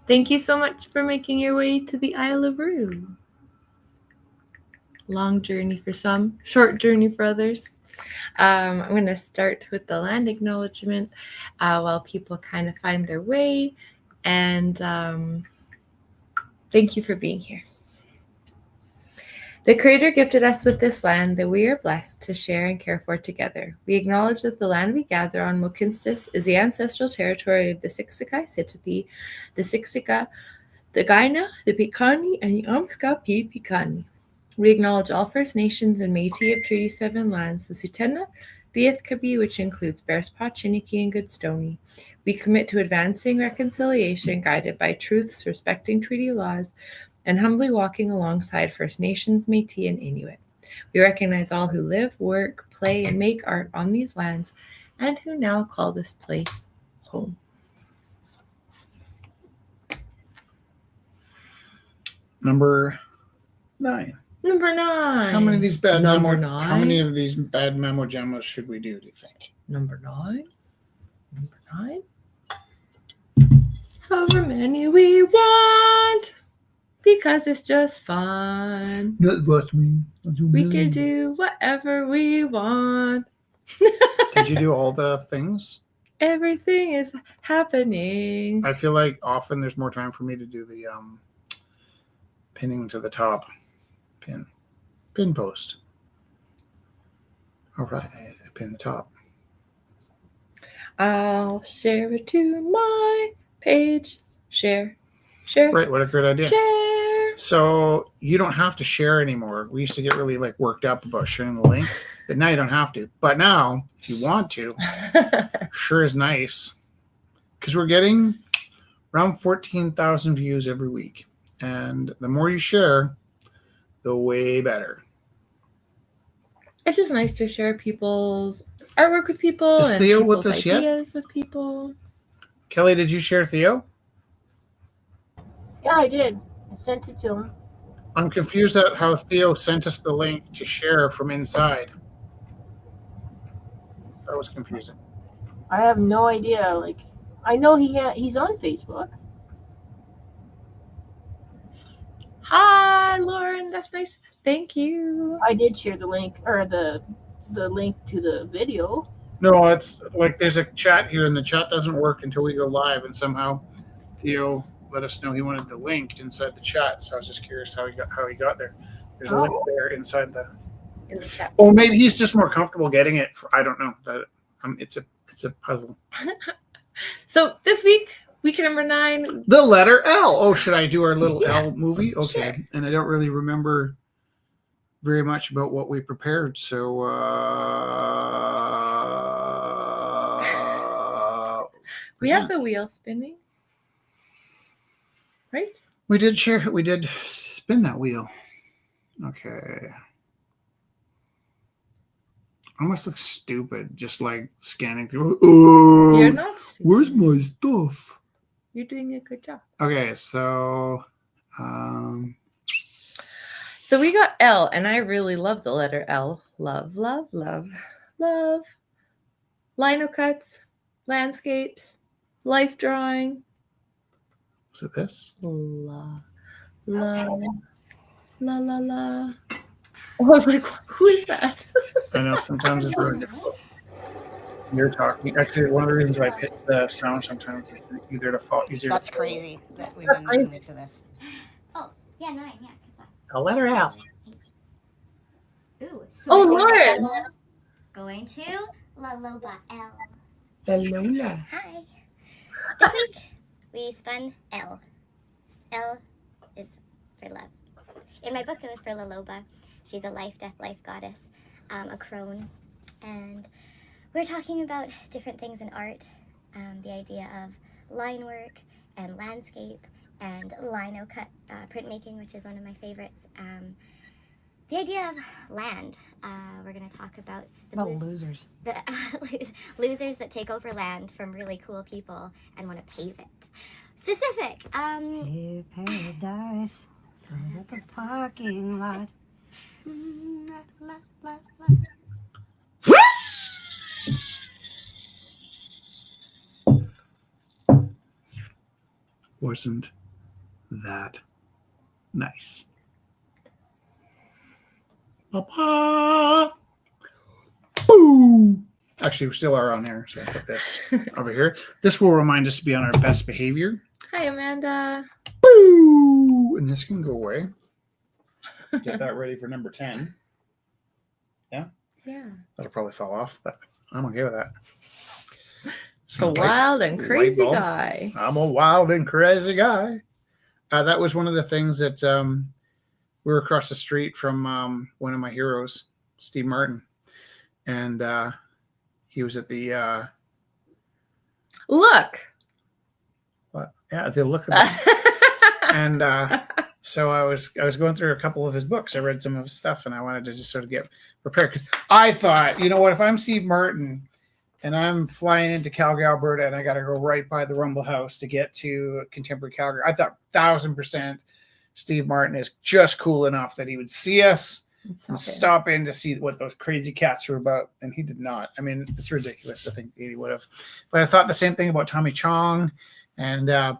Thank you so much for making your way to the Isle of Roux. Long journey for some, short journey for others. I'm going to start with the land acknowledgement while people kind of find their way. And thank you for being here. The Creator gifted us with this land that we are blessed to share and care for together. We acknowledge that the land we gather on Mokinstis is the ancestral territory of the Siksika Sitapi, the Siksika, the Gaina, the Pikani, and the Amskapi Pikani. We acknowledge all First Nations and Métis of Treaty 7 lands, the Sutena, Beathkabi, which includes Bearspaw, Chiniki, and Goodstoney. We commit to advancing reconciliation guided by truths, respecting treaty laws, and humbly walking alongside First Nations, Métis, and Inuit. We recognize all who live, work, play, and make art on these lands, and who now call this place home. Number 9. Number 9. How many of these bad Number memo? 9. How many of these bad memo jamos should we do you think? Number 9. Number 9. However many we want, because it's just fun. Not what We can do whatever we want. Did you do all the things? Everything is happening. I feel like often there's more time for me to do the pinning to the top pin post. All right, I pin the top. I'll share it to my page. Share. Right, what a great idea. Share. So you don't have to share anymore. We used to get really worked up about sharing the link, but now you don't have to. But now, if you want to, sure is nice, because we're getting around 14,000 views every week, and the more you share, the way better. It's just nice to share people's artwork with people. Is and Theo with us ideas with people. Kelly, did you share Theo? Yeah, I did. I sent it to him. I'm confused at how Theo sent us the link to share from inside. That was confusing. I have no idea. I know he's on Facebook. Hi, Lauren. That's nice. Thank you. I did share the link, or the link to the video. No, it's there's a chat here, and the chat doesn't work until we go live, and somehow Theo let us know he wanted the link inside the chat. So I was just curious how he got there. There's a link there inside in the chat. Oh, maybe he's just more comfortable getting it. I don't know. That it's a puzzle. So this week number 9, the letter L. Oh, should I do our little L movie? Okay, sure. And I don't really remember very much about what we prepared. So we have the wheel spinning. Right? We did spin that wheel. Okay. I must look stupid, just scanning through. You're not stupid. Where's my stuff? You're doing a good job. Okay, so we got L, and I really love the letter L. Love, love, love, love. Lino cuts, landscapes, life drawing. Is it this? La, la, la, la, la. I was like, who is that? I know, sometimes it's really difficult. You're talking. Actually, one of the reasons why I pick the sound sometimes is either to fall easier. That's crazy that we've been making it to this. Oh, yeah, 9, yeah. A letter L. Ooh, so Lauren! Going to La Loba L. Lola. Hi. This week, we spun L. L is for love. In my book, it was for La Loba. She's a life, death, life goddess, a crone. And we're talking about different things in art, the idea of line work and landscape and lino cut printmaking, which is one of my favorites. The idea of land. We're going to talk about losers. The losers that take over land from really cool people and want to pave it. Specific. Hey, paradise, put up a parking lot. wasn't that nice. Papa. Boo. Actually, we still are on here, so I'll put this over here. This will remind us to be on our best behavior. Hi, Amanda. Boo. And this can go away. Get that ready for number 10. Yeah. That'll probably fall off, but I'm okay with that. It's a wild and crazy bulb. guy. I'm a wild and crazy guy. That was one of the things that we were across the street from one of my heroes, Steve Martin. And he was at the Look. what? Yeah, the look of it. And so I was going through a couple of his books. I read some of his stuff, and I wanted to just sort of get prepared because I thought, you know what, if I'm Steve Martin and I'm flying into Calgary, Alberta, and I got to go right by the Rumble House to get to Contemporary Calgary, I thought 1,000% Steve Martin is just cool enough that he would see us and stop in to see what those crazy cats were about, and he did not. I mean, it's ridiculous to think he would have. But I thought the same thing about Tommy Chong, and I'm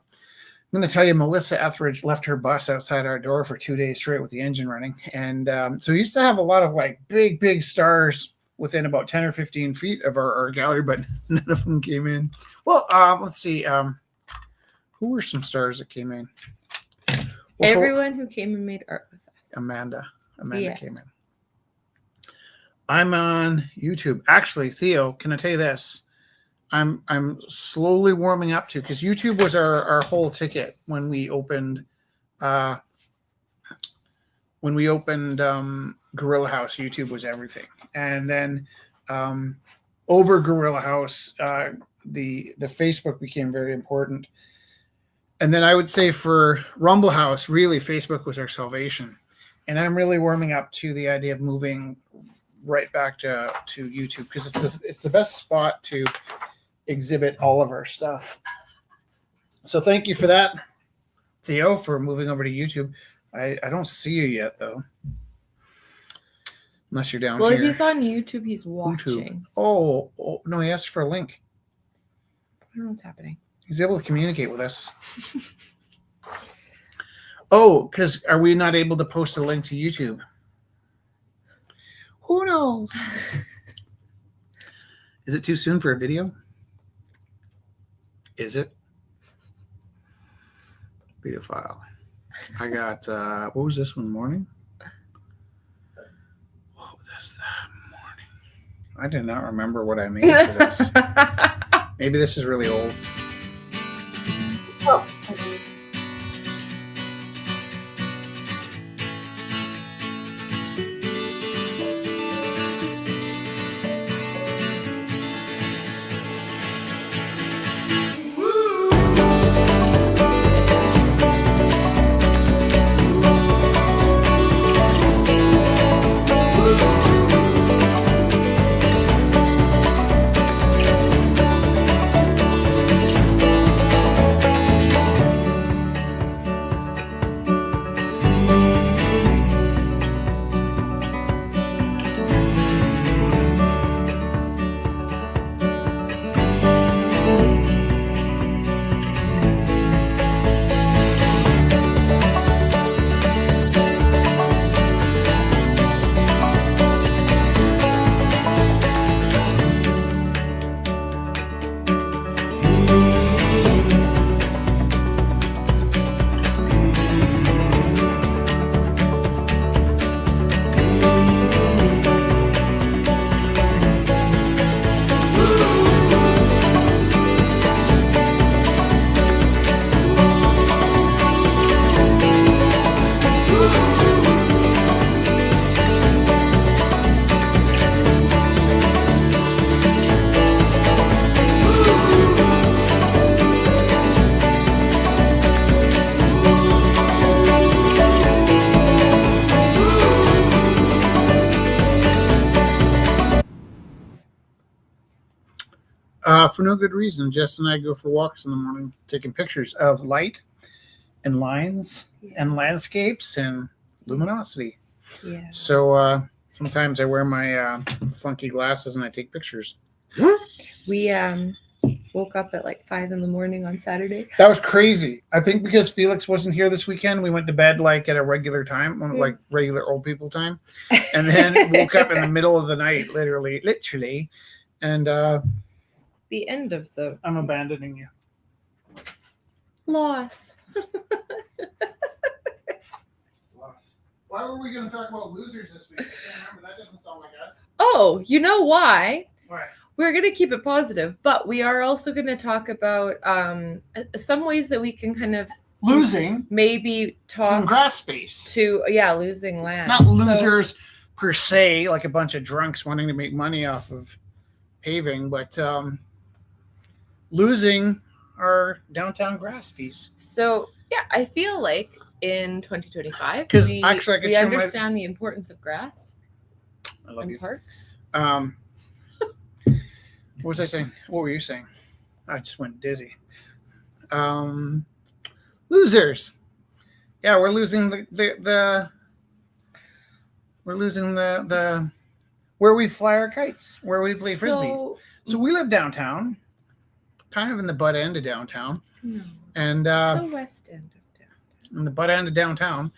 going to tell you, Melissa Etheridge left her bus outside our door for 2 days straight with the engine running. And so we used to have a lot of like big stars within about 10 or 15 feet of our gallery, but none of them came in. Well, let's see. Who were some stars that came in? Well, Everyone who came and made art with us. Amanda came in. I'm on YouTube. Actually, Theo, can I tell you this? I'm slowly warming up to, because YouTube was our whole ticket when we opened Gorilla House. YouTube was everything, and then over Gorilla House, the Facebook became very important, and then I would say for Rumble House, really Facebook was our salvation, and I'm really warming up to the idea of moving right back to YouTube because it's the best spot to exhibit all of our stuff. So thank you for that, Theo, for moving over to YouTube. I don't see you yet though, unless you're down here. Well, if he's on YouTube, he's watching. YouTube. Oh no, he asked for a link. I don't know what's happening. He's able to communicate with us. Oh, because are we not able to post a link to YouTube? Who knows? Is it too soon for a video? Is it? Video file. I got, what was this one, morning? What was this morning? I did not remember what I made for this. Maybe this is really old. Oh. For no good reason. Jess and I go for walks in the morning, taking pictures of light and lines and landscapes and luminosity. Yeah. So sometimes I wear my funky glasses and I take pictures. We woke up at like 5 a.m. on Saturday. That was crazy. I think because Felix wasn't here this weekend, we went to bed like at a regular time, like regular old people time, and then woke up in the middle of the night, literally, and The end of the I'm abandoning you. loss. Why were we going to talk about losers this week? I can't remember. That doesn't sound like us. Oh, you know why? Why? We're going to keep it positive, but we are also going to talk about some ways that we can kind of Losing maybe some talk grass space. to losing land. Not losers per se, like a bunch of drunks wanting to make money off of paving, but losing our downtown grass piece. So yeah, I feel like in 2025, 'Cause we, actually I could we show my- understand the importance of grass I love and you. parks. What was I saying? What were you saying? I just went dizzy. Losers. Yeah, we're losing the where we fly our kites, where we play frisbee. So we live downtown, kind of in the butt end of downtown, and it's the west end of town. in the butt end of downtown.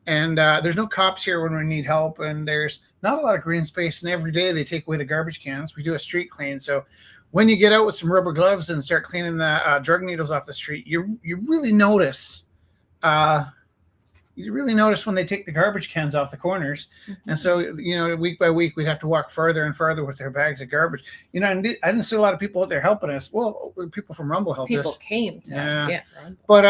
And there's no cops here when we need help, and there's not a lot of green space. And every day they take away the garbage cans. We do a street clean, so when you get out with some rubber gloves and start cleaning the drug needles off the street, you really notice. You really notice when they take the garbage cans off the corners. And so, week by week, we'd have to walk further and further with their bags of garbage. I didn't see a lot of people out there helping us. Well, people from Rumble helped us. People came to Yeah. Rumble. But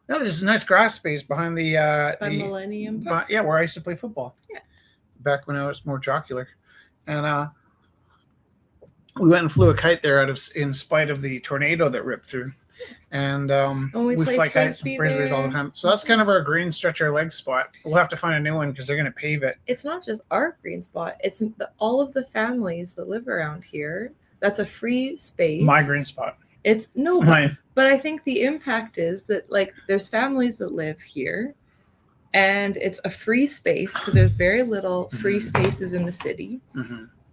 there's this nice grass space behind the Millennium Park. where I used to play football. Yeah. Back when I was more jocular. And we went and flew a kite there in spite of the tornado that ripped through. And we fly kites and frisbee frisbees all the there. time. So that's kind of our green stretch our legs spot. We'll have to find a new one because they're going to pave it. It's not just our green spot. It's all of the families that live around here. That's a free space. My green spot. It's no, It's mine. but I think the impact is that there's families that live here, and it's a free space because there's very little free spaces in the city,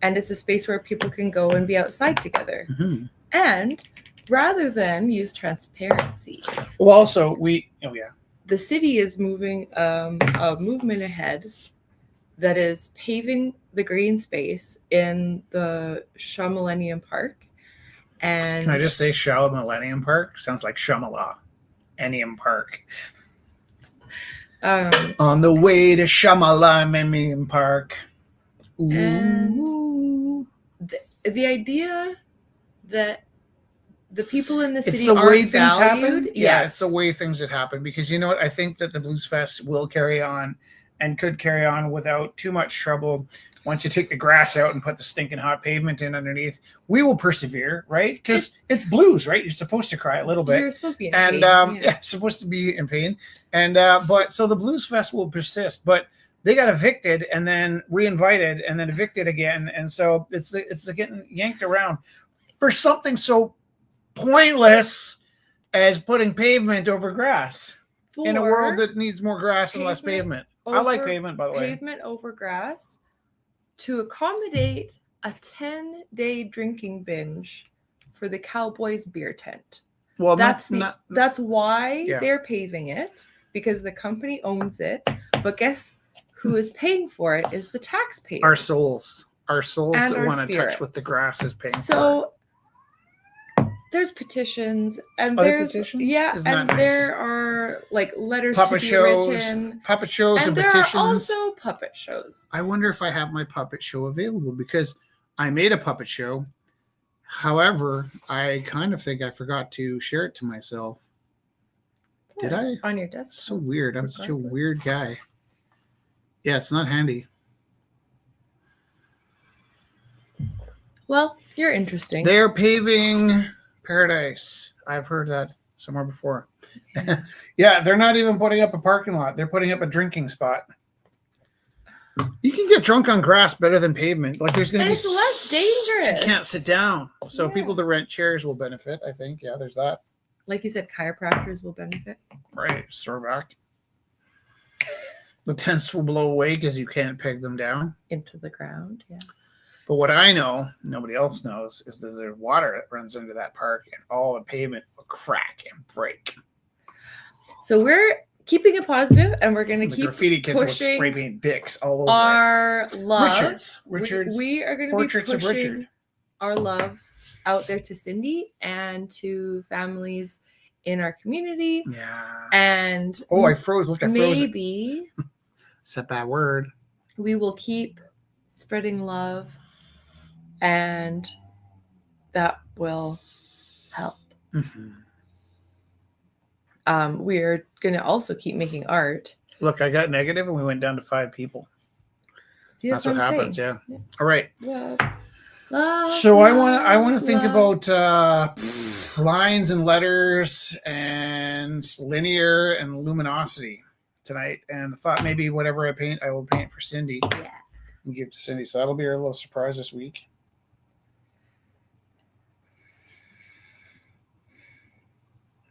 and it's a space where people can go and be outside together. And rather than use transparency, Well, also the city is moving a movement ahead that is paving the green space in the Shaw Millennium Park. And Can I just say Shaw Millennium Park? Sounds like Shamala. Enium Park. On the way to Shamala Millennium Park. Ooh. And the idea that the people in the It's city the way aren't things valued. happen. Yeah, it's the way things that happen. Because you know what? I think that the Blues Fest will carry on and could carry on without too much trouble. Once you take the grass out and put the stinking hot pavement in underneath, we will persevere, right? Because it's blues, right? You're supposed to cry a little bit. You're supposed to be in And pain. supposed to be in pain. And but so the Blues Fest will persist, but they got evicted and then reinvited and then evicted again. And so it's getting yanked around for something so pointless as putting pavement over grass in a world that needs more grass and less pavement. I like pavement, by the way. Pavement over grass to accommodate a 10-day drinking binge for the Cowboys beer tent. Well, That's why Yeah. they're paving it, because the company owns it. But guess who is paying for it is the taxpayers. our souls And that our want to touch what the spirits. grass is paying for. So there's petitions and Other there's petitions? yeah, Isn't that and nice? there are letters Puppet to be shows, written, puppet shows and and there petitions. are also puppet shows. I wonder if I have my puppet show available because I made a puppet show. However, I kind of think I forgot to share it to myself. Did I? On your desktop? So weird. I'm such a Regardless. weird guy. Yeah, it's not handy. Well, you're interesting. They're paving paradise. I've heard that somewhere before. Yeah, they're not even putting up a parking lot. They're putting up a drinking spot. You can get drunk on grass better than pavement. Like there's going to And be it's less dangerous. You can't sit down. So Yeah. people that rent chairs will benefit, I think. Yeah, there's that. Like you said, chiropractors will benefit. Right. Sore back. The tents will blow away because you can't peg them down. Into the ground, yeah. But what I know, nobody else knows, is there's water that runs into that park and all the pavement will crack and break. So we're keeping it positive, and we're going to The keep graffiti kids will pushing spray paint dicks all over our love. Richard's We are going to be Portraits of pushing Richard. our love out there to Cindy and to families in our community. Yeah. And I froze. Look, I froze. maybe It's a bad word. we will keep spreading love, and that will help. Mm-hmm. We're going to also keep making art. Look, I got negative and we went down to 5 people. See, That's what happens. saying. Yeah. All right. Love, love, So I want to think love. about lines and letters and linear and luminosity tonight, and I thought maybe whatever I paint, I will paint for Cindy. Yeah. And give to Cindy. So that'll be our little surprise this week.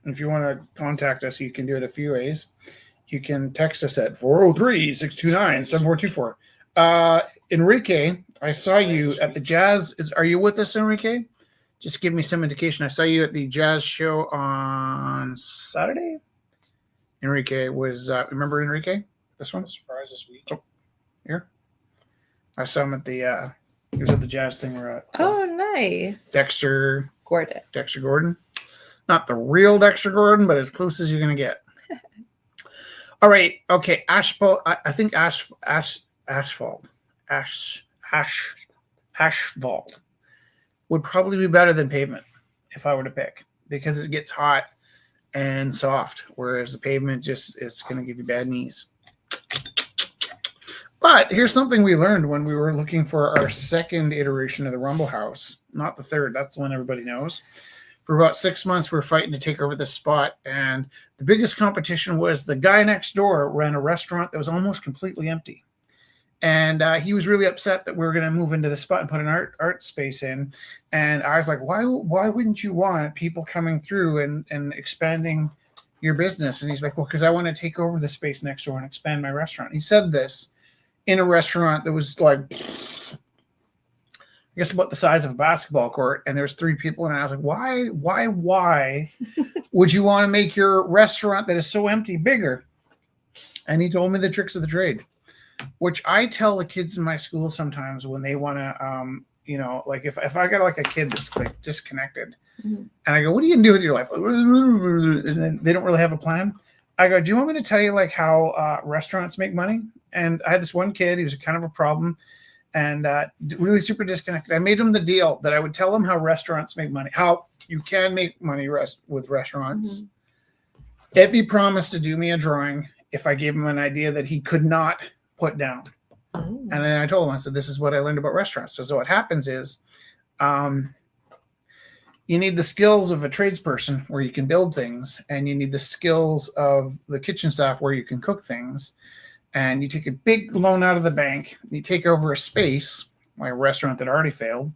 If you want to contact us, you can do it a few ways. You can text us at 403-629-7424. Enrique, I saw you at the jazz. Are you with us, Enrique? Just give me some indication. I saw you at the jazz show on Saturday. Enrique was, remember Enrique? This one? Surprise this week. Oh, here. I saw him at the, he was at the jazz thing we're at. Oh, nice. Dexter Gordon. Not the real Dexter Gordon, but as close as you're going to get. All right. Okay. Asphalt. I think asphalt would probably be better than pavement if I were to pick, because it gets hot and soft, whereas the pavement just is going to give you bad knees. But here's something we learned when we were looking for our second iteration of the Rumble House, not the third. That's the one everybody knows. For about 6 months, we were fighting to take over this spot, and the biggest competition was the guy next door ran a restaurant that was almost completely empty. And he was really upset that we were going to move into the spot and put an art space in. And I was like, why wouldn't you want people coming through and expanding your business? And he's like, well, because I want to take over the space next door and expand my restaurant. He said this in a restaurant that was like, I guess about the size of a basketball court, and there was 3 people, and I was like, why would you want to make your restaurant that is so empty bigger? And he told me the tricks of the trade, which I tell the kids in my school sometimes when they want to, like if I got like a kid that's like disconnected, and I go, what are you gonna do with your life? And then they don't really have a plan. I go, do you want me to tell you like how restaurants make money? And I had this one kid, he was kind of a problem, and really super disconnected. I made him the deal that I would tell him how restaurants make money, how you can make money with restaurants. If he promised to do me a drawing, if I gave him an idea that he could not put down. And then I told him, I said, this is what I learned about restaurants. So what happens is you need the skills of a tradesperson where you can build things, and you need the skills of the kitchen staff where you can cook things. And you take a big loan out of the bank, you take over a space, like a restaurant that already failed,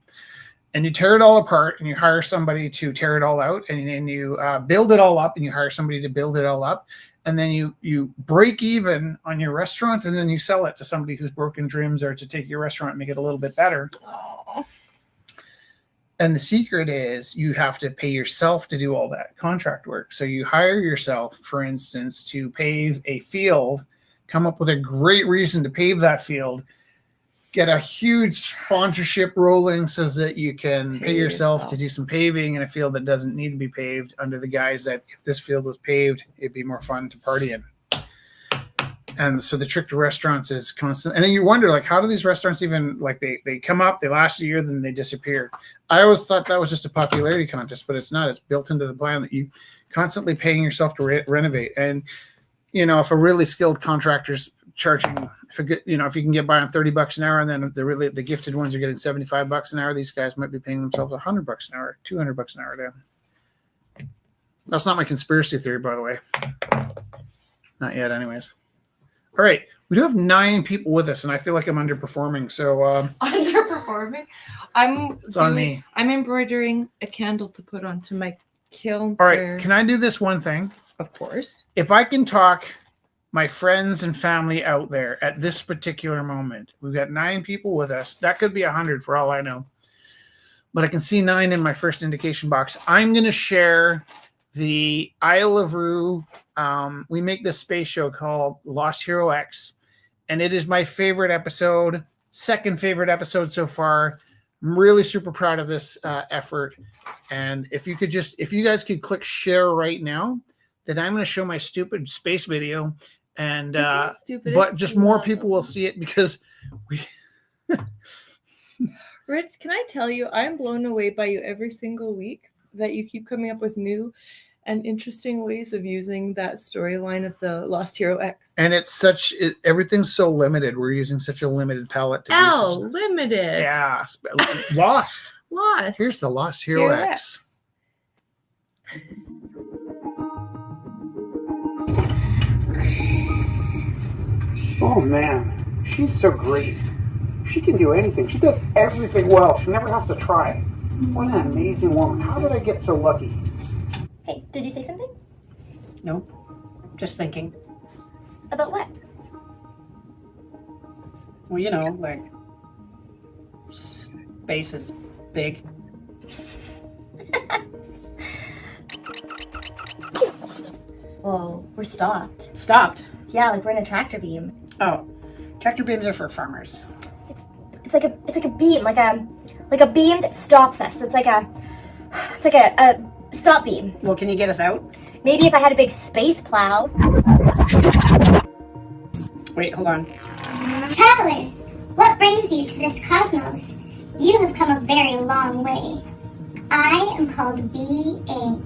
and you tear it all apart, and you hire somebody to tear it all out, and then you build it all up, and you hire somebody to build it all up, and then you break even on your restaurant, and then you sell it to somebody who's broken dreams, or to take your restaurant and make it a little bit better. Aww. And the secret is you have to pay yourself to do all that contract work. So you hire yourself, for instance, to pave a field, come up with a great reason to pave that field, get a huge sponsorship rolling so that you can pay yourself to do some paving in a field that doesn't need to be paved, under the guise that if this field was paved, it'd be more fun to party in. And so the trick to restaurants is constant. And then you wonder, like, how do these restaurants even, like, they come up, they last a year, then they disappear. I always thought that was just a popularity contest, but it's not. It's built into the plan that you constantly paying yourself to renovate. And if a really skilled contractor's charging, if you can get by on $30 an hour, and then the gifted ones are getting $75 an hour, these guys might be paying themselves $100 an hour, $200 an hour down. That's not my conspiracy theory, by the way. Not yet, anyways. All right, we do have 9 people with us, and I feel like I'm underperforming. So underperforming. It's on me. I'm embroidering a candle to put onto my kiln. All right, can I do this one thing? Of course. If I can talk my friends and family out there at this particular moment. We've got 9 people with us. That could be 100 for all I know. But I can see 9 in my first indication box. I'm going to share the Isle of Roux. We make this space show called Lost Hero X, and it is my favorite episode, second favorite episode so far. I'm really super proud of this effort. And if you guys could click share right now, then I'm going to show my stupid space video, and but just more people will see it because we. Rich, can I tell you, I'm blown away by you every single week that you keep coming up with new and interesting ways of using that storyline of the Lost Hero X. And it's everything's so limited. We're using such a limited palette. Limited. Yeah. Lost. Here's the Lost Hero X. Oh man, she's so great. She can do anything. She does everything well. She never has to try. What an amazing woman. How did I get so lucky? Hey, did you say something? No, just thinking. About what? Well, you know, like, space is big. Whoa, we're stopped. Stopped? Yeah, like we're in a tractor beam. Oh, tractor beams are for farmers. It's like a beam, like a beam that stops us. It's like a stop beam. Well, can you get us out? Maybe if I had a big space plow. Wait, hold on. Travelers, what brings you to this cosmos? You have come a very long way. I am called B.A.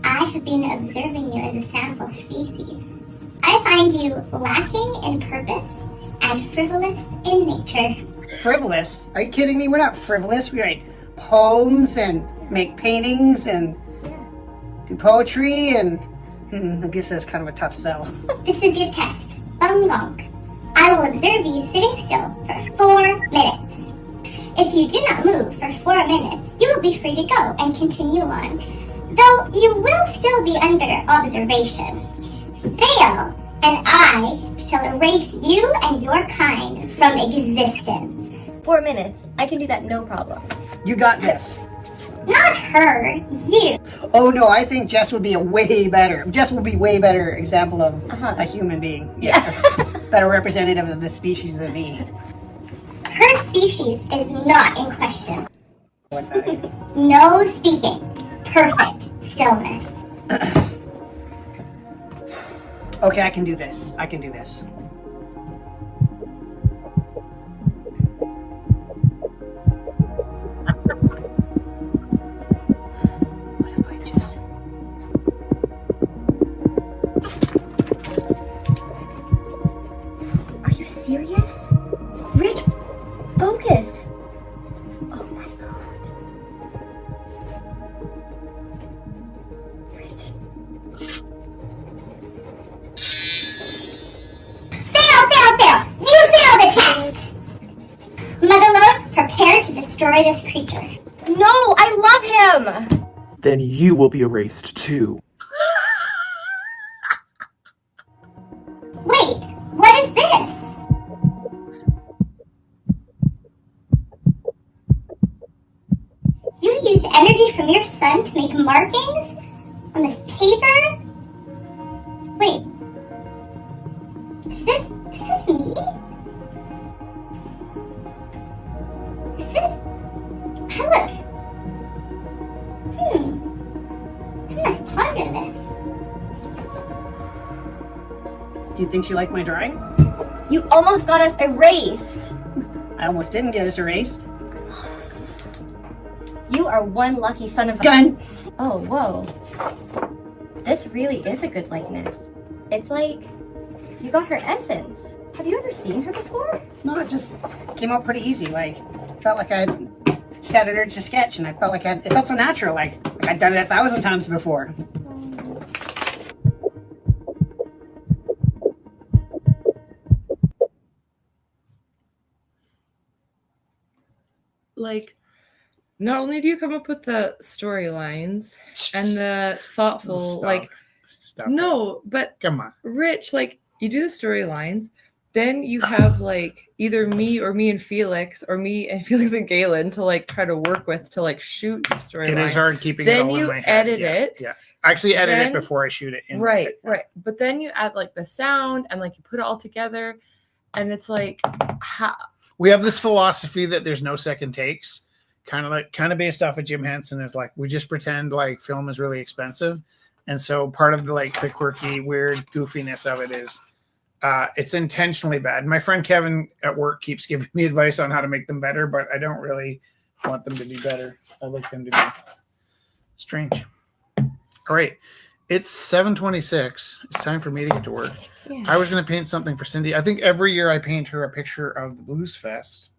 I have been observing you as a sample species. I find you lacking in purpose and frivolous in nature. Frivolous? Are you kidding me? We're not frivolous. We write poems and make paintings and do poetry, and I guess that's kind of a tough sell. This is your test. Bung gong. I will observe you sitting still for 4 minutes. If you do not move for 4 minutes, you will be free to go and continue on, though you will still be under observation. Fail, and I shall erase you and your kind from existence. 4 minutes. I can do that, no problem. You got this. Not her, you. Oh no, I think Jess would be way better example of a human being. Yeah. Better representative of the species than me. Her species is not in question. What that? No speaking. Perfect stillness. Okay, I can do this. I can do this. What if I just... Are you serious? Rich, focus. Oh my god. Rich. Fail! You fail the test! Motherlode, prepare to destroy this creature. No, I love him! Then you will be erased too. Wait, what is this? You used energy from your sun to make markings on this paper? Wait, is this me? Is this... I must ponder this. Do you think she liked my drawing? You almost got us erased. I almost didn't get us erased. You are one lucky son of a... Gun! Oh, whoa. This really is a good likeness. It's like you got her essence. Have you ever seen her before? No, it just came out pretty easy. Like, felt like I'd just had an urge to sketch, and I felt like it felt so natural, like I'd done it 1,000 times before. Like, not only do you come up with the storylines and the thoughtful, Stop. like, Stop no, but Come on. Rich, like, you do the storylines. Then you have like either me and Felix, or me and Felix and Galen to like try to work with to like shoot your storyline. It is hard keeping it Then all in you my head. edit it. Yeah. I actually edit Then- it before I shoot it. Right. But then you add like the sound and like you put it all together, and it's like, we have this philosophy that there's no second takes, kind of based off of Jim Henson. Is like we just pretend like film is really expensive, and so part of the quirky, weird goofiness of it is it's intentionally bad. My friend Kevin at work keeps giving me advice on how to make them better, but I don't really want them to be better. I like them to be strange. All right. It's 7:26. It's time for me to get to work. yeah. I was going to paint something for Cindy. I think every year I paint her a picture of the Blues Fest,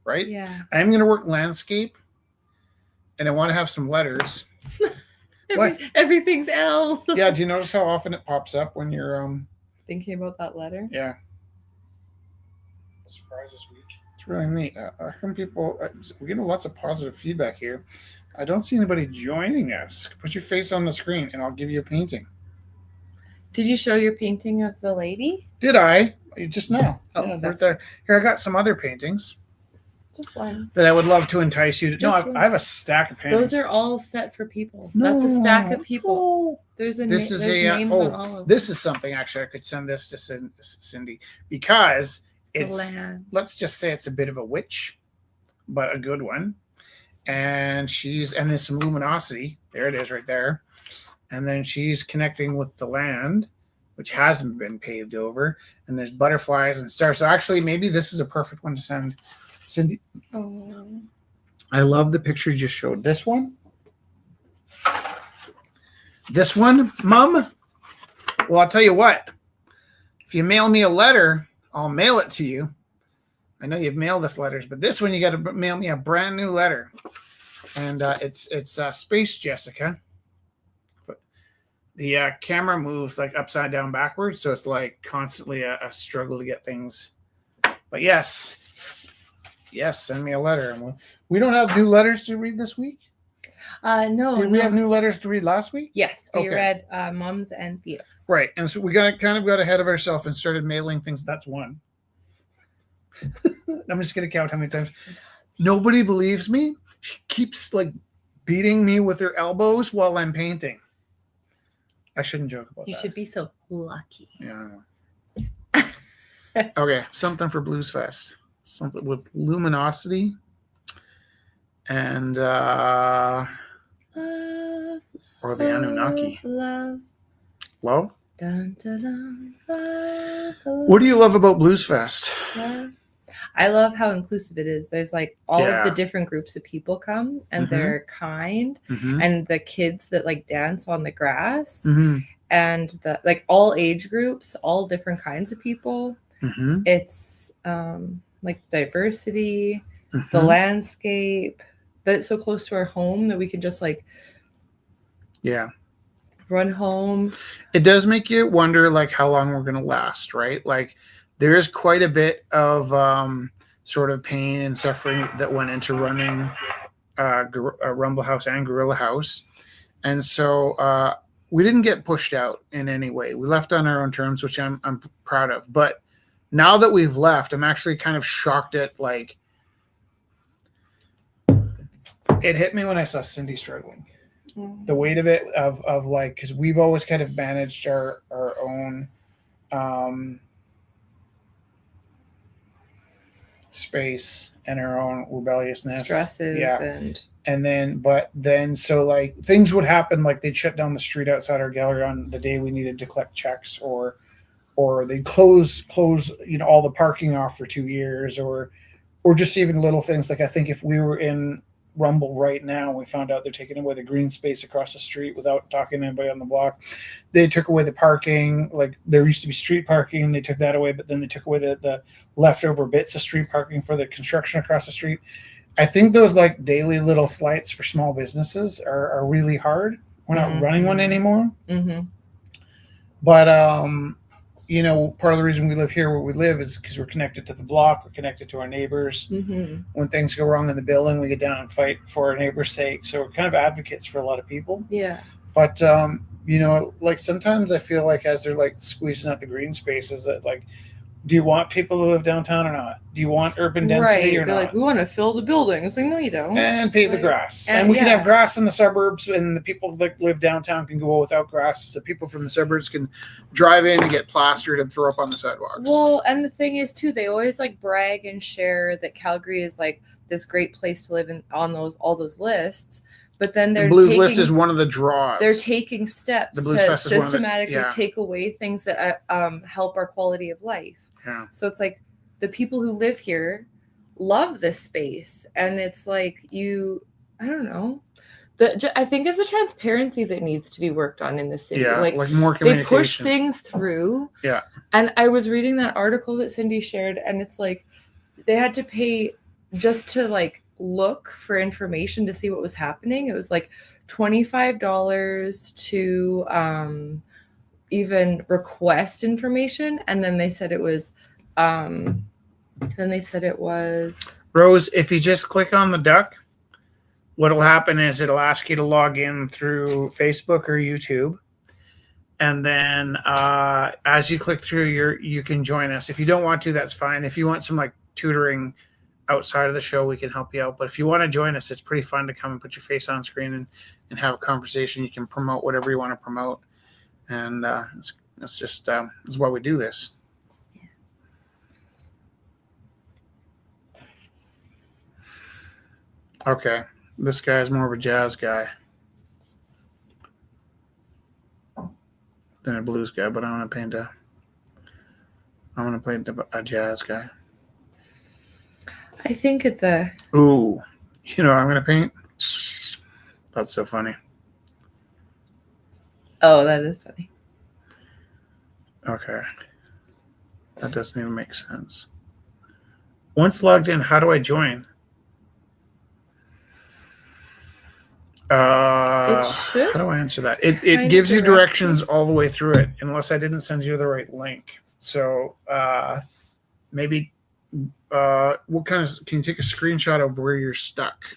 right? Yeah. I'm going to work landscape, and I want to have some letters. What? Everything's L. Yeah. Do you notice how often it pops up when you're Thinking about that letter. Yeah. Surprise this week. It's really neat. How come people? We're getting lots of positive feedback here. I don't see anybody joining us. Put your face on the screen, and I'll give you a painting. Did you show your painting of the lady? Did I? Just now. Oh, yeah, that's right there. Here, I got some other paintings Just one. that I would love to entice you to. No, Just one. I have a stack of paintings. Those are all set for people. That's a stack of people. There's This is there's names on all of them. This is something actually I could send this to Cindy because The it's. land. Let's just say it's a bit of a witch, but a good one. And there's some luminosity. There it is right there. And then she's connecting with the land, which hasn't been paved over. And there's butterflies and stars. So actually, maybe this is a perfect one to send Cindy. Oh. I love the picture you just showed. This one. This one, Mom. Well, I'll tell you what. If you mail me a letter, I'll mail it to you. I know you've mailed us letters, but this one you got to mail me a brand new letter, and it's Space Jessica. But the camera moves like upside down backwards, so it's like constantly a struggle to get things. But yes, send me a letter. And we don't have new letters to read this week. No. Did we have new letters to read last week? Yes, we Okay. read Mom's and Theo's. Right, and so we got ahead of ourselves and started mailing things. That's one. I'm just gonna count how many times. Nobody believes me. She keeps like beating me with her elbows while I'm painting. I shouldn't joke about that. You should be so lucky. Yeah. I know. Okay, something for Blues Fest. Something with luminosity and Love, or the Anunnaki. Love. Love? Dun, dun, dun, love. What do you love about Blues Fest? Love. I love how inclusive it is. There's like all Yeah. of the different groups of people come, and Mhm. they're kind, Mm-hmm. and the kids that like dance on the grass, Mm-hmm. and the like all age groups, all different kinds of people. Mm-hmm. It's like diversity, the Mm-hmm. landscape, that it's so close to our home that we can just like Yeah. run home. It does make you wonder like how long we're going to last, right? Like there is quite a bit of sort of pain and suffering that went into running Rumble House and Gorilla House. And so we didn't get pushed out in any way. We left on our own terms, which I'm proud of. But now that we've left, I'm actually kind of shocked at like it hit me when I saw Cindy struggling. The weight of it of like, because we've always kind of managed our own space and our own rebelliousness, Stresses and then so like things would happen, like they'd shut down the street outside our gallery on the day we needed to collect checks, or they'd close all the parking off for 2 years, or just even little things like I think if we were in Rumble right now, we found out they're taking away the green space across the street without talking to anybody on the block. They took away the parking. Like there used to be street parking, and they took that away, but then they took away the leftover bits of street parking for the construction across the street. I think those like daily little slights for small businesses are really hard. We're not running one anymore. Mm-hmm. But part of the reason we live here where we live is because we're connected to the block, we're connected to our neighbors. Mm-hmm. When things go wrong in the building, we get down and fight for our neighbors' sake. So we're kind of advocates for a lot of people. Yeah. But You know, like sometimes I feel like as they're like squeezing out the green spaces that like, do you want people to live downtown or not? Do you want urban density Right. or They're not? like, we want to fill the buildings. Like, no, you don't. And pave the Like, grass. And we can yeah. have grass in the suburbs, and the people that live downtown can go without grass. So people from the suburbs can drive in and get plastered and throw up on the sidewalks. Well, and the thing is too, they always like brag and share that Calgary is like this great place to live in on all those lists. But then the they're Blues taking, List is one of the draws. they're taking steps The Blues to Fest is one of the- systematically yeah. take away things that help our quality of life. Yeah. So it's like the people who live here love this space, and it's like I don't know. I think it's the transparency that needs to be worked on in the city. Yeah, like more they communication. push things through. Yeah. And I was reading that article that Cindy shared, and it's like they had to pay just to like look for information to see what was happening. It was like $25 to even request information, and then they said it was Rose, if you just click on the duck, what'll happen is it'll ask you to log in through Facebook or YouTube. And then as you click through, you can join us. If you don't want to, that's fine. If you want some like tutoring outside of the show, we can help you out. But if you want to join us, it's pretty fun to come and put your face on screen and have a conversation. You can promote whatever you want to promote. And it's just it's why we do this. Okay, this guy is more of a jazz guy than a blues guy, but I want to paint a jazz guy. I think at the Ooh, you know what I'm gonna paint? That's so funny. Oh, that is funny. Okay, that doesn't even make sense. Once logged in, how do I join? It should. How do I answer that? It gives you directions all the way through it, unless I didn't send you the right link. So maybe what kind of can you take a screenshot of where you're stuck?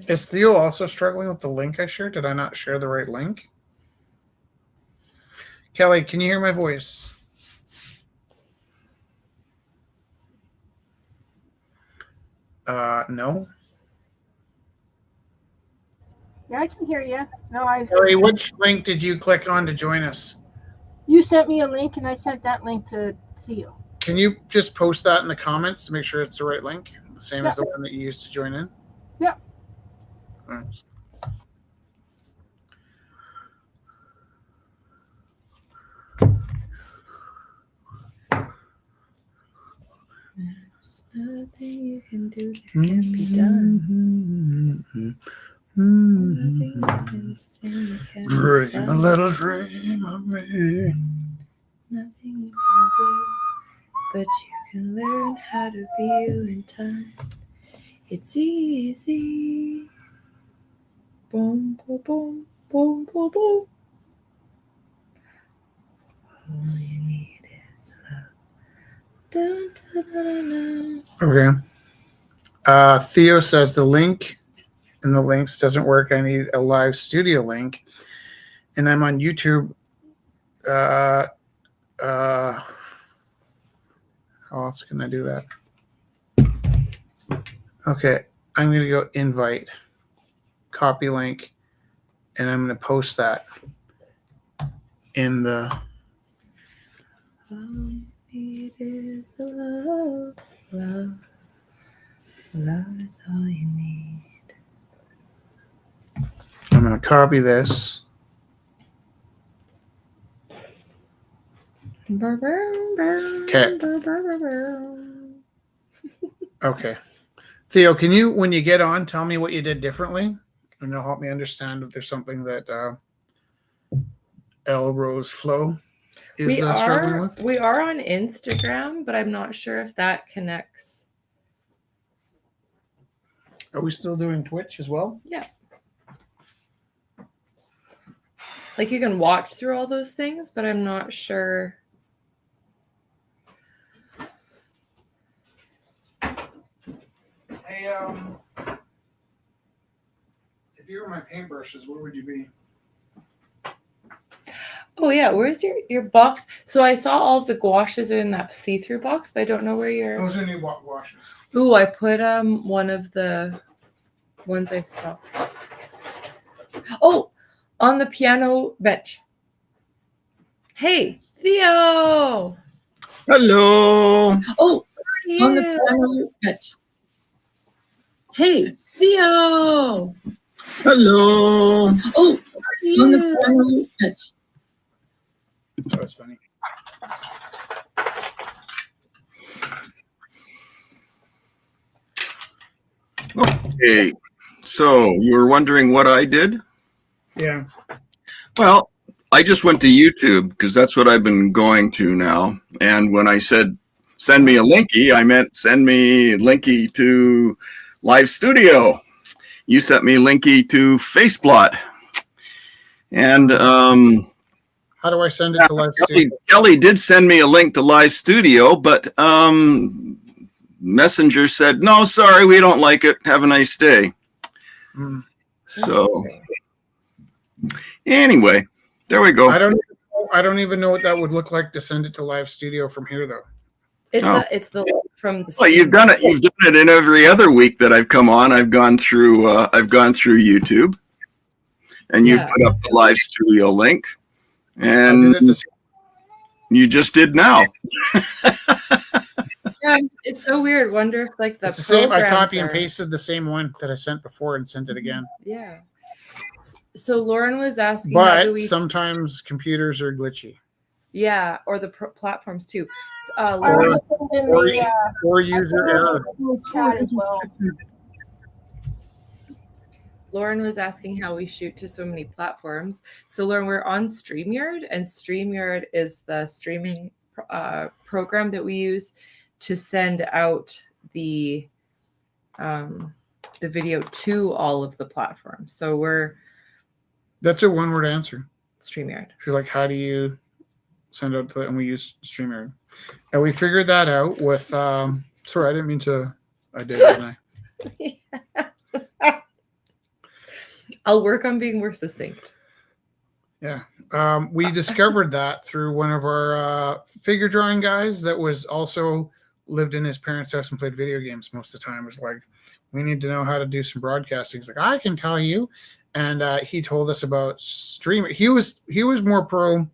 Is Theo also struggling with the link I shared? Did I not share the right link? Kelly, can you hear my voice? No. Yeah, I can hear you. No, Kelly, which link did you click on to join us? You sent me a link, and I sent that link to Theo. Can you just post that in the comments to make sure it's the right link? The same as the one that you used to join in? Yep. All right. There's nothing you can do that can't be done. Nothing you can say that can't be Dream said. a little dream of me. Nothing you can do, but you can learn how to be you in time. It's easy. Boom, boom, boom, boom, boom, boom. All you need is love. Dun, dun, dun, dun. Okay. Theo says the link in the links doesn't work. I need a live studio link. And I'm on YouTube. How else can I do that? Okay. I'm going to go invite, copy link, and I'm going to post that in the. All you need is love, love. Love is all you need. I'm going to copy this. Okay. Okay. Theo, can you, when you get on, tell me what you did differently? And it'll help me understand if there's something that Isle of Roux Flow is struggling with. We are on Instagram, but I'm not sure if that connects. Are we still doing Twitch as well? Yeah. Like you can watch through all those things, but I'm not sure. If you were my paintbrushes, what would you be? Oh yeah, where's your box? So I saw all of the gouaches are in that see-through box, but I don't know where your. Those are new washes. Ooh, I put one of the ones I saw. Oh, on the piano bench. Hey, Theo. Hello. Oh, on the piano bench. Hey, Theo. Hello. Oh, on the piano bench. That was funny. Okay. So you were wondering what I did? Yeah. Well, I just went to YouTube because that's what I've been going to now. And when I said send me a linky, I meant send me a linky to Live Studio. You sent me a linky to Faceplot. And how do I send it to Live Studio? Kelly did send me a link to Live Studio, but Messenger said, no, sorry, we don't like it. Have a nice day. So anyway, there we go. I don't even know what that would look like to send it to Live Studio from here, though. It's the from the. Well, you've done it. You've done it in every other week that I've come on. I've gone through YouTube, and you've put up the Live Studio link, and you just did now. Yeah, it's so weird. Wonder if like it's the same. I copy and pasted the same one that I sent before and sent it again. Yeah. So Lauren was asking, but sometimes computers are glitchy. Yeah, or the platforms too. Or user error. Chat as well. Lauren was asking how we shoot to so many platforms. So Lauren, we're on StreamYard, and StreamYard is the streaming program that we use to send out the video to all of the platforms. So that's a one-word answer. StreamYard. She's like, how do you send out to, and we use StreamYard. And we figured that out with sorry, I didn't mean to. I did, didn't I? I'll work on being more succinct. Yeah. We discovered that through one of our figure drawing guys that was also lived in his parents' house and played video games most of the time. It was like, we need to know how to do some broadcasting. He's like, I can tell you. And he told us about StreamYard. He was more pro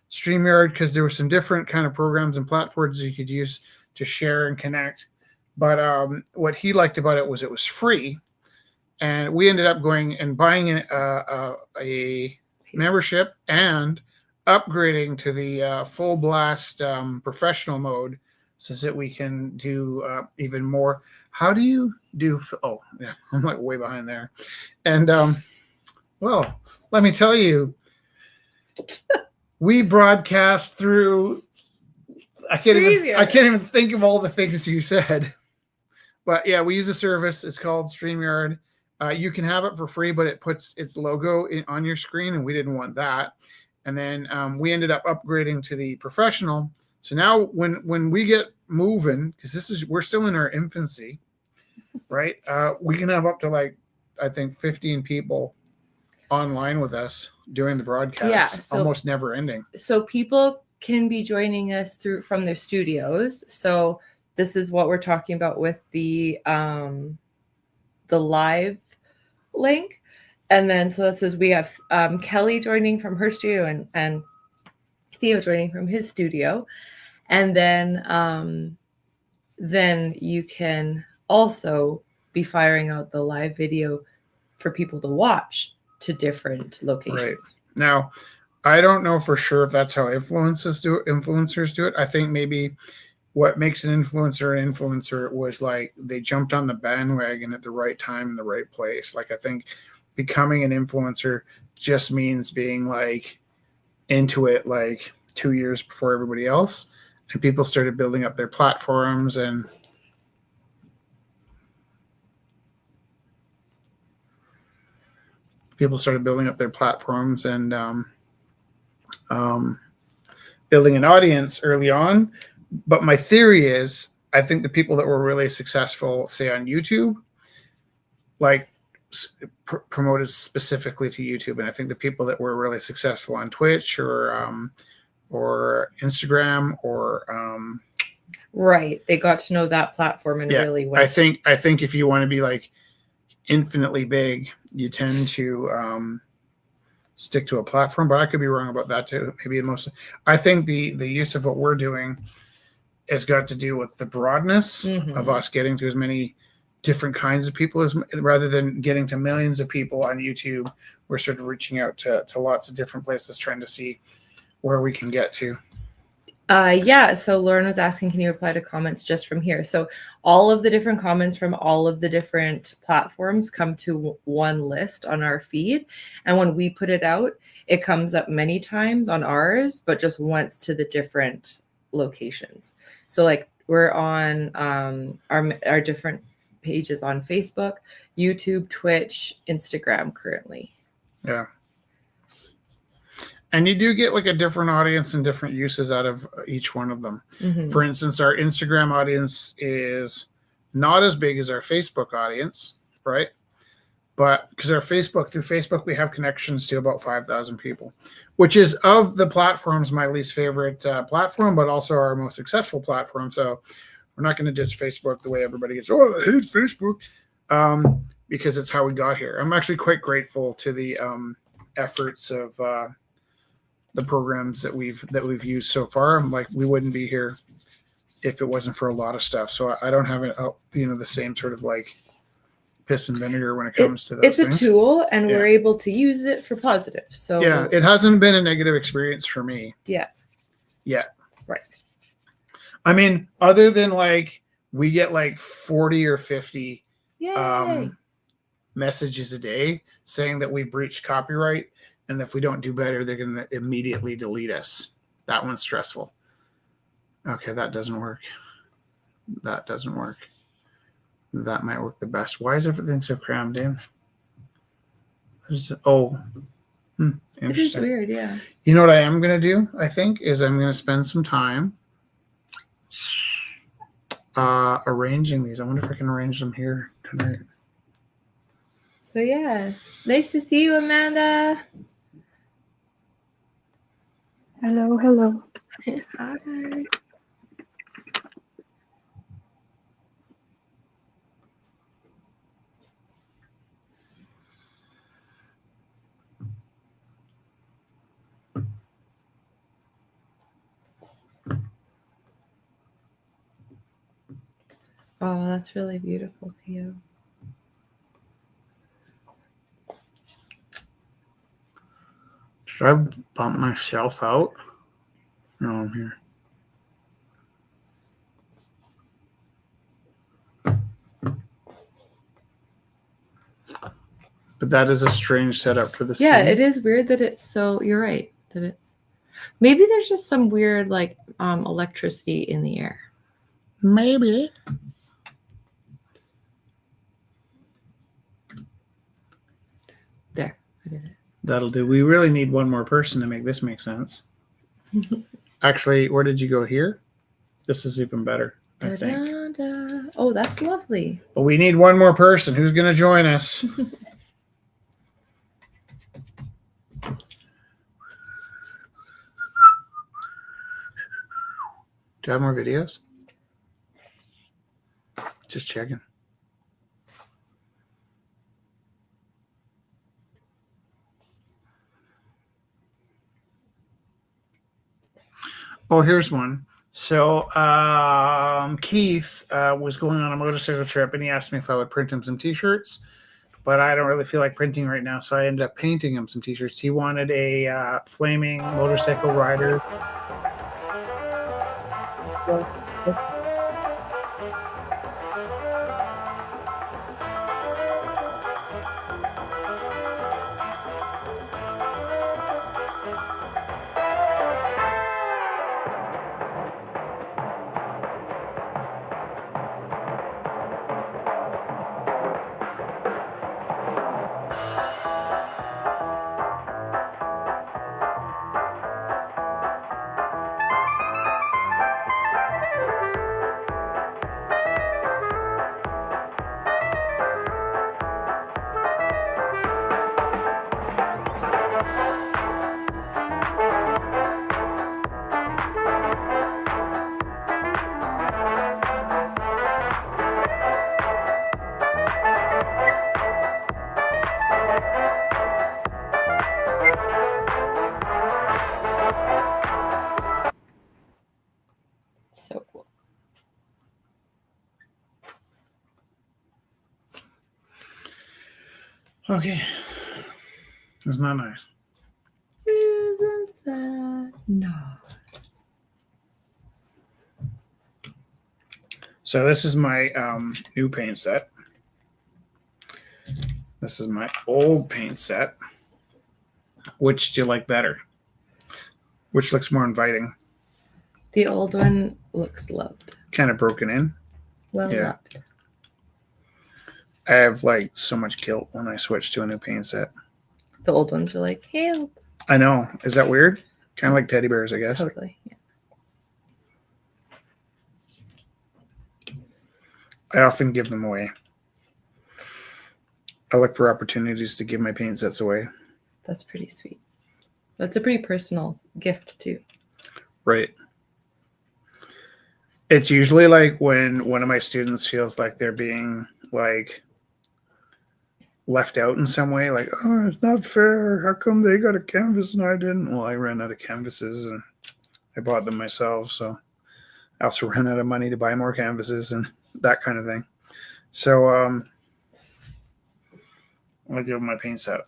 StreamYard because there were some different kind of programs and platforms you could use to share and connect. But what he liked about it was free. And we ended up going and buying a membership and upgrading to the full blast professional mode so that we can do even more. How do you do? Oh, yeah, I'm like way behind there. And well, let me tell you, we broadcast through. I can't even think of all the things you said. But yeah, we use a service. It's called StreamYard. You can have it for free, but it puts its logo on your screen, and we didn't want that. And then we ended up upgrading to the professional. So now when we get moving, because we're still in our infancy, right? We can have up to like, I think 15 people online with us during the broadcast. Yeah, so, almost never ending. So people can be joining us from their studios. So this is what we're talking about with the live link. And then so it says we have Kelly joining from her studio and Theo joining from his studio. And then you can also be firing out the live video for people to watch to different locations. Right. Now, I don't know for sure if that's how influencers do it. I think maybe what makes an influencer was like they jumped on the bandwagon at the right time in the right place. Like I think becoming an influencer just means being like into it like 2 years before everybody else, and people started building up their platforms and building an audience early on. But my theory is, I think the people that were really successful, say on YouTube, like promoted specifically to YouTube. And I think the people that were really successful on Twitch or Instagram or Right. They got to know that platform and really went. I think if you want to be like infinitely big, you tend to stick to a platform, but I could be wrong about that too. Maybe I think the use of what we're doing has got to do with the broadness of us getting to as many different kinds of people as rather than getting to millions of people on YouTube. We're sort of reaching out to lots of different places, trying to see where we can get to. Yeah, so Lauren was asking, can you reply to comments just from here? So all of the different comments from all of the different platforms come to one list on our feed. And when we put it out, it comes up many times on ours, but just once to the different locations. So like we're on our different pages on Facebook, YouTube, Twitch, Instagram currently. Yeah. And you do get like a different audience and different uses out of each one of them. For instance, our Instagram audience is not as big as our Facebook audience, right? But because through Facebook, we have connections to about 5,000 people, which is of the platforms, my least favorite platform, but also our most successful platform. So we're not going to ditch Facebook the way everybody gets, oh, I hate Facebook, because it's how we got here. I'm actually quite grateful to the efforts of the programs that we've used so far. I'm like, we wouldn't be here if it wasn't for a lot of stuff. So I don't have the same sort of like piss and vinegar when it comes to those it's things. It's a tool, and we're able to use it for positive. So yeah, it hasn't been a negative experience for me. Yeah. Right. I mean, other than like we get like 40 or 50 messages a day saying that we breached copyright, and if we don't do better, they're going to immediately delete us. That one's stressful. Okay, that doesn't work. That doesn't work. That might work the best. Why is everything so crammed in? Interesting. It is weird, yeah. You know what I am going to do, I think, is I'm going to spend some time arranging these. I wonder if I can arrange them here tonight. So yeah, nice to see you, Amanda. Hello. Hi. Oh, that's really beautiful, Theo. Should I bump myself out? No, I'm here. But that is a strange setup for the Yeah, scene. it is weird that it's so. You're right that it's. Maybe there's just some weird like electricity in the air. Maybe. There, I did it. That'll do. We really need one more person to make this make sense. Actually, where did you go here? This is even better, I think. Oh, that's lovely. But we need one more person. Who's going to join us? Do you have more videos? Just checking. Oh, here's one. So Keith was going on a motorcycle trip, and he asked me if I would print him some T-shirts, but I don't really feel like printing right now, so I ended up painting him some T-shirts. He wanted a flaming motorcycle rider. Okay. It's not nice. Isn't that nice? So this is my new paint set. This is my old paint set. Which do you like better? Which looks more inviting? The old one looks loved. Kind of broken in. Well loved. I have like so much guilt when I switch to a new paint set. The old ones are like, help. I know. Is that weird? Kind of like teddy bears, I guess. Totally. Yeah. I often give them away. I look for opportunities to give my paint sets away. That's pretty sweet. That's a pretty personal gift too. Right. It's usually like when one of my students feels like they're being like left out in some way, like, oh, it's not fair. How come they got a canvas and I didn't? Well, I ran out of canvases and I bought them myself. So I also ran out of money to buy more canvases and that kind of thing. So I give them my paint set.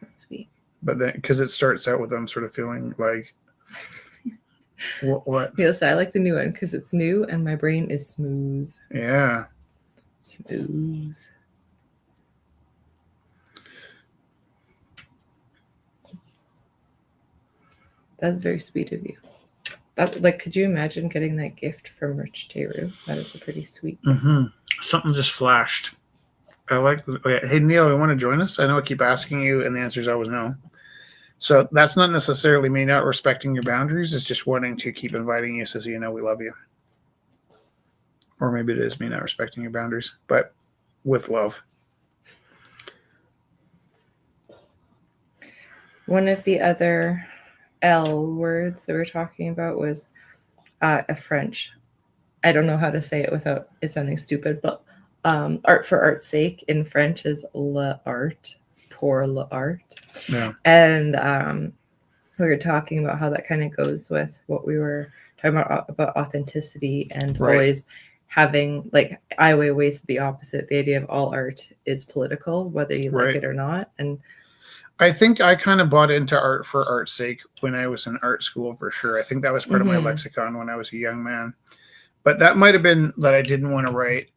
That's sweet. But then, because it starts out with them sort of feeling like, what? Yes, I like the new one because it's new and my brain is smooth. Yeah. Smooth. That's very sweet of you. That, like, could you imagine getting that gift from Rich Teru? That is a pretty sweet. Something just flashed. I like. Okay. Hey Neil, you want to join us? I know I keep asking you, and the answer is always no. So that's not necessarily me not respecting your boundaries. It's just wanting to keep inviting you, so you know we love you. Or maybe it is me not respecting your boundaries, but with love. One of the other L words that we're talking about was a French. I don't know how to say it without it sounding stupid, but art for art's sake in French is l'art, pour l'art. Yeah. And we were talking about how that kind of goes with what we were talking about authenticity and always having, like, I always the opposite. The idea of all art is political, whether you like it or not. And I think I kind of bought into art for art's sake when I was in art school, for sure. I think that was part of my lexicon when I was a young man. But that might have been that I didn't want to write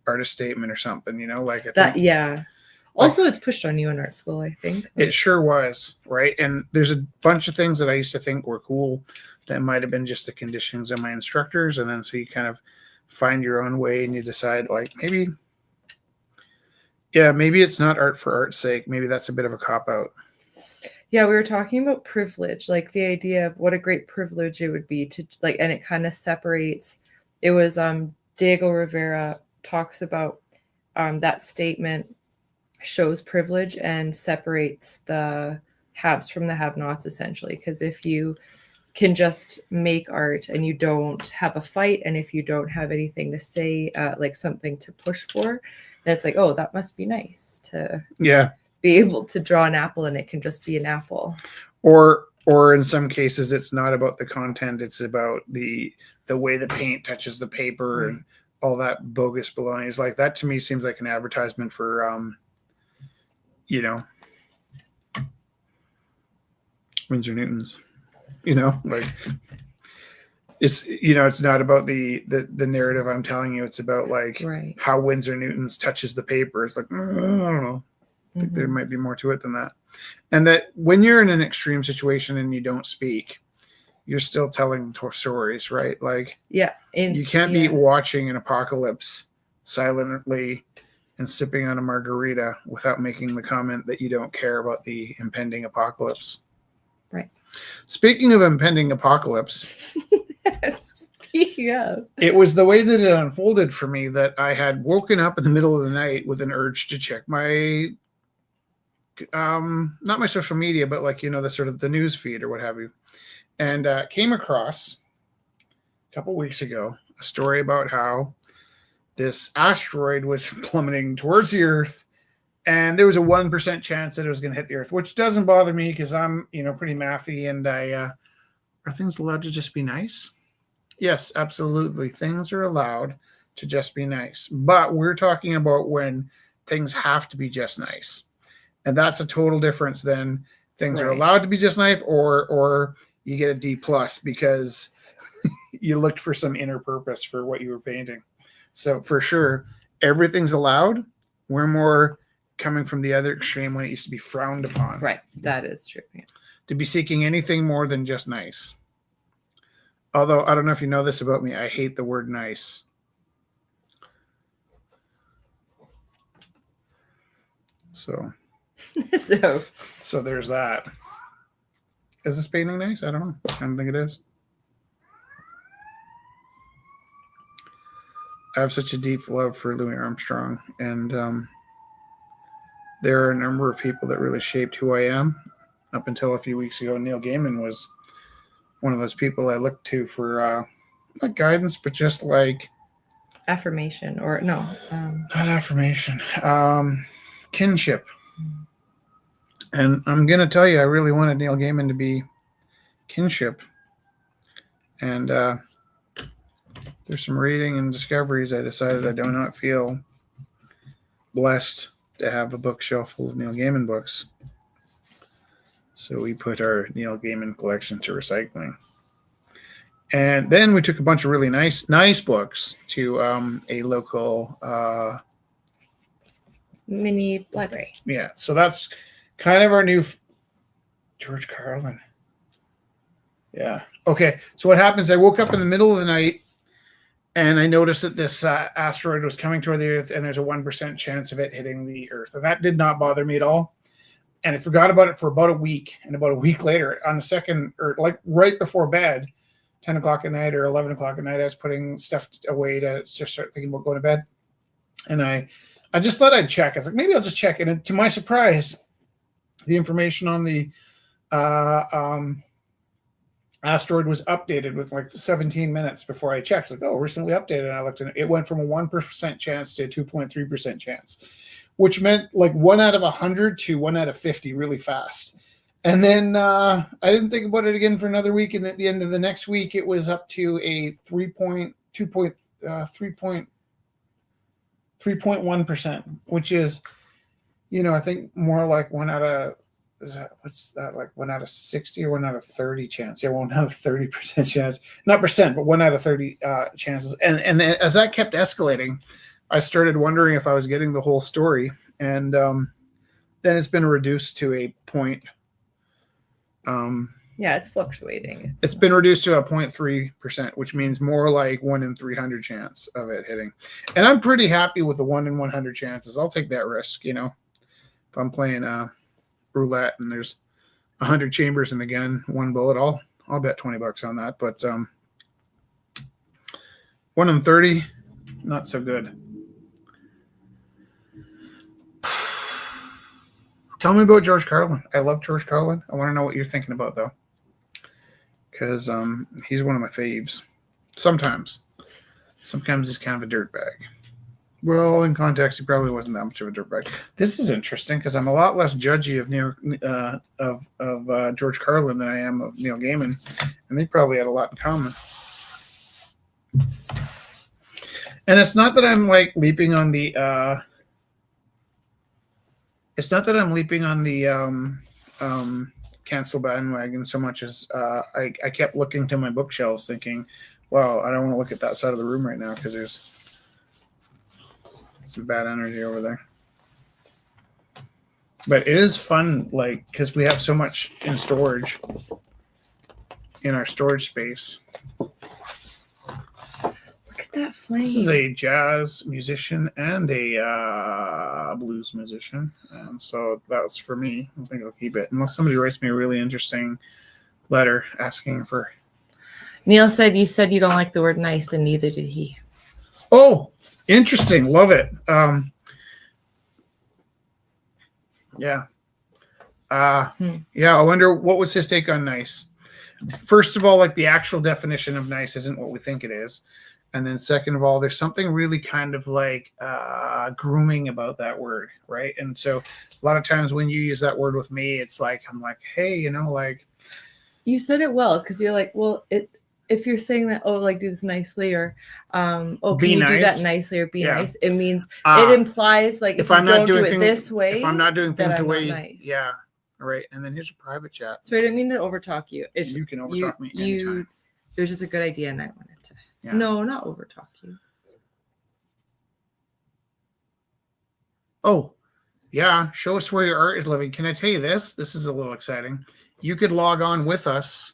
artist statement or something, you know, like I that. think, Yeah. Also, it's pushed on you in art school, I think. It sure was, right? And there's a bunch of things that I used to think were cool that might have been just the conditions of my instructors. And then so you kind of find your own way and you decide, like, maybe it's not art for art's sake. Maybe that's a bit of a cop-out. Yeah, we were talking about privilege, like the idea of what a great privilege it would be to, like, and it kind of separates. It was Diego Rivera talks about that statement shows privilege and separates the haves from the have-nots, essentially. Because if you can just make art and you don't have a fight, and if you don't have anything to say, like something to push for, that's like, oh, that must be nice to be able to draw an apple and it can just be an apple. Or in some cases, it's not about the content; it's about the way the paint touches the paper and all that bogus baloney. Is like that to me seems like an advertisement for Winsor Newton's. Like it's it's not about the narrative I'm telling you. It's about like how Winsor Newton's touches the paper. It's like, I don't know. I think there might be more to it than that. And that when you're in an extreme situation and you don't speak, you're still telling stories, right? Like, you can't be watching an apocalypse silently and sipping on a margarita without making the comment that you don't care about the impending apocalypse. Right. Speaking of impending apocalypse, yeah, it was the way that it unfolded for me that I had woken up in the middle of the night with an urge to check my, not my social media, but like, the sort of the news feed or what have you. And came across a couple weeks ago a story about how this asteroid was plummeting towards the Earth, and there was a 1% chance that it was going to hit the Earth, which doesn't bother me because I'm, pretty mathy, and are things allowed to just be nice? Yes, absolutely. Things are allowed to just be nice. But we're talking about when things have to be just nice. And that's a total difference than things are Right. allowed to be just nice or you get a D plus because you looked for some inner purpose for what you were painting. So for sure, everything's allowed. We're more coming from the other extreme when it used to be frowned upon. Right. That is true. Yeah. To be seeking anything more than just nice. Although, I don't know if you know this about me, I hate the word nice. So there's that. Is this painting nice? I don't know. I don't think it is. I have such a deep love for Louis Armstrong, and there are a number of people that really shaped who I am. Up until a few weeks ago, Neil Gaiman was one of those people I looked to for not guidance, but just like affirmation, or no, not affirmation, kinship. And I'm gonna tell you, I really wanted Neil Gaiman to be kinship, and there's some reading and discoveries. I decided I do not feel blessed to have a bookshelf full of Neil Gaiman books. So we put our Neil Gaiman collection to recycling. And then we took a bunch of really nice books to a local mini library. Yeah, so that's kind of our new George Carlin. Yeah. Okay, so what happens, I woke up in the middle of the night and I noticed that this asteroid was coming toward the Earth and there's a 1% chance of it hitting the Earth. And that did not bother me at all. And I forgot about it for about a week. And about a week later, on the second, or like right before bed, 10 o'clock at night or 11 o'clock at night, I was putting stuff away to start thinking about going to bed. And I just thought I'd check. I was like, maybe I'll just check. And to my surprise, the information on the asteroid was updated with like 17 minutes before I checked. It's like, oh, recently updated. And I looked at it. It went from a 1% chance to a 2.3% chance, which meant like 1 out of 100 to 1 out of 50 really fast. And then I didn't think about it again for another week. And at the end of the next week, it was up to a 3.1%, which is, I think more like 1 out of, what's that, like 1 out of 60 or 1 out of 30 chance? Yeah, 1 out of 30% chance, not percent, but 1 out of 30 chances. And then as that kept escalating, I started wondering if I was getting the whole story. And then it's been reduced to a point. Yeah, it's fluctuating. It's been reduced to a 0.3%, which means more like 1 in 300 chance of it hitting. And I'm pretty happy with the 1 in 100 chances. I'll take that risk, If I'm playing roulette and there's 100 chambers in the gun, 1 bullet, I'll bet $20 on that. But 1 in 30, not so good. Tell me about George Carlin. I love George Carlin. I want to know what you're thinking about, though, because he's one of my faves. Sometimes he's kind of a dirtbag. Well, in context, he probably wasn't that much of a dirtbag. This is interesting because I'm a lot less judgy of George Carlin than I am of Neil Gaiman, and they probably had a lot in common. And it's not that I'm like leaping on the. It's not that I'm leaping on the cancel bandwagon so much as I kept looking to my bookshelves, thinking, "Wow, I don't want to look at that side of the room right now because there's some bad energy over there." But it is fun, like, because we have so much in storage in our storage space. Look at that flame. This is a jazz musician and a blues musician, and so that's for me. I think I'll keep it unless somebody writes me a really interesting letter asking for. Neil said you don't like the word nice, and neither did he. Oh, interesting. Love it. Yeah. Yeah, I wonder what was his take on nice. First of all, like the actual definition of nice isn't what we think it is. And then second of all, there's something really kind of like grooming about that word, right? And so a lot of times when you use that word with me, it's like, I'm like, hey, like. You said it well, because you're like, well, it if you're saying that, oh, like do this nicely, or oh, Be can you do that nice. nicely or be Yeah. nice? It means it implies like if I'm you not don't do doing it things this way, if I'm not doing things the I'm way, not nice. yeah, right. And then here's a private chat. So I didn't mean to overtalk you. You can overtalk me anytime. It was just a good idea, and I wanted to. Yeah. No, not overtalk you. Oh, yeah. Show us where your art is living. Can I tell you this? This is a little exciting. You could log on with us,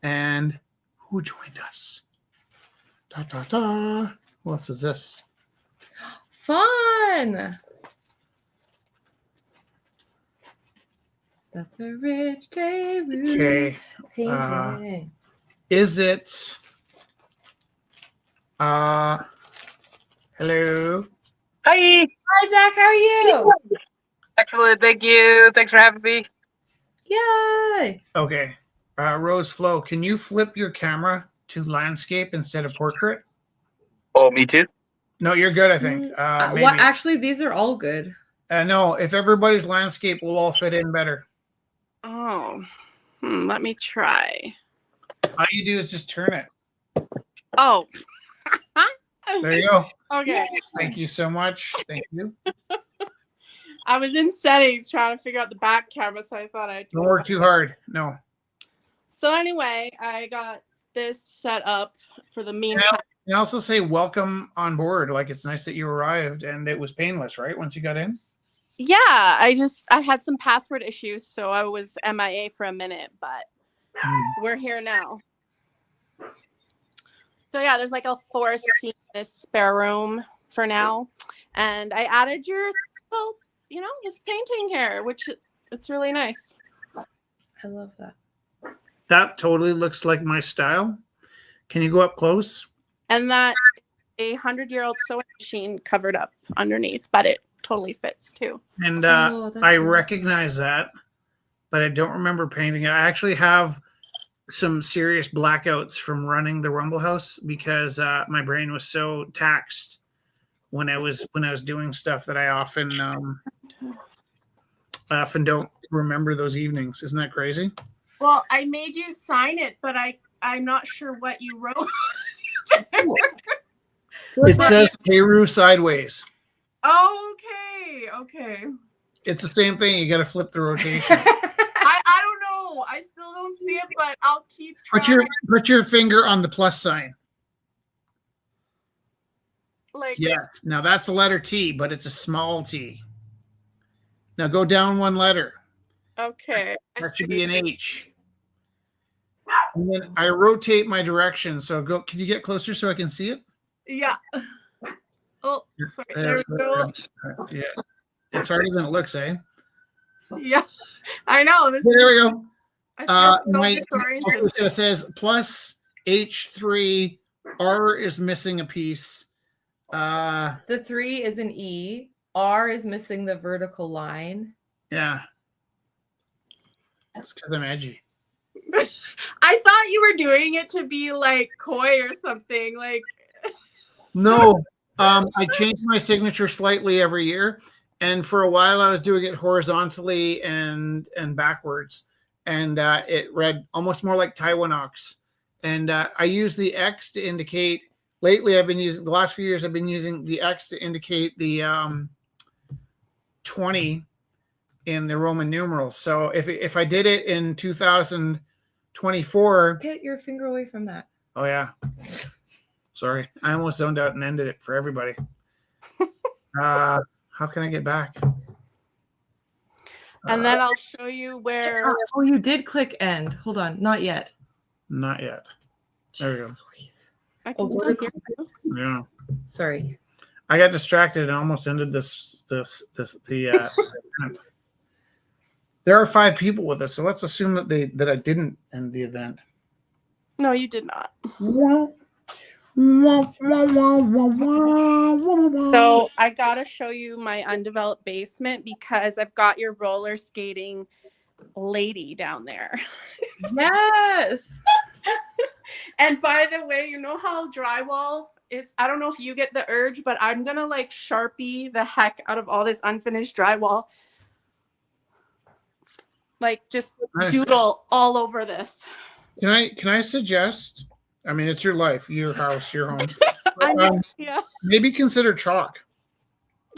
and who joined us? Da da da. Who else is this? Fun. That's a rich day. Okay. Painting. Is it? Hello. Hi. Hi, Zach. How are you? Excellent. Thank you. Thanks for having me. Yay. Okay. Rose Flo, can you flip your camera to landscape instead of portrait? Oh, me too. No, you're good, I think. Maybe. Well, actually, these are all good. No, if everybody's landscape will all fit in better. Oh, let me try. All you do is just turn it. Oh. There you go. Okay. Thank you so much. Thank you. I was in settings trying to figure out the back camera, so I thought I'd Don't work too hard. No. So anyway, I got this set up for the meantime. And also say welcome on board. Like it's nice that you arrived and it was painless, right? Once you got in? Yeah, I had some password issues, so I was MIA for a minute, but we're here now. So yeah, there's like a forest scene in this spare room for now. And I added your little, this painting here, which it's really nice. I love that. That totally looks like my style. Can you go up close? And that a 100-year-old sewing machine covered up underneath, but it totally fits too. And I recognize that, but I don't remember painting it. I actually have some serious blackouts from running the Rumble House because my brain was so taxed when I was doing stuff that I often don't remember those evenings. Isn't that crazy? Well, I made you sign it, but I'm not sure what you wrote. It says Peru sideways. Okay. It's the same thing. You got to flip the rotation. I don't know. I still don't see it, but I'll keep trying. Put your finger on the plus sign. Like yes. Now that's the letter T, but it's a small T. Now go down one letter. Okay. That should be an H. And then I rotate my direction. So go. Can you get closer so I can see it? Yeah. Oh, sorry. There we go. Yeah. It's harder than it looks, eh? Yeah. I know. There we go. So it says plus H3. R is missing a piece. The 3 is an E. R is missing the vertical line. Yeah. That's because I'm edgy. I thought you were doing it to be like coy or something. Like no. I change my signature slightly every year. And for a while I was doing it horizontally and backwards. And it read almost more like Taiwanox. And I use the X to indicate. Lately, the last few years, I've been using the X to indicate the 20 in the Roman numerals. So if I did it in 2024, get your finger away from that. Oh yeah, sorry, I almost zoned out and ended it for everybody. How can I get back? And then I'll show you where. Oh, you did click end. Hold on, not yet. Not yet. There we go. I can still hear you. Yeah. Sorry. I got distracted and almost ended the event. There are 5 people with us, so let's assume that I didn't end the event. No, you did not. So I gotta show you my undeveloped basement because I've got your roller skating lady down there. Yes. And by the way, you know how drywall is? I don't know if you get the urge, but I'm gonna like Sharpie the heck out of all this unfinished drywall. Like just doodle all over this. Can I suggest I mean, it's your life, your house, your home. I know, yeah. Maybe consider chalk.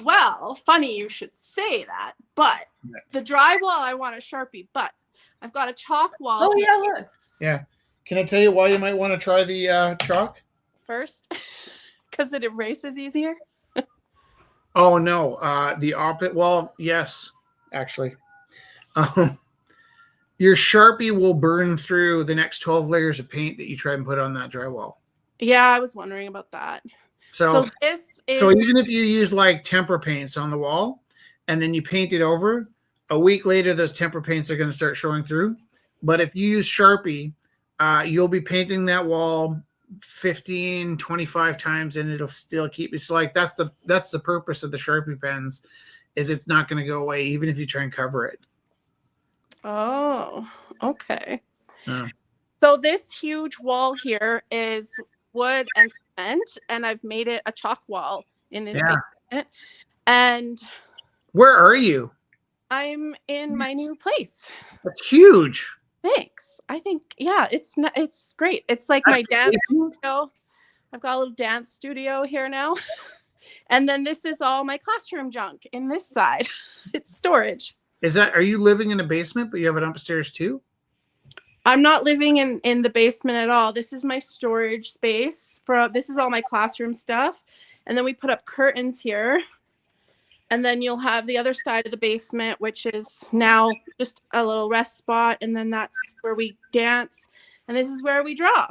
Well, funny you should say that, but the drywall I want a Sharpie, but I've got a chalk wall. Oh yeah, look. Yeah. Can I tell you why you might want to try the chalk? First, because it erases easier. Oh no, the opposite. Well, yes, actually. Your Sharpie will burn through the next 12 layers of paint that you try and put on that drywall. Yeah, I was wondering about that. So this is even if you use like tempera paints on the wall and then you paint it over, a week later those tempera paints are going to start showing through. But if you use Sharpie, you'll be painting that wall 15, 25 times and it'll still keep. It's like that's the purpose of the Sharpie pens, is it's not going to go away even if you try and cover it. Oh, okay. Yeah. So this huge wall here is wood and cement, and I've made it a chalk wall in this basement. And where are you? I'm in my new place. That's huge. Thanks. I think, yeah, it's great. It's like my dance studio. I've got a little dance studio here now. And then this is all my classroom junk in this side. It's storage. Are you living in a basement, but you have it upstairs too? I'm not living in the basement at all. This is my storage space. This is all my classroom stuff. And then we put up curtains here. And then you'll have the other side of the basement, which is now just a little rest spot. And then that's where we dance. And this is where we draw.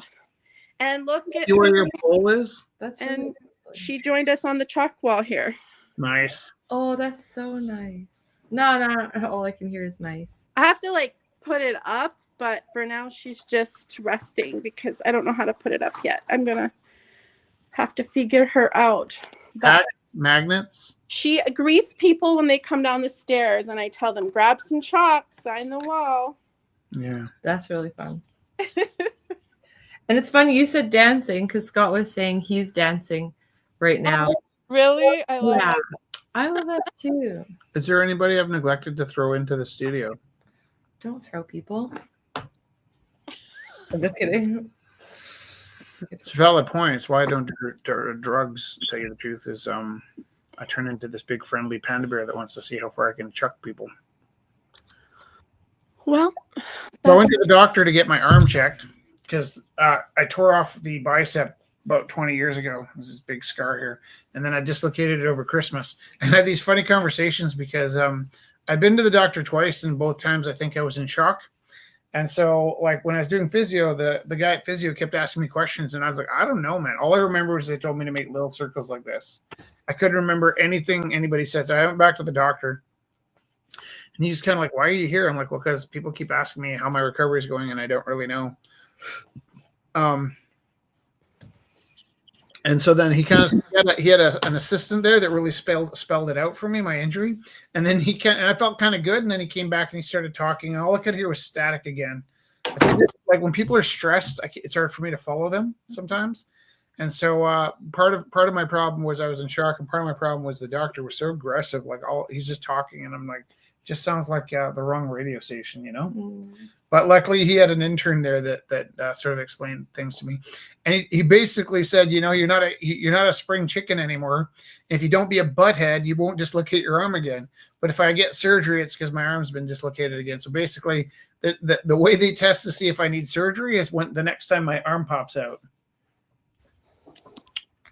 And look at where your pole is? That's and she joined us on the chalk wall here. Nice. Oh, that's so nice. No, all I can hear is nice. I have to like put it up, but for now she's just resting because I don't know how to put it up yet. I'm gonna have to figure her out. But magnets. She greets people when they come down the stairs, and I tell them, grab some chalk, sign the wall. Yeah, that's really fun. And it's funny you said dancing because Scott was saying he's dancing right now. Really? I love it. I love that too. Is there anybody I've neglected to throw into the studio? Don't throw people. I'm just kidding. It's a valid point. It's why I don't do drugs, to tell you the truth, is I turn into this big friendly panda bear that wants to see how far I can chuck people. Well, I went to the doctor to get my arm checked because I tore off the bicep about 20 years ago. There's this big scar here. And then I dislocated it over Christmas. And I had these funny conversations because I've been to the doctor twice, and both times I think I was in shock. And so, like, when I was doing physio, the guy at physio kept asking me questions, and I was like, I don't know, man. All I remember was they told me to make little circles like this. I couldn't remember anything anybody said. So I went back to the doctor, and he's kind of like, why are you here? I'm like, well, because people keep asking me how my recovery is going, and I don't really know. And so then he kind of he had an assistant there that really spelled it out for me, my injury. And then and I felt kind of good. And then he came back and he started talking, and all I could hear was static again. I think like when people are stressed, it's hard for me to follow them sometimes. And so part of my problem was I was in shock, and part of my problem was the doctor was so aggressive. Like he's just talking, and I'm like, just sounds like the wrong radio station, you know. Mm. But luckily, he had an intern there that sort of explained things to me, and he basically said, you know, you're not a spring chicken anymore. If you don't be a butthead, you won't dislocate your arm again. But if I get surgery, it's because my arm's been dislocated again. So basically, the way they test to see if I need surgery is when the next time my arm pops out.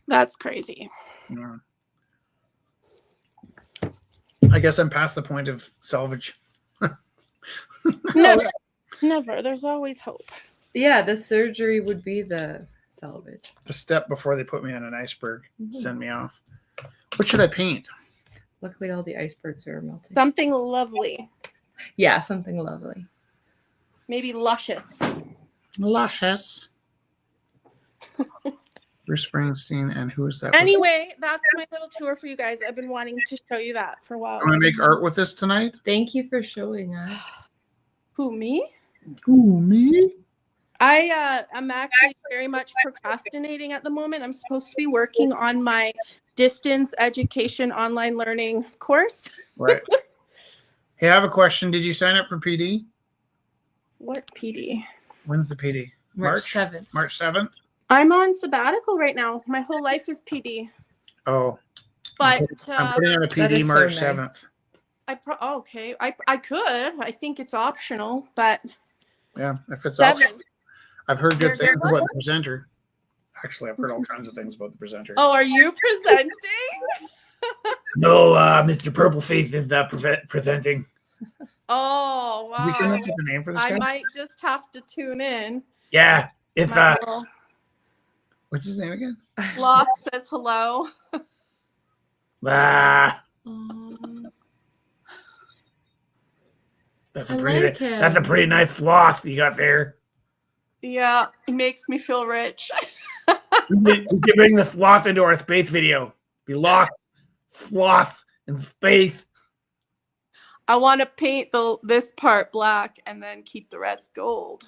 That's crazy. Yeah. I guess I'm past the point of salvage. Never. There's always hope. Yeah, the surgery would be the salvage. The step before they put me on an iceberg, send me off. What should I paint? Luckily, all the icebergs are melting. Something lovely. Yeah, something lovely. Maybe luscious. Luscious. Bruce Springsteen, and who is that? Anyway, that's my little tour for you guys. I've been wanting to show you that for a while. Want to make art with this tonight? Thank you for showing us. Who, me? Who, me? I'm actually very much procrastinating at the moment. I'm supposed to be working on my distance education online learning course. Right. Hey, I have a question. Did you sign up for PD? What PD? When's the PD? March 7th. March 7th? I'm on sabbatical right now. My whole life is PD. Oh, But I'm putting on a That PD is so March nice. 7th. okay. I could. I think it's optional, but Yeah, if it's optional. 7th. I've heard good There's things about the presenter. Actually, I've heard all kinds of things about the presenter. Oh, are you presenting? No, Mr. Purpleface is presenting. Oh, Did we come wow. up with a name for this I guy? might just have to tune in. Yeah, it's My little what's his name again? sloth says hello. Ah, I like him. that's a pretty nice sloth you got there. Yeah, it makes me feel rich. We can bring the sloth into our space video. Be lost, sloth in space. I want to paint this part black and then keep the rest gold.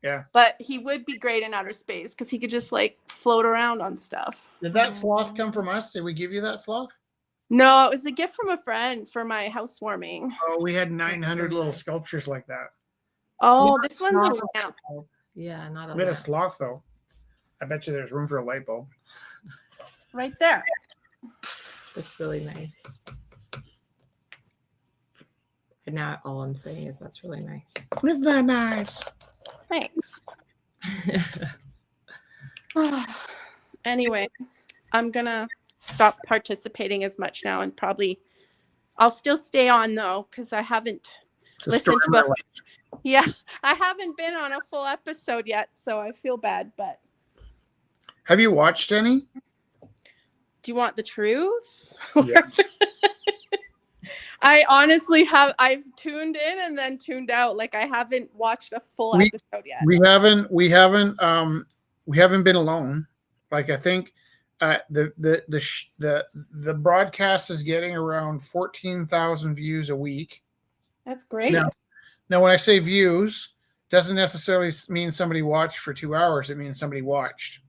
Yeah. But he would be great in outer space because he could just like float around on stuff. Did that sloth come from us? Did we give you that sloth? No, it was a gift from a friend for my housewarming. Oh, we had 900 little sculptures like that. Oh, this one's a lamp. Yeah, not a We had a lamp. sloth though. I bet you there's room for a light bulb. Right there. That's really nice. And now all I'm saying is that's really nice. Isn't that nice? Thanks. Anyway, I'm gonna stop participating as much now and probably I'll still stay on though because I haven't listened to I haven't been on a full episode yet, so I feel bad. But have you watched any? Do you want the truth? Yeah. I honestly have. I've tuned in and then tuned out. Like I haven't watched a full episode yet. We haven't been alone. Like I think the broadcast is getting around 14,000 views a week. That's great. Now when I say views, doesn't necessarily mean somebody watched for 2 hours. It means somebody watched.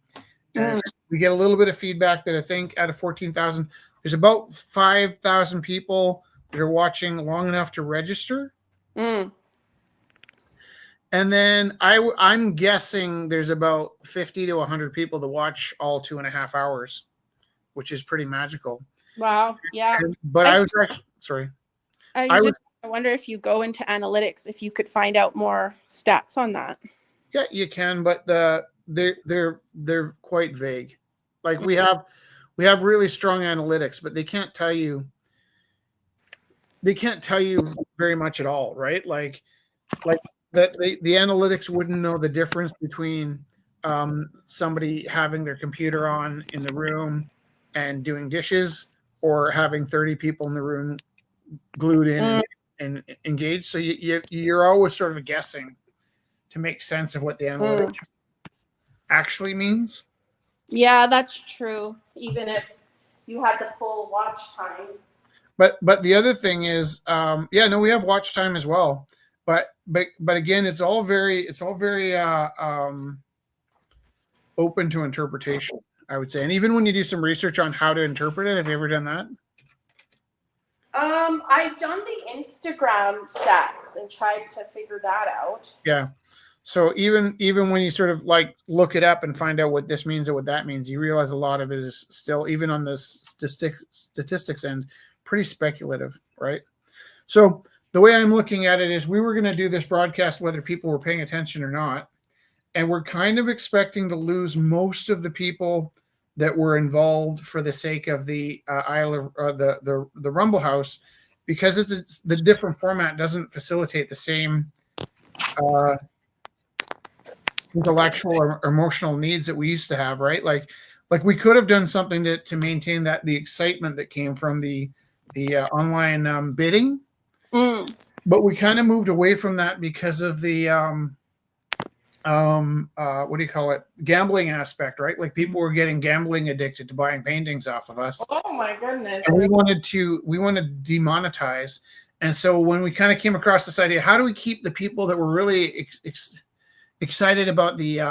And we get a little bit of feedback that I think out of 14,000, there's about 5,000 people that are watching long enough to register. And then I'm guessing there's about 50 to 100 people that watch all 2.5 hours, which is pretty magical. Wow. Yeah. But I was actually, sorry. I wonder if you go into analytics, if you could find out more stats on that. Yeah, you can, but they're quite vague. Like we have really strong analytics, but they can't tell you very much at all, right? Like that the analytics wouldn't know the difference between somebody having their computer on in the room and doing dishes or having 30 people in the room glued in and engaged. So you're always sort of guessing to make sense of what the analytics actually means. Yeah, that's true. Even if you had the full watch time. But the other thing is, we have watch time as well. But again, it's all very open to interpretation, I would say. And even when you do some research on how to interpret it, have you ever done that? I've done the Instagram stats and tried to figure that out. Yeah. So even when you sort of like look it up and find out what this means or what that means, you realize a lot of it is still, even on the statistics end, pretty speculative, right? So the way I'm looking at it is we were going to do this broadcast whether people were paying attention or not. And we're kind of expecting to lose most of the people that were involved for the sake of the Isle of the Rumble House, because it's the different format doesn't facilitate the same intellectual or emotional needs that we used to have, right? Like we could have done something to maintain the excitement that came from the online bidding, but we kind of moved away from that because of the what do you call it, gambling aspect, right? Like people were getting gambling addicted to buying paintings off of us. Oh my goodness. And we wanted to demonetize. And so when we kind of came across this idea, how do we keep the people that were really excited about the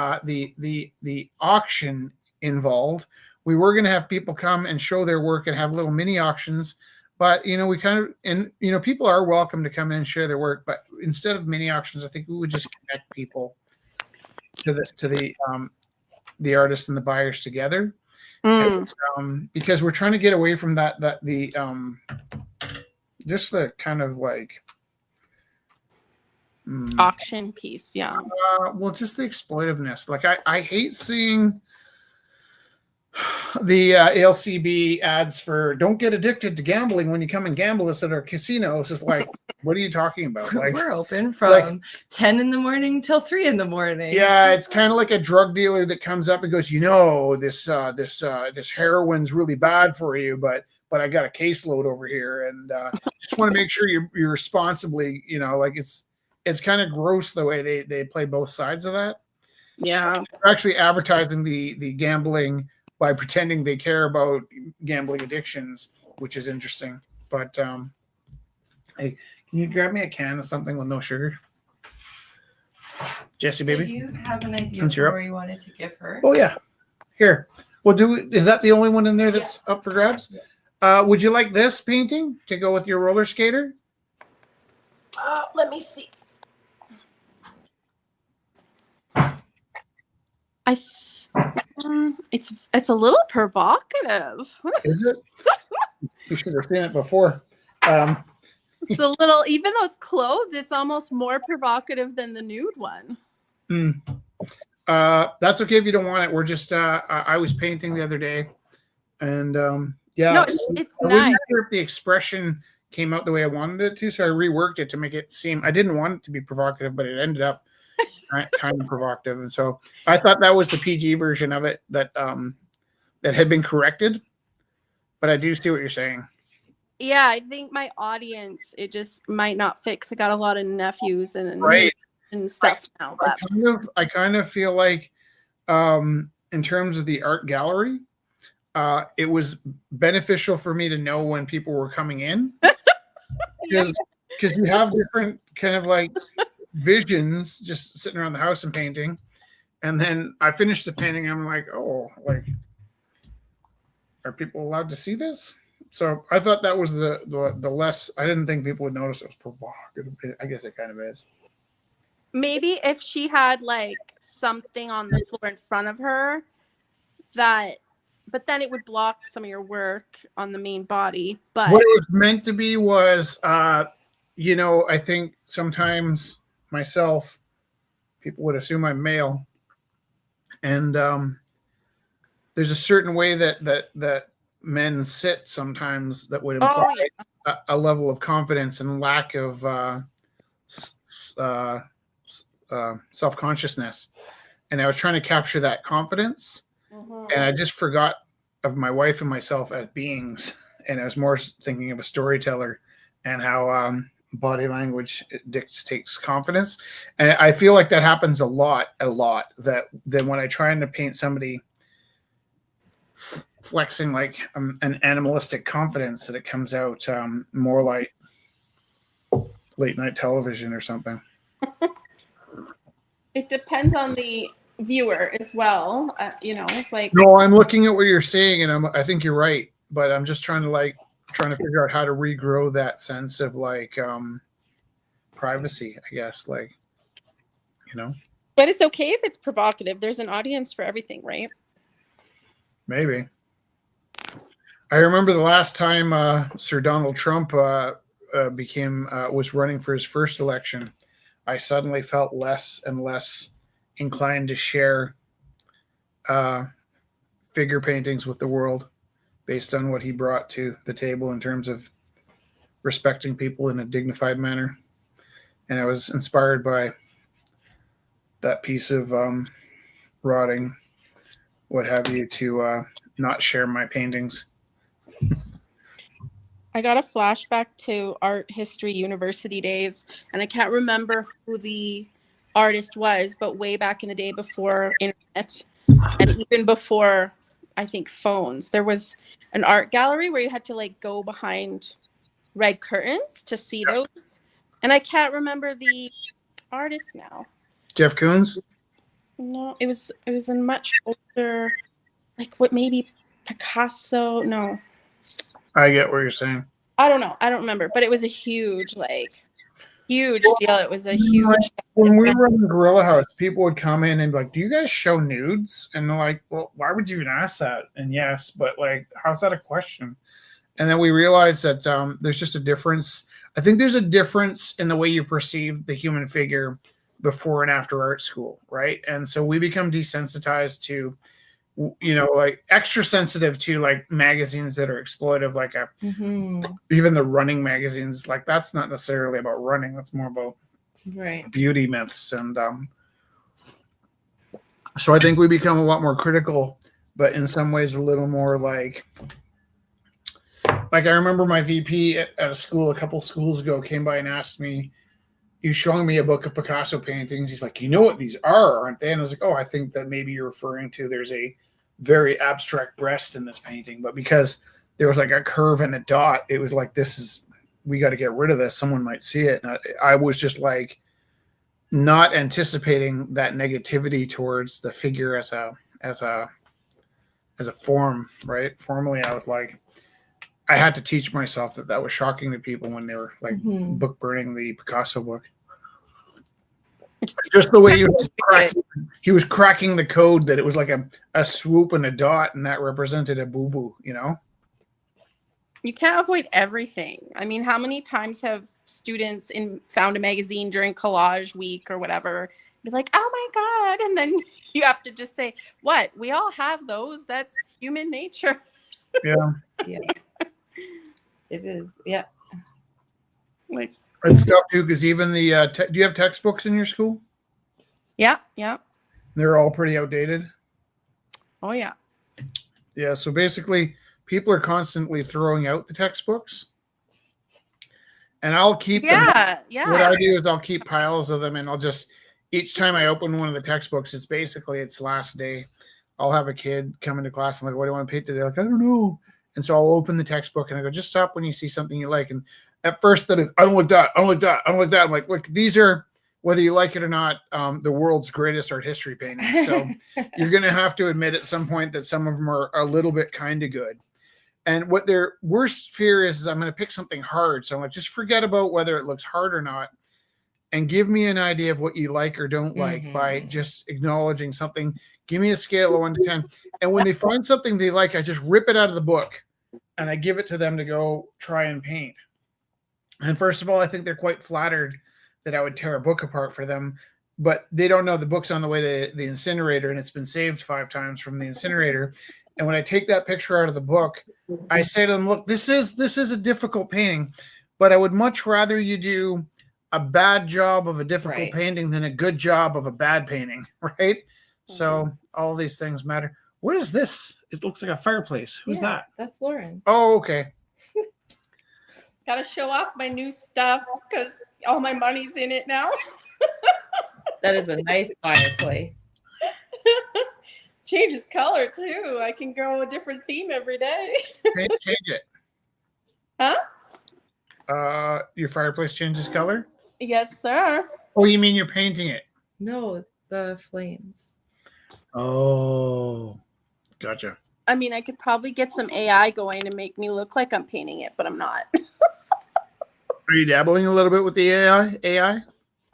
auction involved? We were going to have people come and show their work and have little mini auctions, but we kind of, and people are welcome to come in and share their work, but instead of mini auctions, I think we would just connect people to the the artists and the buyers together. Mm. And, because we're trying to get away from just the kind of like auction piece. Yeah. Well, just the exploitiveness. Like I hate seeing the ALCB ads for "Don't get addicted to gambling when you come and gamble us at our casino." It's just like, what are you talking about? Like, we're open from 10 in the morning till 3 in the morning. Yeah, it's kind of like a drug dealer that comes up and goes, this heroin's really bad for you, but I got a caseload over here, and just want to make sure you're responsibly, like it's kind of gross the way they play both sides of that. Yeah, they're actually advertising the gambling by pretending they care about gambling addictions, which is interesting. But hey, can you grab me a can of something with no sugar? Jesse, baby. Do you have an idea Since for you're where you wanted to give her? Oh yeah, here. Well, is that the only one in there that's up for grabs? Yeah. Would you like this painting to go with your roller skater? Let me see. It's a little provocative. Is it? You should have seen it before. It's a little, even though it's clothed, it's almost more provocative than the nude one. That's okay if you don't want it. We're just I was painting the other day, and yeah, no, it's I nice. wasn't sure if the expression came out the way I wanted it to, so I reworked it to make it seem. I didn't want it to be provocative, but it ended up kind of provocative, and so I thought that was the PG version of it that had been corrected. But I do see what you're saying. Yeah, I think my audience, it just might not fit because I got a lot of nephews and stuff now. But I kind of feel like, in terms of the art gallery, it was beneficial for me to know when people were coming in, because you have different kind of like visions just sitting around the house and painting, and then I finished the painting. I'm like, oh, like, are people allowed to see this? So I thought that was the less. I didn't think people would notice it was provocative. I guess it kind of is. Maybe if she had like something on the floor in front of her, but then it would block some of your work on the main body. But what it was meant to be was, I think sometimes myself, people would assume I'm male, and there's a certain way that men sit sometimes that would imply a level of confidence and lack of self-consciousness. And I was trying to capture that confidence, and I just forgot of my wife and myself as beings, and I was more thinking of a storyteller and how body language dictates confidence. And I feel like that happens a lot that when I try to paint somebody flexing like an animalistic confidence, that it comes out more like late night television or something. It depends on the viewer as well, No, I'm looking at what you're saying, and I think you're right, but I'm just trying to figure out how to regrow that sense of like privacy, I guess, like, But it's okay if it's provocative. There's an audience for everything, right? Maybe. I remember the last time Sir Donald Trump was running for his first election, I suddenly felt less and less inclined to share figure paintings with the world based on what he brought to the table in terms of respecting people in a dignified manner. And I was inspired by that piece of rotting, what have you, to not share my paintings. I got a flashback to art history university days, and I can't remember who the artist was, but way back in the day before internet and even before, I think, phones, there was an art gallery where you had to like go behind red curtains to see those. And I can't remember the artist now. Jeff Koons? No, it was a much older, like what, maybe Picasso? No. I get what you're saying. I don't know. I don't remember, but it was a huge, like. Huge deal. It was a huge. When we were in the Gorilla House, people would come in and be like, "Do you guys show nudes?" And they're like, "Well, why would you even ask that?" And yes, but like, how's that a question? And then we realized that there's just a difference. I think there's a difference in the way you perceive the human figure before and after art school, right? And so we become desensitized to, like extra sensitive to like magazines that are exploitive, like even the running magazines. Like that's not necessarily about running. That's more about beauty myths. And so I think we become a lot more critical, but in some ways a little more like I remember my VP at a school a couple schools ago came by and asked me, he was showing me a book of Picasso paintings. He's like, you know what these are, aren't they? And I was like, oh, I think that maybe you're referring to, there's a very abstract breast in this painting. But because there was like a curve and a dot, it was like, we got to get rid of this. Someone might see it. And I was just like not anticipating that negativity towards the figure as a form, right? Formerly, I was like, I had to teach myself that was shocking to people when they were like book burning the Picasso book. Just the way he was cracking the code that it was like a swoop and a dot, and that represented a boo-boo, You can't avoid everything. I mean, how many times have students found a magazine during collage week or whatever, be like, oh my God. And then you have to just say, what? We all have those. That's human nature. Yeah. Yeah. It is. Yeah. Like it's tough too, because even the do you have textbooks in your school? Yeah. Yeah. They're all pretty outdated. Oh yeah. Yeah. So basically, people are constantly throwing out the textbooks, and I'll keep them. Yeah. What I do is I'll keep piles of them, and I'll just each time I open one of the textbooks, it's last day. I'll have a kid come into class and like, what do you want to paint today? They're like, I don't know. And so I'll open the textbook and I go, just stop when you see something you like. And at first, I don't like that. I don't like that. I don't like that. I'm like, look, these are, whether you like it or not, the world's greatest art history paintings. So you're going to have to admit at some point that some of them are a little bit kind of good. And what their worst fear is I'm going to pick something hard. So I'm like, just forget about whether it looks hard or not. And give me an idea of what you like or don't like by just acknowledging something. Give me a scale of 1 to 10. And when they find something they like, I just rip it out of the book and I give it to them to go try and paint. And first of all, I think they're quite flattered that I would tear a book apart for them, but they don't know the book's on the way to the incinerator and it's been saved 5 times from the incinerator. And when I take that picture out of the book, I say to them, look, this is a difficult painting, but I would much rather you do a bad job of a difficult painting than a good job of a bad painting, right? So all these things matter. What is this? It looks like a fireplace. Who's that? That's Lauren. Oh, okay. Gotta show off my new stuff because all my money's in it now. That is a nice fireplace. Changes color too. I can go a different theme every day. Change it. Huh? Your fireplace changes color? Yes, sir. Oh, you mean you're painting it? No, the flames. Oh, gotcha. I mean, I could probably get some AI going and make me look like I'm painting it, but I'm not. Are you dabbling a little bit with the AI?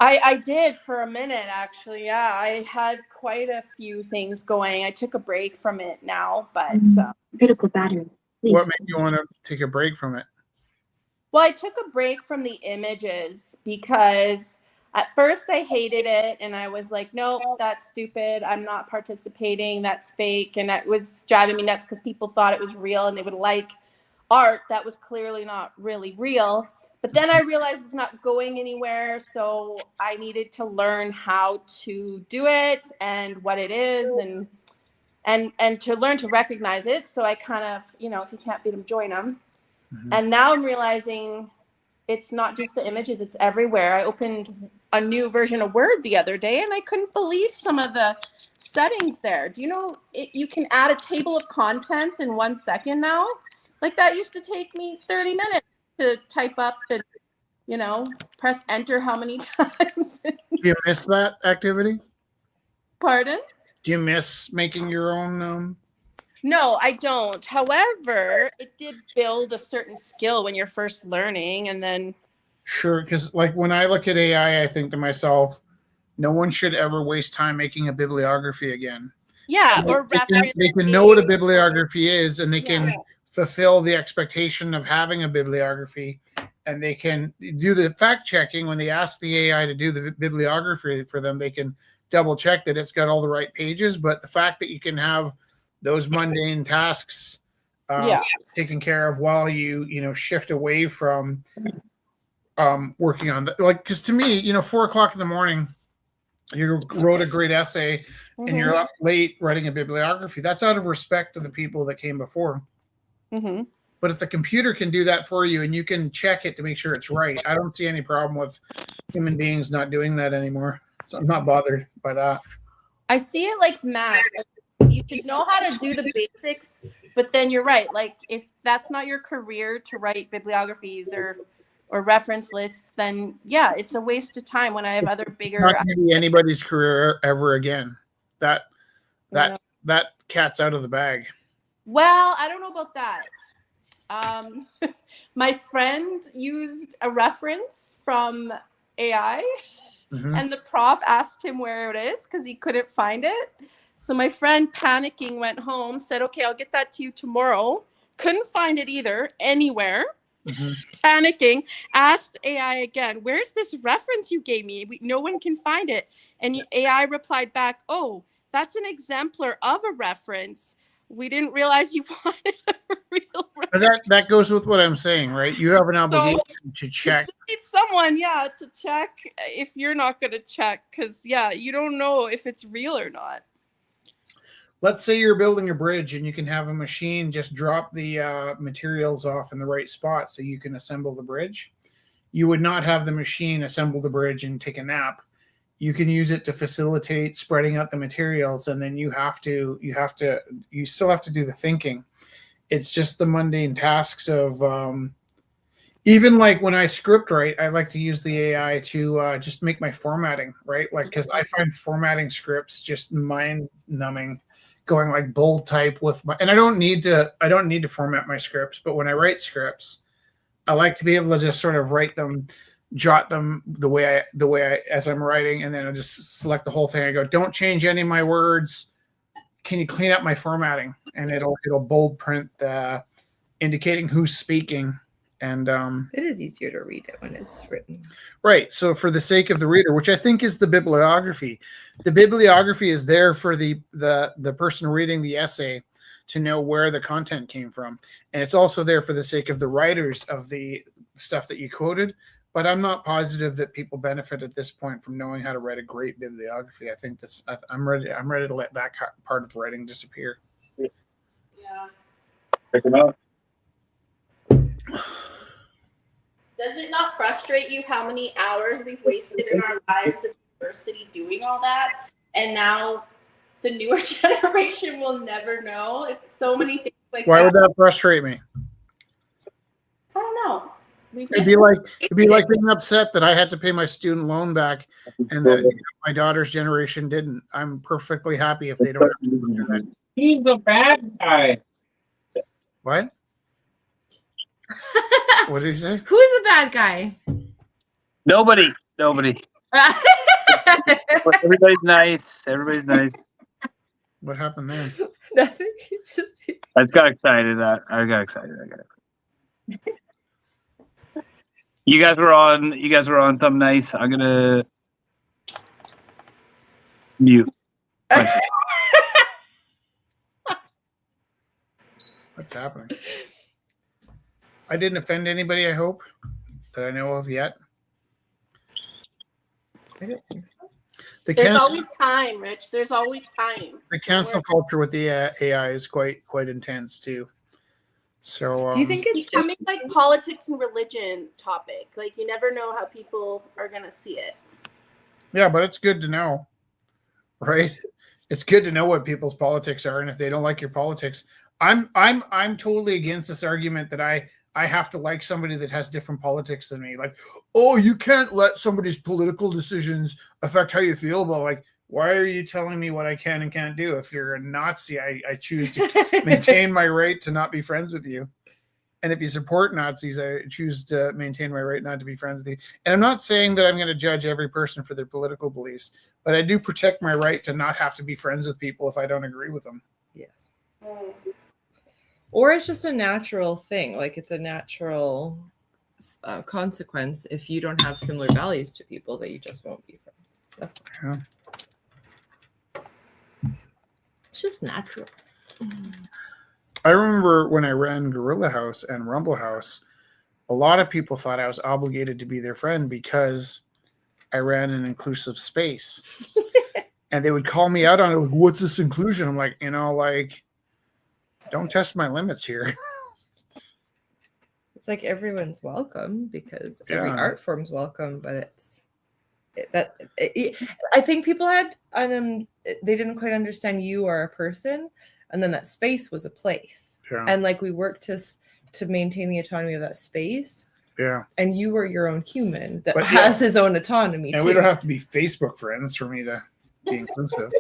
I did for a minute, actually. Yeah, I had quite a few things going. I took a break from it now, but critical battery. Please. What made you want to take a break from it? Well, I took a break from the images because at first I hated it and I was like, nope, that's stupid. I'm not participating. That's fake. And it was driving me nuts because people thought it was real and they would like art that was clearly not really real. But then I realized it's not going anywhere. So I needed to learn how to do it and what it is and to learn to recognize it. So I kind of, if you can't beat them, join them. And now I'm realizing it's not just the images, it's everywhere. I opened a new version of Word the other day and I couldn't believe some of the settings there. Do you know you can add a table of contents in 1 second now? Like that used to take me 30 minutes to type up and, press enter how many times. Do you miss that activity? Pardon? Do you miss making your own? No, I don't. However, it did build a certain skill when you're first learning, and then Sure, because like when I look at AI, I think to myself, no one should ever waste time making a bibliography again. Yeah, or They can know what a bibliography is, and they can fulfill the expectation of having a bibliography, and they can do the fact checking when they ask the AI to do the bibliography for them. They can double check that it's got all the right pages. But the fact that you can have those mundane tasks taken care of while you shift away from working on that, like, because to me, 4 o'clock in the morning, you wrote a great essay and you're up late writing a bibliography. That's out of respect to the people that came before. But if the computer can do that for you and you can check it to make sure it's right, I don't see any problem with human beings not doing that anymore. So I'm not bothered by that. I see it like math. You should know how to do the basics, but then you're right. Like if that's not your career to write bibliographies or reference lists, then yeah, it's a waste of time when I have other bigger. It's not going to be anybody's career ever again. That cat's out of the bag. Well, I don't know about that. My friend used a reference from AI, and the prof asked him where it is because he couldn't find it. So my friend, panicking, went home, said, "Okay, I'll get that to you tomorrow." Couldn't find it either anywhere. Panicking, asked AI again, "Where's this reference you gave me? No one can find it." And AI replied back, "Oh, that's an exemplar of a reference. We didn't realize you wanted a real reference." That goes with what I'm saying, right? You have an obligation to check. You need someone, to check if you're not going to check, because, you don't know if it's real or not. Let's say you're building a bridge and you can have a machine just drop the materials off in the right spot so you can assemble the bridge. You would not have the machine assemble the bridge and take a nap. You can use it to facilitate spreading out the materials, and then you still have to do the thinking. It's just the mundane tasks of even like when I script write, I like to use the AI to just make my formatting, right? Like, because I find formatting scripts just mind numbing. Going like bold type and I don't need to format my scripts, but when I write scripts, I like to be able to just sort of write them, jot them the way I as I'm writing, and then I just select the whole thing. I go, don't change any of my words. Can you clean up my formatting? And it'll bold print indicating who's speaking. And it is easier to read it when it's written. Right. So for the sake of the reader, which I think is the bibliography is there for the person reading the essay to know where the content came from. And it's also there for the sake of the writers of the stuff that you quoted. But I'm not positive that people benefit at this point from knowing how to write a great bibliography. I think I'm ready to let that part of writing disappear. Yeah. Pick them up. Does it not frustrate you how many hours we've wasted in our lives at university doing all that? And now the newer generation will never know. It's so many things like that. Why would that frustrate me? I don't know. It'd be like being upset that I had to pay my student loan back and that my daughter's generation didn't. I'm perfectly happy if they don't have to do that. He's a bad guy. What? What did he say? Who's a bad guy? Nobody. Everybody's nice. What happened there? Nothing. I got excited. You guys were on something nice. I'm gonna mute. What's happening? I didn't offend anybody, I hope, that I know of yet. I don't think so. There's always time, Rich. There's always time. The cancel culture with the AI is quite intense too. So do you think it's becoming like politics and religion topic? Like you never know how people are gonna see it. Yeah, but it's good to know, right? It's good to know what people's politics are, and if they don't like your politics, I'm totally against this argument that I have to like somebody that has different politics than me. Like, oh, you can't let somebody's political decisions affect how you feel about. Like, why are you telling me what I can and can't do? If you're a Nazi, I choose to maintain my right to not be friends with you. And if you support Nazis, I choose to maintain my right not to be friends with you. And I'm not saying that I'm going to judge every person for their political beliefs, but I do protect my right to not have to be friends with people if I don't agree with them. Yes. Or it's just a natural thing. Like it's a natural consequence if you don't have similar values to people that you just won't be friends. That's It's just natural. I remember when I ran Gorilla House and Rumble House, a lot of people thought I was obligated to be their friend because I ran an inclusive space. And they would call me out on it, like, what's this inclusion? I'm like, don't test my limits here. It's like everyone's welcome because every art form's welcome, but I think people had they didn't quite understand you are a person, and then that space was a place, and like we worked to maintain the autonomy of that space. Yeah, and you were your own human that has his own autonomy. And too. We don't have to be Facebook friends for me to be inclusive.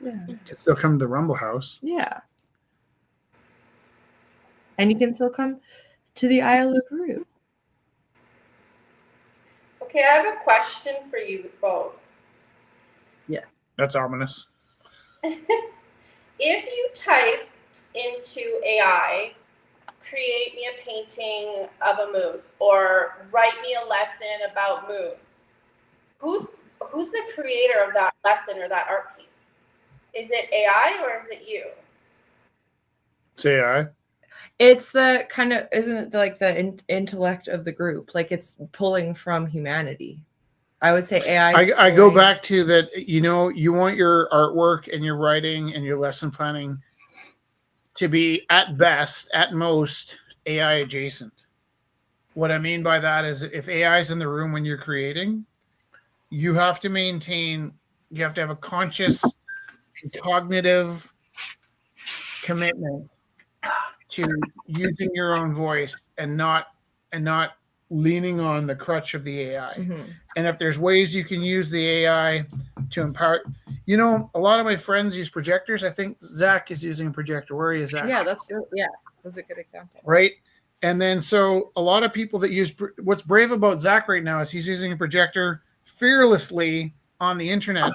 Yeah, you can still come to the Rumble House. Yeah, and you can still come to the Isle of Roux. Okay, I have a question for you both. Yes. That's ominous. If you typed into AI, create me a painting of a moose or write me a lesson about moose, who's the creator of that lesson or that art piece? Is it AI or is it you? It's AI. It's the kind of, isn't it like the intellect of the group? Like it's pulling from humanity. I would say AI. I go back to that, you want your artwork and your writing and your lesson planning to be at best, at most, AI adjacent. What I mean by that is if AI is in the room when you're creating, you have to have a conscious and cognitive commitment to using your own voice and not leaning on the crutch of the AI. Mm-hmm. And if there's ways you can use the AI to empower, a lot of my friends use projectors. I think Zach is using a projector. Where is Zach? Yeah, that's good. Yeah, that's a good example. Right. And then so a lot of people that use, what's brave about Zach right now is he's using a projector fearlessly on the internet.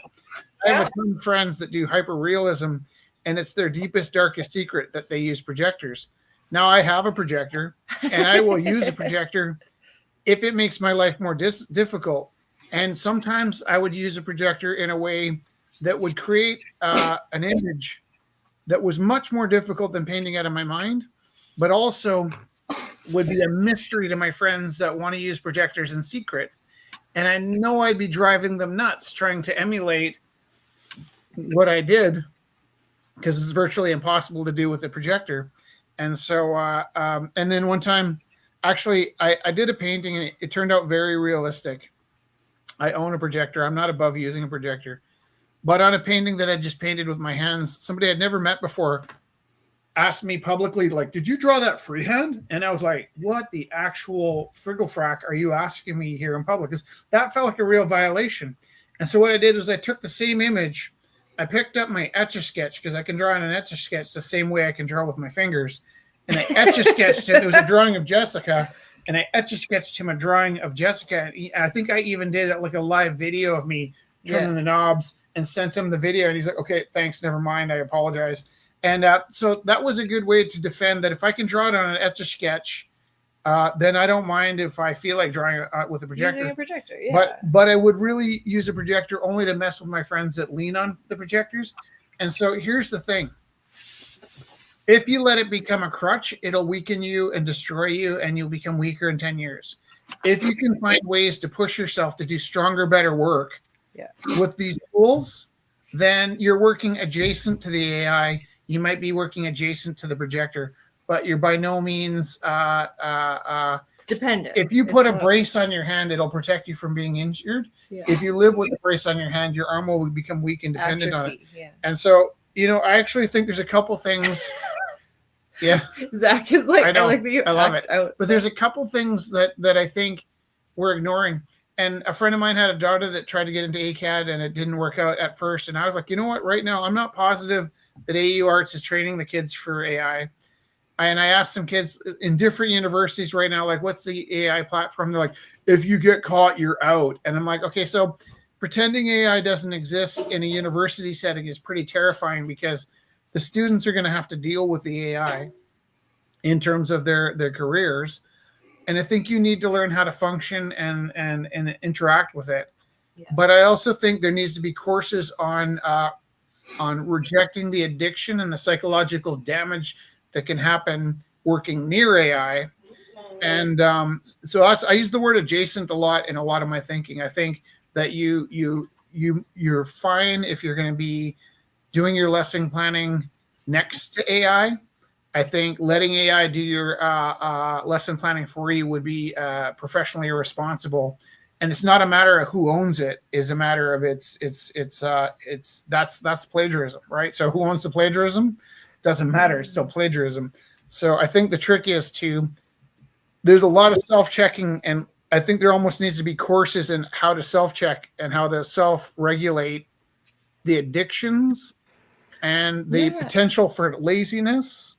I have a ton of friends that do hyperrealism, and it's their deepest, darkest secret that they use projectors. Now I have a projector, and I will use a projector if it makes my life more difficult. And sometimes I would use a projector in a way that would create an image that was much more difficult than painting out of my mind, but also would be a mystery to my friends that want to use projectors in secret. And I know I'd be driving them nuts trying to emulate what I did, because it's virtually impossible to do with a projector. And so, and then one time, actually, I did a painting and it turned out very realistic. I own a projector. I'm not above using a projector. But on a painting that I just painted with my hands, somebody I'd never met before asked me publicly, like, did you draw that freehand? And I was like, what the actual friggle-frack are you asking me here in public? Because that felt like a real violation. And so what I did was I took the same image, I picked up my Etch-a-Sketch, because I can draw in an Etch-a-Sketch the same way I can draw with my fingers. And I Etch-a-Sketched him. It was a drawing of Jessica. And I Etch-a-Sketched him a drawing of Jessica. And I think I even did like a live video of me turning the knobs and sent him the video. And he's like, okay, thanks, never mind. I apologize. And so that was a good way to defend that if I can draw it on an Etch-a-Sketch, then I don't mind if I feel like drawing with a projector. Using a projector, yeah. But I would really use a projector only to mess with my friends that lean on the projectors. And so here's the thing. If you let it become a crutch, it'll weaken you and destroy you, and you'll become weaker in 10 years. If you can find ways to push yourself to do stronger, better work with these tools, then you're working adjacent to the AI. You might be working adjacent to the projector, but you're by no means dependent. If you put a brace on your hand, it'll protect you from being injured. Yeah. If you live with a brace on your hand, your arm will become weak and dependent on it. Yeah. And so, I actually think there's a couple things. Yeah. Zach is like, I love it. But there's a couple things that I think we're ignoring. And a friend of mine had a daughter that tried to get into ACAD and it didn't work out at first. And I was like, you know what? Right now, I'm not positive that AU Arts is training the kids for AI. and I asked some kids in different universities right now, like, what's the AI platform? They're like, if you get caught, you're out. And I'm like, okay, so pretending AI doesn't exist in a university setting is pretty terrifying because the students are going to have to deal with the AI in terms of their careers. And I think you need to learn how to function and interact with it. Yeah. But I also think there needs to be courses on rejecting the addiction and the psychological damage that can happen working near AI. And so I use the word adjacent a lot in a lot of my thinking. I think that you're fine if you're going to be doing your lesson planning next to AI. I think letting AI do your lesson planning for you would be professionally irresponsible. And it's not a matter of who owns it; it's a matter of that's plagiarism, right? So who owns the plagiarism? Doesn't matter. It's still plagiarism. So I think the trick is there's a lot of self-checking, and I think there almost needs to be courses in how to self-check and how to self-regulate the addictions and the potential for laziness,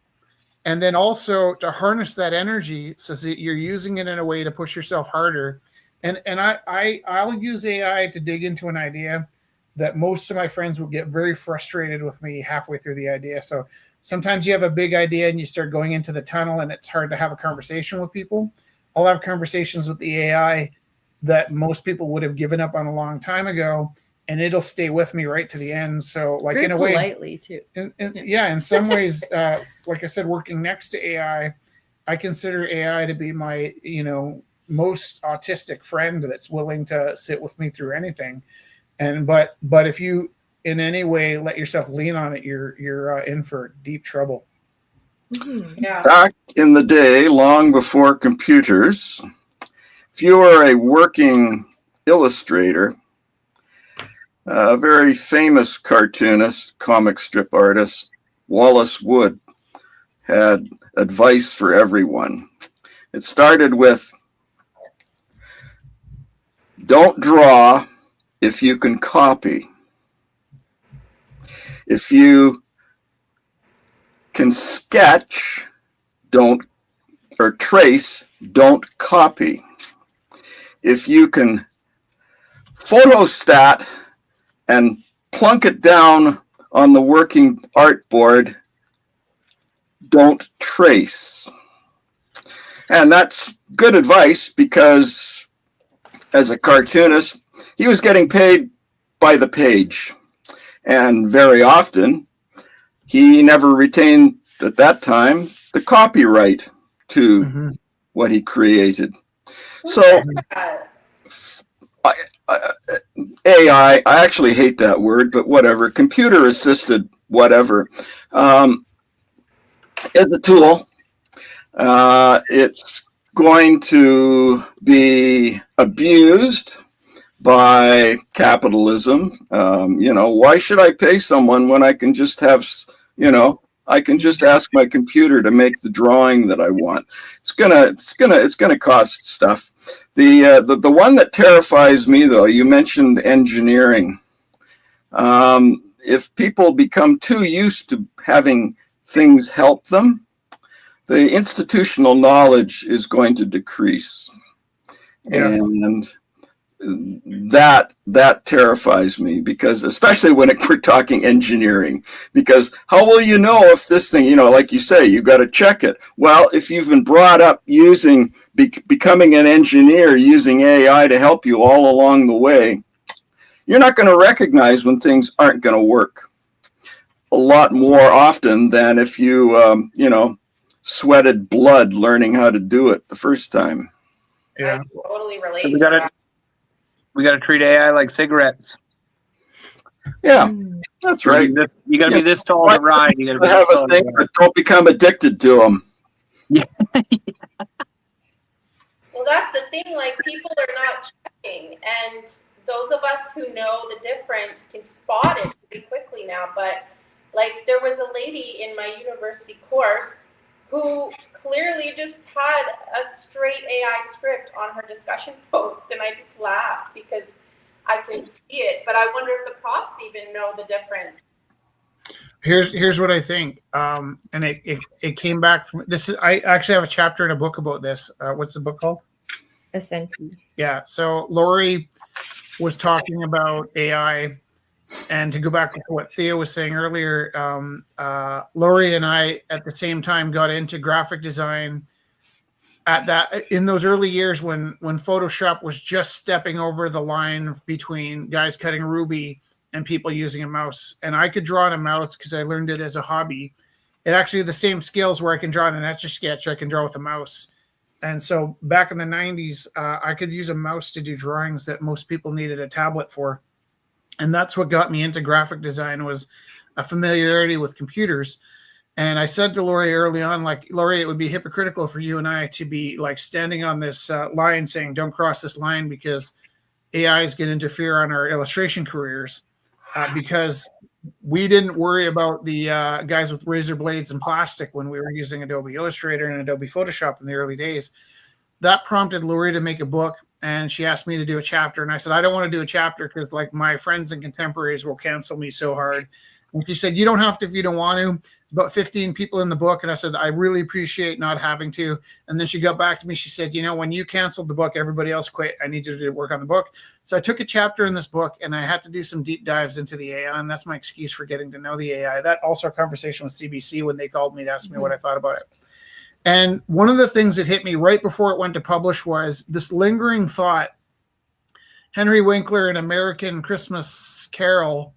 and then also to harness that energy so that you're using it in a way to push yourself harder. And I'll use AI to dig into an idea that most of my friends will get very frustrated with me halfway through the idea. So sometimes you have a big idea and you start going into the tunnel and it's hard to have a conversation with people. I'll have conversations with the AI that most people would have given up on a long time ago, and it'll stay with me right to the end. So like very in a way, politely too. In some ways, like I said, working next to AI, I consider AI to be my, most autistic friend that's willing to sit with me through anything. And but if you in any way let yourself lean on it, you're in for deep trouble. Mm-hmm. Yeah. Back in the day, long before computers, if you were a working illustrator, a very famous cartoonist, comic strip artist, Wallace Wood, had advice for everyone. It started with, don't draw if you can copy. If you can sketch, or trace, don't copy. If you can photostat and plunk it down on the working artboard, don't trace. And that's good advice because as a cartoonist, he was getting paid by the page. And very often, he never retained, at that time, the copyright to what he created. So AI, I actually hate that word, but whatever, computer assisted whatever, is a tool. It's going to be abused by capitalism. Why should I pay someone when I can just have, I can just ask my computer to make the drawing that I want. It's gonna cost stuff. The one that terrifies me, though, you mentioned engineering. If people become too used to having things help them, the institutional knowledge is going to decrease. Yeah. And that terrifies me, because especially when we're talking engineering, because how will you know if this thing, like you say, you got to check it. Well, if you've been brought up becoming an engineer using AI to help you all along the way, you're not going to recognize when things aren't going to work a lot more often than if you sweated blood learning how to do it the first time. Yeah, I totally relate. We got to treat AI like cigarettes. Yeah, that's right. You got to be this tall to ride. You got to have a thing, but don't become addicted to them. Yeah. Well, that's the thing. Like, people are not checking, and those of us who know the difference can spot it pretty quickly now. But like, there was a lady in my university course who clearly just had a straight AI script on her discussion post, and I just laughed because I can see it. But I wonder if the profs even know the difference. Here's what I think. And it came back from this. I actually have a chapter in a book about this. What's the book called? Ascenti. Yeah. So Lori was talking about AI, and to go back to what Thea was saying earlier, Lori and I at the same time got into graphic design in those early years when Photoshop was just stepping over the line between guys cutting Ruby and people using a mouse. And I could draw on a mouse because I learned it as a hobby. It actually the same skills where I can draw on an Etch-a-Sketch, I can draw with a mouse. And so back in the 90s, I could use a mouse to do drawings that most people needed a tablet for. And that's what got me into graphic design, was a familiarity with computers. And I said to Lori early on, like, Lori, it would be hypocritical for you and I to be like standing on this line saying, don't cross this line because AI is going to interfere on our illustration careers, because we didn't worry about the guys with razor blades and plastic when we were using Adobe Illustrator and Adobe Photoshop in the early days. That prompted Lori to make a book, and she asked me to do a chapter. And I said, I don't want to do a chapter because like my friends and contemporaries will cancel me so hard. And she said, you don't have to if you don't want to. About 15 people in the book. And I said, I really appreciate not having to. And then she got back to me. She said, you know, when you canceled the book, everybody else quit. I need you to work on the book. So I took a chapter in this book, and I had to do some deep dives into the AI. And that's my excuse for getting to know the AI. That also a conversation with CBC when they called me to ask me what I thought about it. And one of the things that hit me right before it went to publish was this lingering thought. Henry Winkler in American Christmas Carol,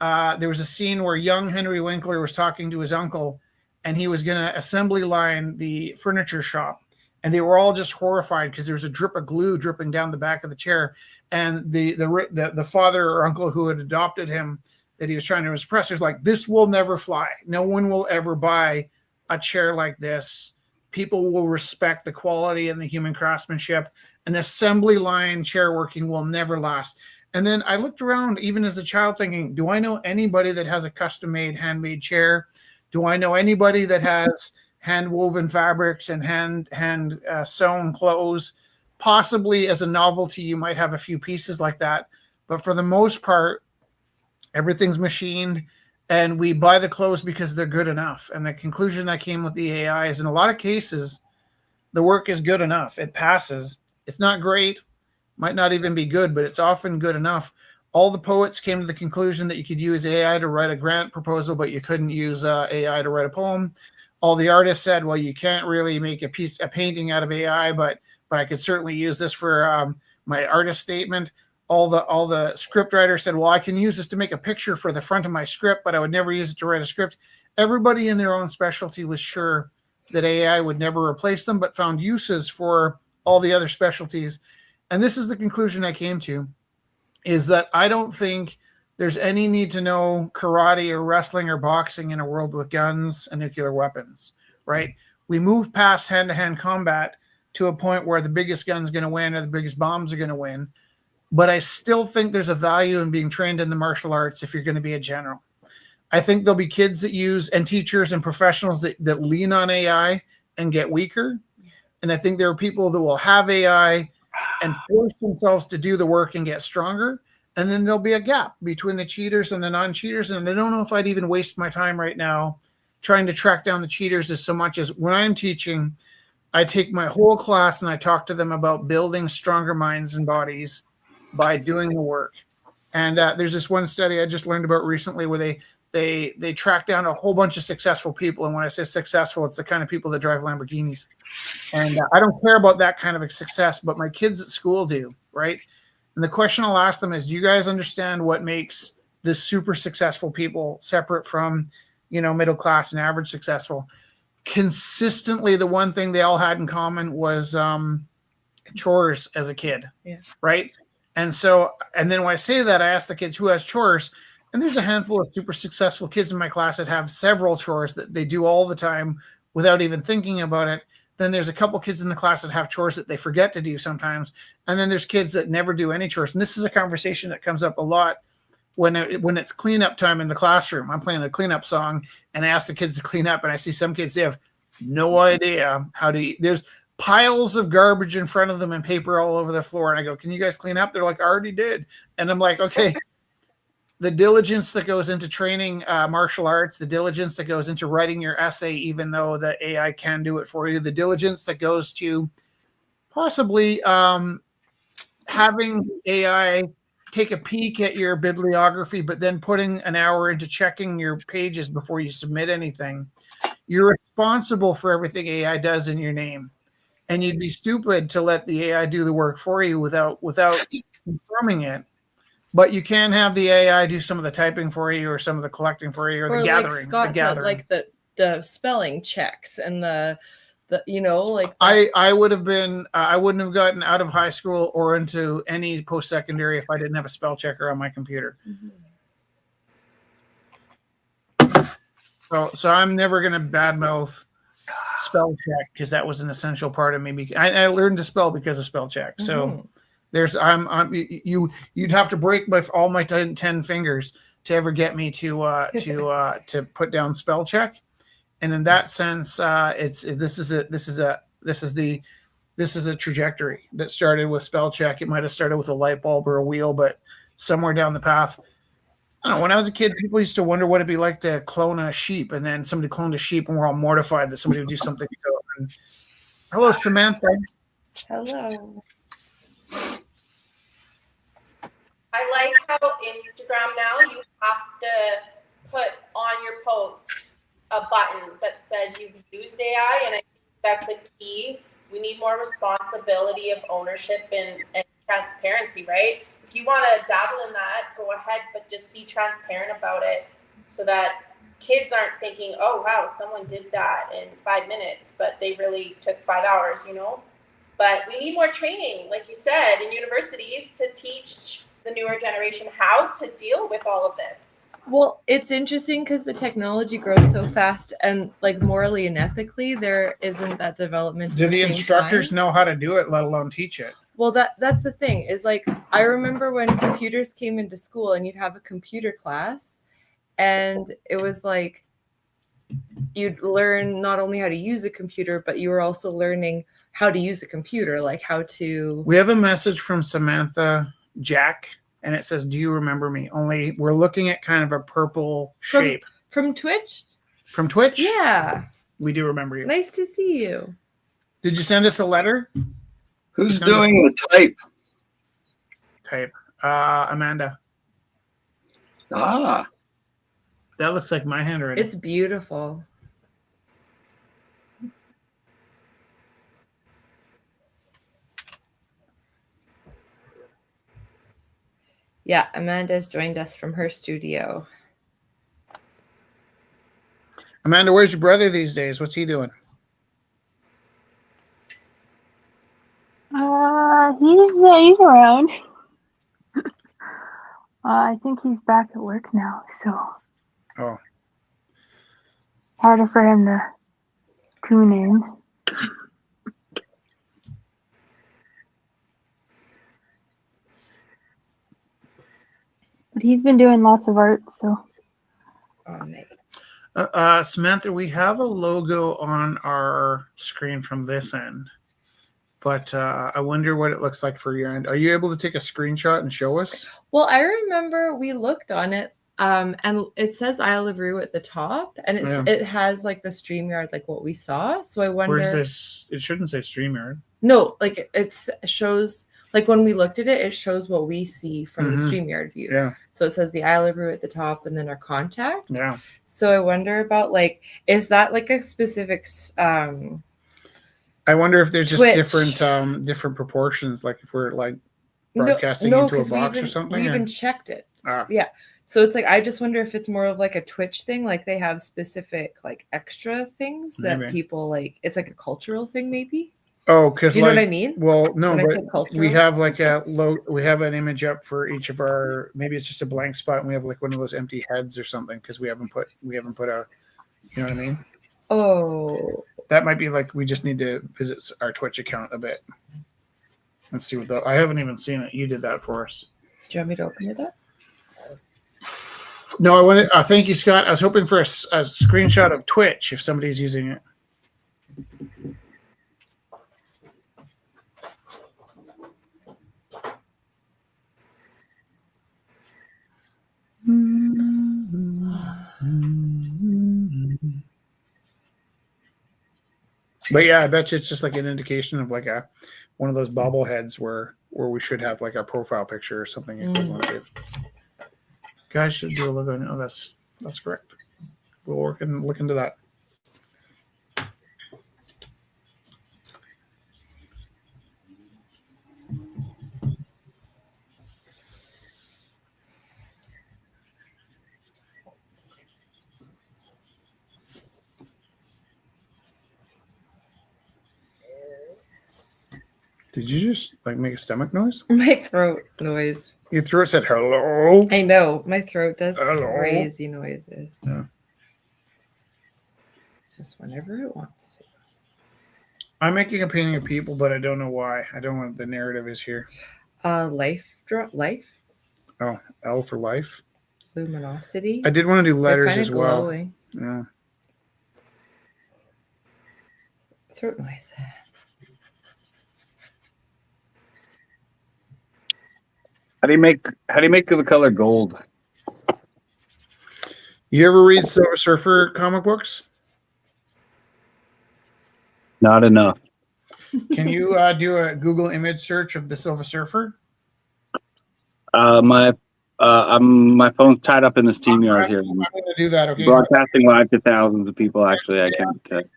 there was a scene where young Henry Winkler was talking to his uncle, and he was going to assembly line the furniture shop. And they were all just horrified because there was a drip of glue dripping down the back of the chair. And the father or uncle who had adopted him that he was trying to impress was like, this will never fly. No one will ever buy a chair like this. People will respect the quality and the human craftsmanship. An assembly line chair working will never last. And then I looked around, even as a child, thinking, do I know anybody that has a custom-made, handmade chair? Do I know anybody that has hand-woven fabrics and hand sewn clothes? Possibly as a novelty, you might have a few pieces like that. But for the most part, everything's machined, and we buy the clothes because they're good enough. And the conclusion that came with the AI is in a lot of cases, the work is good enough. It passes. It's not great. Might not even be good, but it's often good enough. All the poets came to the conclusion that you could use AI to write a grant proposal, but you couldn't use AI to write a poem. All the artists said, well, you can't really make a painting out of AI, but I could certainly use this for my artist statement. All the script writers said, well, I can use this to make a picture for the front of my script, but I would never use it to write a script. Everybody in their own specialty was sure that AI would never replace them, but found uses for all the other specialties. And this is the conclusion I came to, is that I don't think there's any need to know karate or wrestling or boxing in a world with guns and nuclear weapons, right? We move past hand-to-hand combat to a point where the biggest gun's going to win or the biggest bombs are going to win. But I still think there's a value in being trained in the martial arts if you're going to be a general. I think there'll be kids that use, and teachers and professionals that lean on AI and get weaker. And I think there are people that will have AI and force themselves to do the work and get stronger. And then there'll be a gap between the cheaters and the non-cheaters. And I don't know if I'd even waste my time right now trying to track down the cheaters as so much as when I'm teaching, I take my whole class and I talk to them about building stronger minds and bodies by doing the work. And there's this one study I just learned about recently where they track down a whole bunch of successful people. And when I say successful, it's the kind of people that drive Lamborghinis. And I don't care about that kind of a success, but my kids at school do, right? And the question I'll ask them is, do you guys understand what makes the super successful people separate from, middle class and average successful? Consistently, the one thing they all had in common was chores as a kid, right? And then when I say that, I ask the kids who has chores, and there's a handful of super successful kids in my class that have several chores that they do all the time without even thinking about it. Then there's a couple kids in the class that have chores that they forget to do sometimes. And then there's kids that never do any chores. And this is a conversation that comes up a lot when it's cleanup time in the classroom. I'm playing the cleanup song and I ask the kids to clean up, and I see some kids, they have no idea how to eat. There's piles of garbage in front of them and paper all over the floor. And I go, can you guys clean up? They're like, I already did. And I'm like, okay, the diligence that goes into training martial arts, the diligence that goes into writing your essay, even though the AI can do it for you, the diligence that goes to possibly having AI take a peek at your bibliography, but then putting an hour into checking your pages before you submit anything. You're responsible for everything AI does in your name. And you'd be stupid to let the AI do the work for you without confirming it. But you can have the AI do some of the typing for you, or some of the collecting for you, or the gathering. Like Scott said, like the spelling checks and the like I would have been I wouldn't have gotten out of high school or into any post-secondary if I didn't have a spell checker on my computer. So I'm never going to badmouth spell check, because that was an essential part of me. I learned to spell because of spell check. So there's you'd have to break all my 10 fingers to ever get me to put down spell check. And in that sense, this is a trajectory that started with spell check. It might have started with a light bulb or a wheel, but somewhere down the path, I don't know. When I was a kid, people used to wonder what it'd be like to clone a sheep, and then somebody cloned a sheep, and we're all mortified that somebody would do something. Hello, Samantha. Hello. I like how Instagram now you have to put on your post a button that says you've used AI, and I think that's a key. We need more responsibility of ownership and transparency, right? If you want to dabble in that, go ahead, but just be transparent about it so that kids aren't thinking, oh, wow, someone did that in 5 minutes, but they really took 5 hours, But we need more training, like you said, in universities to teach the newer generation how to deal with all of this. Well, it's interesting because the technology grows so fast, and like morally and ethically, there isn't that development. Do the instructors know how to do it, let alone teach it? Well, that's the thing, is like, I remember when computers came into school and you'd have a computer class, and it was like you'd learn not only how to use a computer, but you were also learning how to use a computer, like how to. We have a message from Samantha Jack, and it says, "Do you remember me?" Only we're looking at kind of a purple shape. From Twitch? From Twitch? Yeah. We do remember you. Nice to see you. Did you send us a letter? Who's doing the type? Type. Amanda. Ah. That looks like my handwriting. It's beautiful. Yeah, Amanda's joined us from her studio. Amanda, where's your brother these days? What's he doing? He's around. I think he's back at work now, so. Oh. It's harder for him to tune in. But he's been doing lots of art, so. Oh, nice. Samantha, we have a logo on our screen from this end, but I wonder what it looks like for your end. Are you able to take a screenshot and show us? Well, I remember we looked on it, and it says Isle of Roux at the top, and it has like the StreamYard, like what we saw. So I wonder. Where's this? It shouldn't say StreamYard. No, like it shows. Like when we looked at it, it shows what we see from the StreamYard view. Yeah. So it says the Isle of Roux at the top, and then our contact. Yeah. So I wonder about is that like a specific? I wonder if there's just Twitch. different proportions, like if we're like broadcasting into a box or something. We even checked it. Yeah. So it's like, I just wonder if it's more of like a Twitch thing, like they have specific like extra things that people like. It's like a cultural thing, maybe. Oh, because you know what I mean? Well, no, but we have like we have an image up for each of our. Maybe it's just a blank spot, and we have like one of those empty heads or something because we haven't put a. You know what I mean? Oh. That might be like we just need to visit our Twitch account a bit. Let's see what I haven't even seen it. You did that for us. Do you want me to open it up? No, I wanted. Thank you, Scott. I was hoping for a screenshot of Twitch if somebody's using it. But yeah, I bet you it's just like an indication of like one of those bobbleheads where we should have like our profile picture or something equivalent to. Guys should do a logo. No, that's correct. We'll look into that. Did you just like make a stomach noise? My throat noise. Your throat said hello. I know. My throat does Hello. crazy noises. Yeah. Just whenever it wants to. I'm making a painting of people, but I don't know why. I don't know what the narrative is here. Life. Oh, L for life. Luminosity. I did want to do letters as well. Glowing. Yeah. Throat noise. How do you make the color gold? You ever read Silver Surfer comic books? Not enough. Can you do a Google image search of the Silver Surfer? My phone's tied up in the SteamYard here. I'm going to do that. Okay. Broadcasting live to thousands of people. Actually, I can't.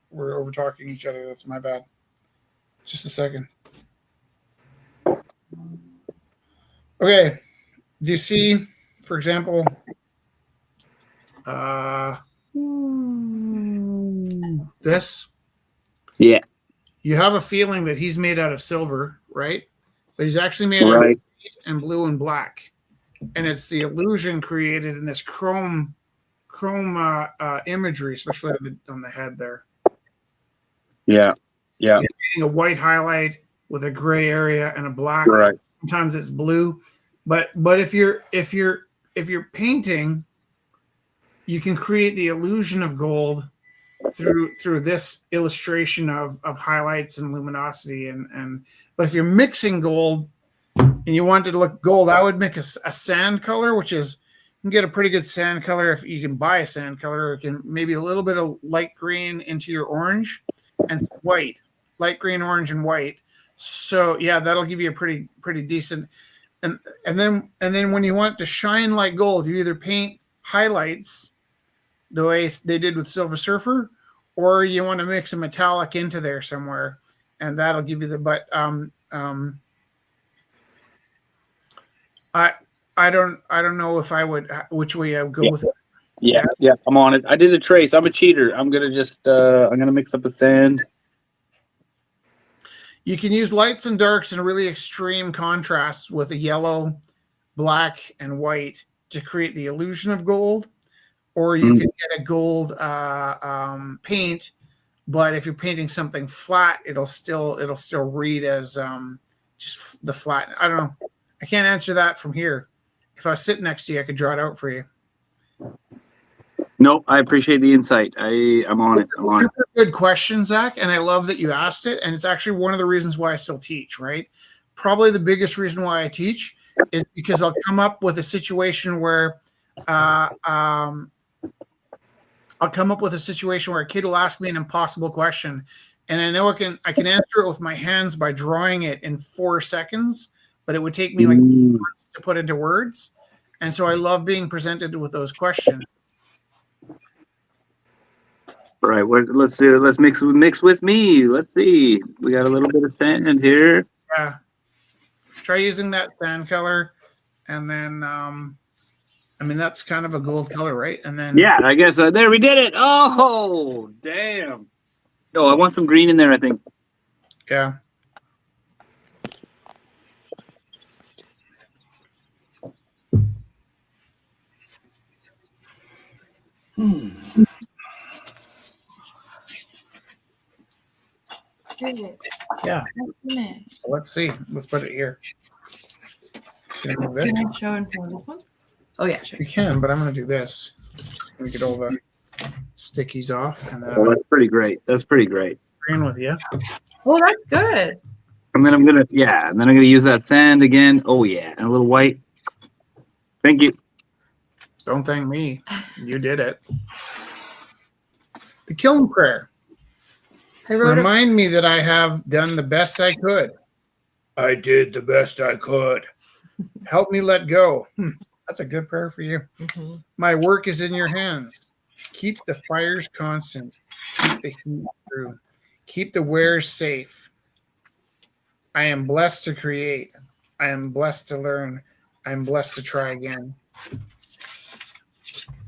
We're over talking each other. That's my bad. Just a second. Okay. Do you see, for example, this? Yeah. You have a feeling that he's made out of silver, right? But he's actually made out of white and blue and black. And it's the illusion created in this chrome imagery, especially on the head there. Yeah. Yeah. It's getting a white highlight with a gray area and a black. Right. Sometimes it's blue. But if you're painting, you can create the illusion of gold through this illustration of highlights and luminosity but if you're mixing gold and you want it to look gold, I would make a sand color, which is you can get a pretty good sand color if you can buy a sand color. You can maybe a little bit of light green into your orange and white, light green, orange, and white. So yeah, that'll give you a pretty decent. And then when you want it to shine like gold, you either paint highlights the way they did with Silver Surfer, or you want to mix a metallic into there somewhere, and that'll give you the. But I don't know if I would which way I would go with it. Yeah, I'm on it. I did a trace. I'm a cheater. I'm gonna just I'm gonna mix up the sand. You can use lights and darks and really extreme contrasts with a yellow, black, and white to create the illusion of gold. Or you can get a gold paint, but if you're painting something flat, it'll still read as just the flat. I don't know. I can't answer that from here. If I was sitting next to you, I could draw it out for you. No, I appreciate the insight. I'm on it. Good question, Zach, and I love that you asked it. And it's actually one of the reasons why I still teach. Right? Probably the biggest reason why I teach is because I'll come up with a situation where. I'll come up with a situation where a kid will ask me an impossible question, and I know I can answer it with my hands by drawing it in 4 seconds, but it would take me like months to put into words. And so I love being presented with those questions. All right, let's do it. Let's mix with me. Let's see. We got a little bit of sand here. Yeah. Try using that sand color, and then I mean, that's kind of a gold color, right? And then yeah, I guess there we did it. Oh, damn. Oh, I want some green in there, I think. Yeah. Yeah. Let's see. Let's put it here. Can I show and hold this one? Oh yeah, sure. You can, but I'm going to do this. Let me get all the stickies off, and then that's pretty great. That's pretty great. Green with you. Oh, that's good. And then I'm gonna use that sand again. Oh yeah, and a little white. Thank you. Don't thank me. You did it. The kiln prayer. I wrote Remind me that I have done the best I could. I did the best I could. Help me let go. That's a good prayer for you. My work is in your hands. Keep the fires constant. Keep the heat through. Keep the wares safe. I am blessed to create. I am blessed to learn. I am blessed to try again.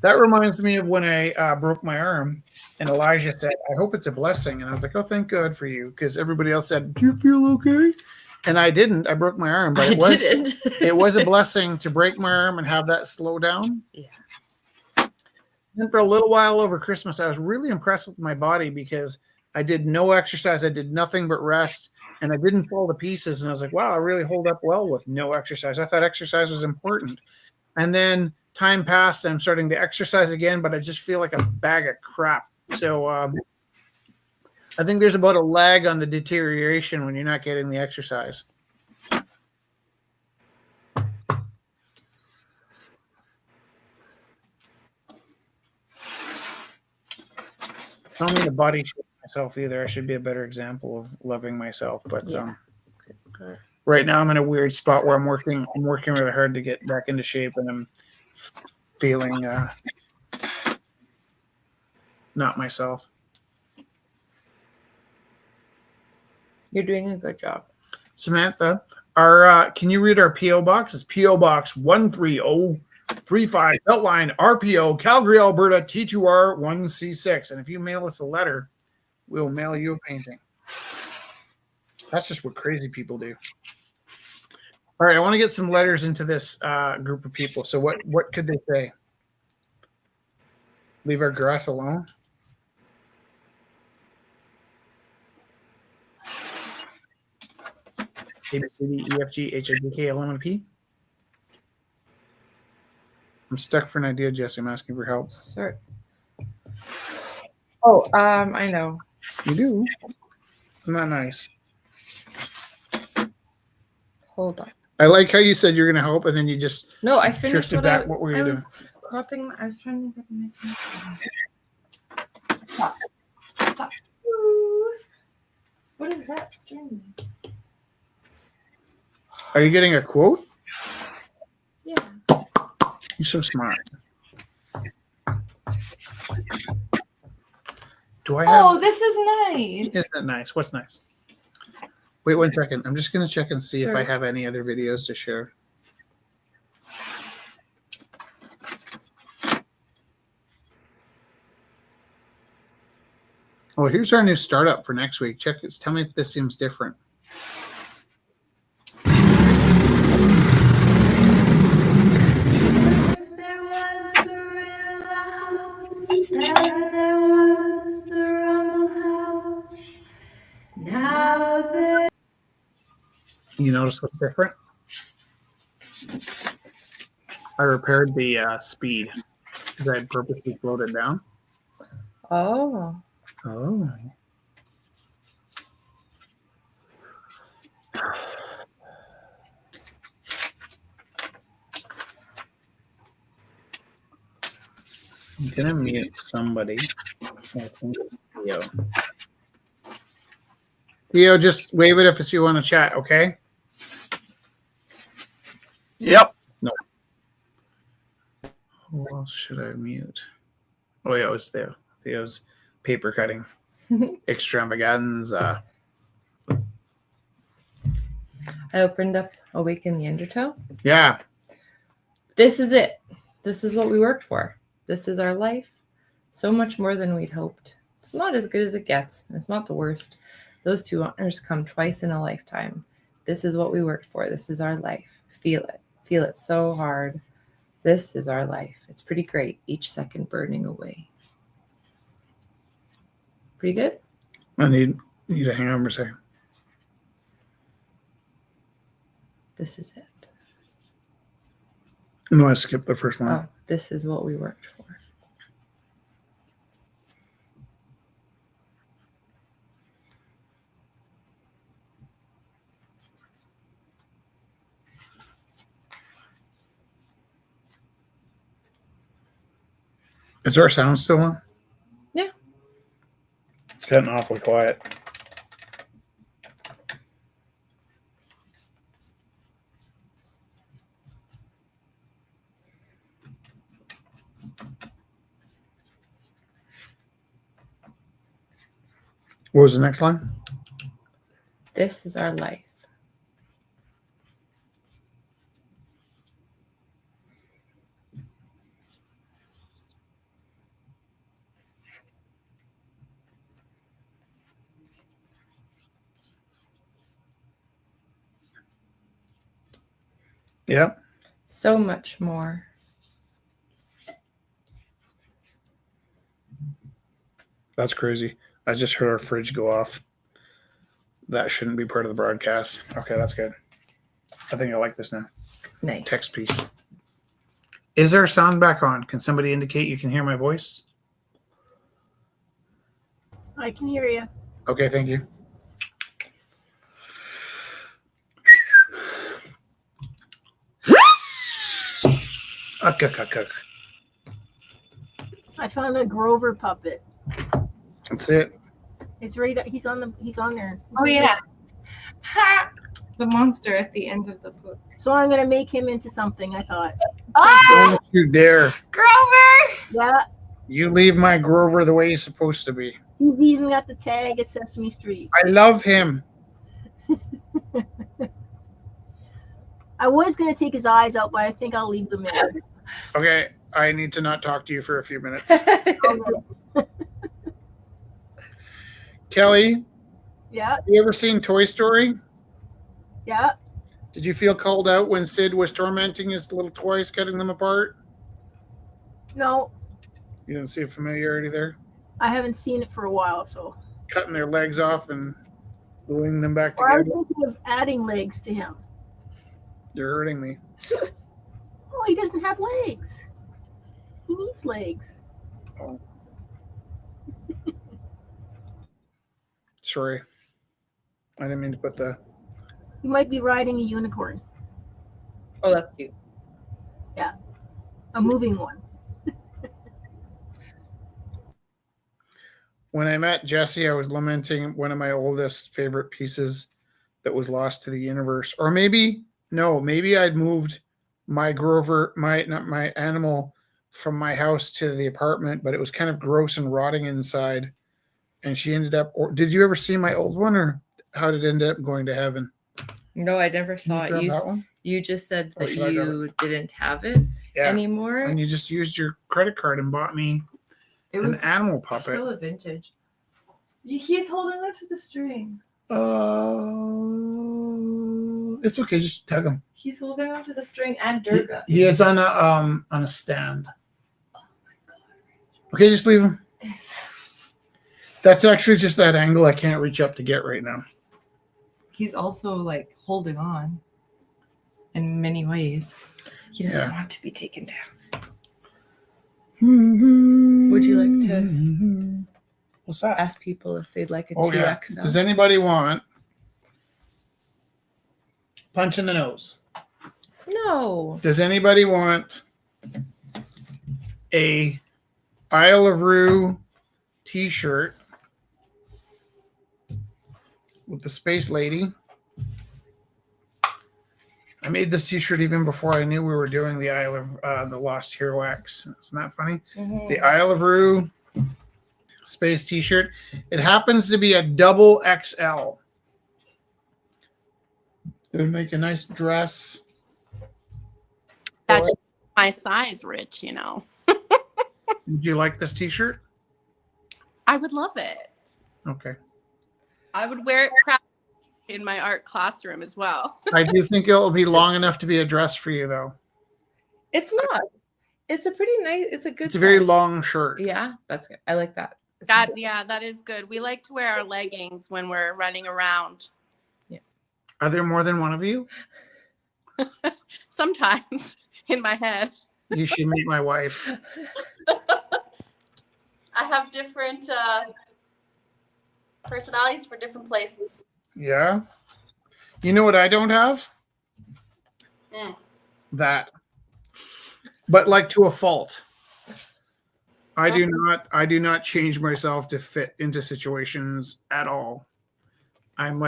That reminds me of when I broke my arm, and Elijah said, I hope it's a blessing. And I was like, oh, thank God for you. Because everybody else said, do you feel okay? And I didn't. I broke my arm, but it was a blessing to break my arm and have that slow down. Yeah. And for a little while over Christmas, I was really impressed with my body because I did no exercise. I did nothing but rest, and I didn't fall to pieces. And I was like, wow, I really hold up well with no exercise. I thought exercise was important. And then time passed, and I'm starting to exercise again, but I just feel like a bag of crap. So I think there's about a lag on the deterioration when you're not getting the exercise. I don't mean to body shape myself either. I should be a better example of loving myself. But right now I'm in a weird spot where I'm working really hard to get back into shape, and I'm feeling not myself. You're doing a good job. Samantha, can you read our P.O. box? It's P.O. Box 13035, Beltline, RPO, Calgary, Alberta, T2R 1C6. And if you mail us a letter, we'll mail you a painting. That's just what crazy people do. All right, I want to get some letters into this group of people. So what could they say? Leave our grass alone? A, B, C, D, E, F, G, H, I, J, K, L, M, N, P. I'm stuck for an idea, Jesse. I'm asking for help. Sir. Oh, I know. You do? Isn't that nice? Hold on. I like how you said you're going to help, and then you just I finished drifted back. What were you doing? I was trying to get a nice. Stop. What is that string? Are you getting a quote? Yeah. You're so smart. Do I have? Oh, this is nice. Isn't that nice? What's nice? Wait 1 second. I'm just going to check and see if I have any other videos to share. Oh, here's our new startup for next week. Check it. Tell me if this seems different. You notice what's different? I repaired the speed because I had purposely slowed it down. Oh. Oh. I'm gonna mute somebody. I think it's Theo. Theo, just wave it if you want to chat, okay? Yep. No. Who else should I mute? Oh yeah, it was Theo. Theo's paper cutting extravaganza. I opened up Awaken the Undertow. Yeah. This is it. This is what we worked for. This is our life. So much more than we'd hoped. It's not as good as it gets. It's not the worst. Those 2 honors come twice in a lifetime. This is what we worked for. This is our life. Feel it. Feel it so hard. This is our life. It's pretty great. Each second burning away. Pretty good? I need to hang on for a second. This is it. No, I skipped the first one. Oh, this is what we worked for. Is our sound still on? Yeah. getting awfully quiet. What was the next line? This is our life. Yep. So much more. That's crazy. I just heard our fridge go off. That shouldn't be part of the broadcast. Okay, that's good. I think I like this now. Nice. Text piece. Is there sound back on? Can somebody indicate you can hear my voice? I can hear you. Okay, thank you. I found a Grover puppet. That's it. It's right. He's on there. He's Oh right yeah. there. Ha! The monster at the end of the book. So I'm gonna make him into something. I thought. Ah! Don't you dare. Grover! Yeah. You leave my Grover the way he's supposed to be. He's even got the tag at Sesame Street. I love him. I was gonna take his eyes out, but I think I'll leave them in. Okay, I need to not talk to you for a few minutes. Kelly, Yeah. you ever seen Toy Story? Yeah. Did you feel called out when Sid was tormenting his little toys, cutting them apart? No, You didn't see a familiarity there? I haven't seen it for a while, so. Cutting their legs off and gluing them back Or I was together? thinking of adding legs to him. You're hurting me. Oh, he doesn't have legs. He needs legs. Oh. Sorry. I didn't mean to put the... He might be riding a unicorn. Oh, that's cute. Yeah. A moving one. When I met Jesse, I was lamenting one of my oldest favorite pieces that was lost to the universe. Or maybe I'd moved my Grover, not my animal, from my house to the apartment, but it was kind of gross and rotting inside. And she ended up, or did you ever see my old one, or how did it end up going to heaven? No, I never saw Can you it. grab that one? You just said Or that should I grab you didn't have it anymore. And you just used your credit card and bought me an animal puppet. Still a vintage. He's holding on to the string. It's okay. Just tag him. He's holding on to the string and Durga. He is on a stand. Oh my god. Okay, just leave him. That's actually just that angle I can't reach up to get right now. He's also like holding on in many ways. He doesn't want to be taken down. Would you like to What's that? ask people if they'd like a Oh, yeah. 2XL? Does anybody want punch in the nose? No. Does anybody want a Isle of Roux t-shirt with the Space Lady? I made this t-shirt even before I knew we were doing the Isle of the Lost Hero X. Isn't that funny? Mm-hmm. The Isle of Roux Space t-shirt. It happens to be a double XL. It would make a nice dress. That's my size, Rich, you know. Would you like this t-shirt? I would love it. Okay. I would wear it proud in my art classroom as well. I do think it'll be long enough to be a dress for you, though. It's not. It's a pretty nice, it's a good It's a very size. long shirt. Yeah, that's good. I like that. That is good. We like to wear our leggings when we're running around. Yeah. Are there more than one of you? Sometimes in my head. You should meet my wife. I have different personalities for different places. Yeah. You know what I don't have? Mm. That. But like to a fault. I do not change myself to fit into situations at all. I'm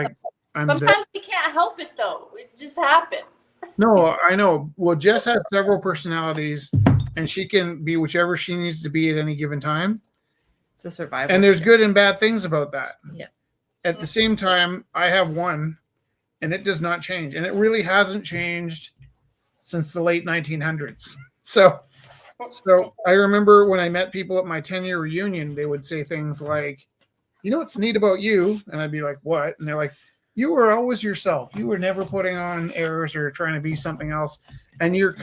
Sometimes we can't help it though. It just happens. No, I know. Well, Jess has several personalities, and she can be whichever she needs to be at any given time. It's a survival. And there's good and bad things about that. Yeah. At the same time, I have one, and it does not change, and it really hasn't changed since the late 1900s. So I remember when I met people at my 10-year reunion, they would say things like, "You know what's neat about you?" And I'd be like, "What?" And they're like, "You were always yourself. You were never putting on airs or trying to be something else. And you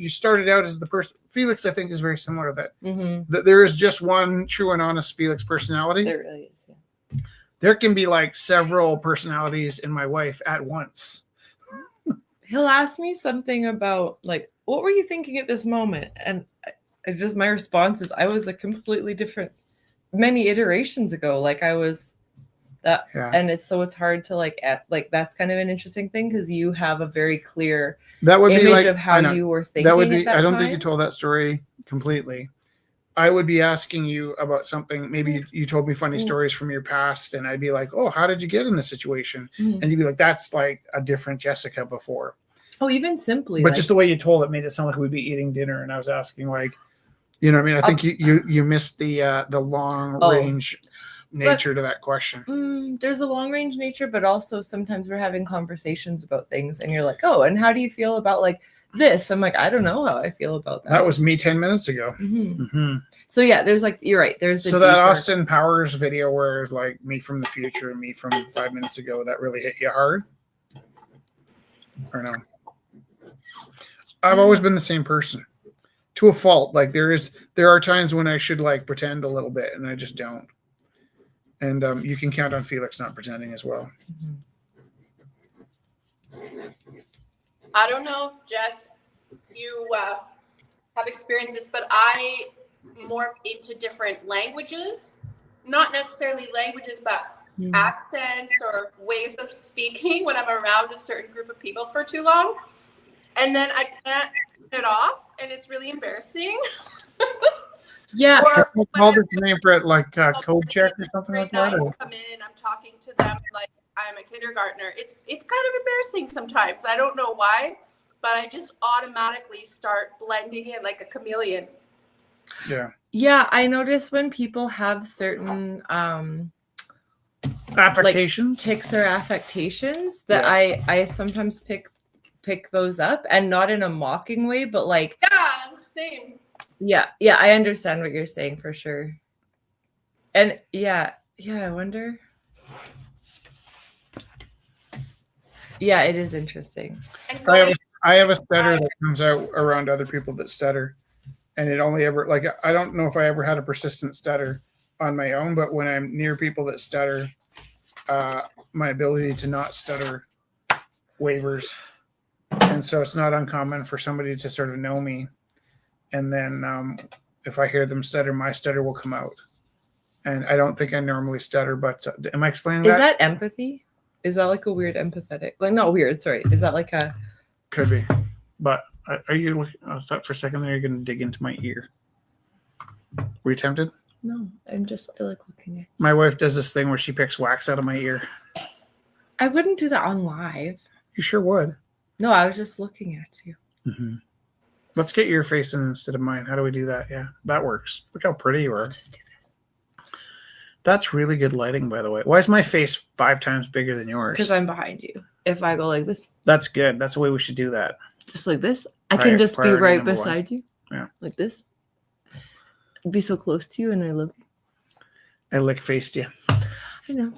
started out as the person." Felix, I think, is very similar to that. That there is just one true and honest Felix personality. There really is. Yeah. There can be like several personalities in my wife at once. He'll ask me something about like, what were you thinking at this moment? And my response is, I was a completely different many iterations ago. Like I was that, and it's hard to that's kind of an interesting thing because you have a very clear image of how you were thinking. That would be. At that I don't time. think you told that story completely. I would be asking you about something. Maybe you told me funny stories from your past, and I'd be like, "Oh, how did you get in this situation?" And you'd be like, "That's like a different Jessica before." Oh, even simply. But just the way you told it made it sound like we'd be eating dinner, and I was asking like, you know what I mean? I think you missed the long range nature to that question. There's a long range nature, but also sometimes we're having conversations about things, and you're like, "Oh, and how do you feel about like this?" I'm like, "I don't know how I feel about that." That was me 10 minutes ago. So yeah, there's like, you're right. There's so that Austin Powers video where it's like me from the future and me from 5 minutes ago, that really hit you hard, or no? I've always been the same person to a fault. Like there are times when I should like pretend a little bit, and I just don't. And you can count on Felix not pretending as well. I don't know if Jess, you have experienced this, but I morph into different languages, not necessarily languages, but accents or ways of speaking when I'm around a certain group of people for too long. And then I can't get it off, and it's really embarrassing. Yeah. Call this name for it, like code check or something like that. Come in and I'm talking to them like I'm a kindergartner. It's kind of embarrassing sometimes. I don't know why, but I just automatically start blending in like a chameleon. Yeah. Yeah, I notice when people have certain affectations, like tics or affectations, that I sometimes pick those up, and not in a mocking way, but like same. Yeah, I understand what you're saying for sure. And I wonder. Yeah, it is interesting. I have a stutter that comes out around other people that stutter, and it only ever like I don't know if I ever had a persistent stutter on my own, but when I'm near people that stutter, my ability to not stutter wavers, and so it's not uncommon for somebody to sort of know me. And then if I hear them stutter, my stutter will come out. And I don't think I normally stutter, but am I explaining that? Is that empathy? Is that like a weird empathetic? Like, not weird, sorry. Is that like a... Could be. But are you looking... I thought for a second there you're going to dig into my ear. Were you tempted? No, I'm just like looking at... My wife does this thing where she picks wax out of my ear. I wouldn't do that on live. You sure would. No, I was just looking at you. Mm-hmm. Let's get your face in instead of mine. How do we do that? Yeah, that works. Look how pretty you are. I'll just do this. That's really good lighting, by the way. Why is my face 5 times bigger than yours? Because I'm behind you. If I go like this. That's good. That's the way we should do that. Just like this. I can just be right beside you. Yeah. Like this. Be so close to you, and I love you. I lick faced you. I know.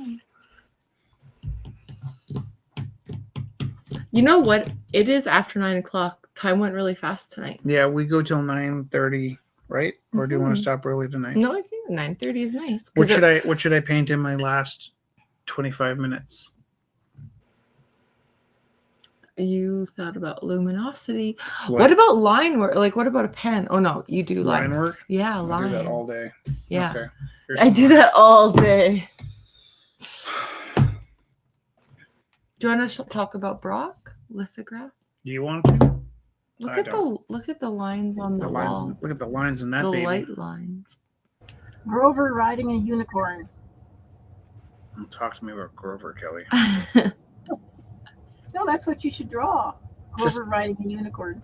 You know what? It is after 9 o'clock. Time went really fast tonight. Yeah, we go till 9:30, right? Or do you want to stop early tonight? No, I think 9:30 is nice. What should I paint in my last 25 minutes? You thought about luminosity. What about line work? Like, what about a pen? Oh no, you do line work. Yeah, line. I do that all day. Yeah, okay. I do that all day. Do you want to talk about Brock lithograph? Do you want to? Look at the lines on the wall. Look at the lines in that. The baby. light lines. Grover riding a unicorn. Don't talk to me about Grover, Kelly. No, that's what you should draw. Grover riding a unicorn.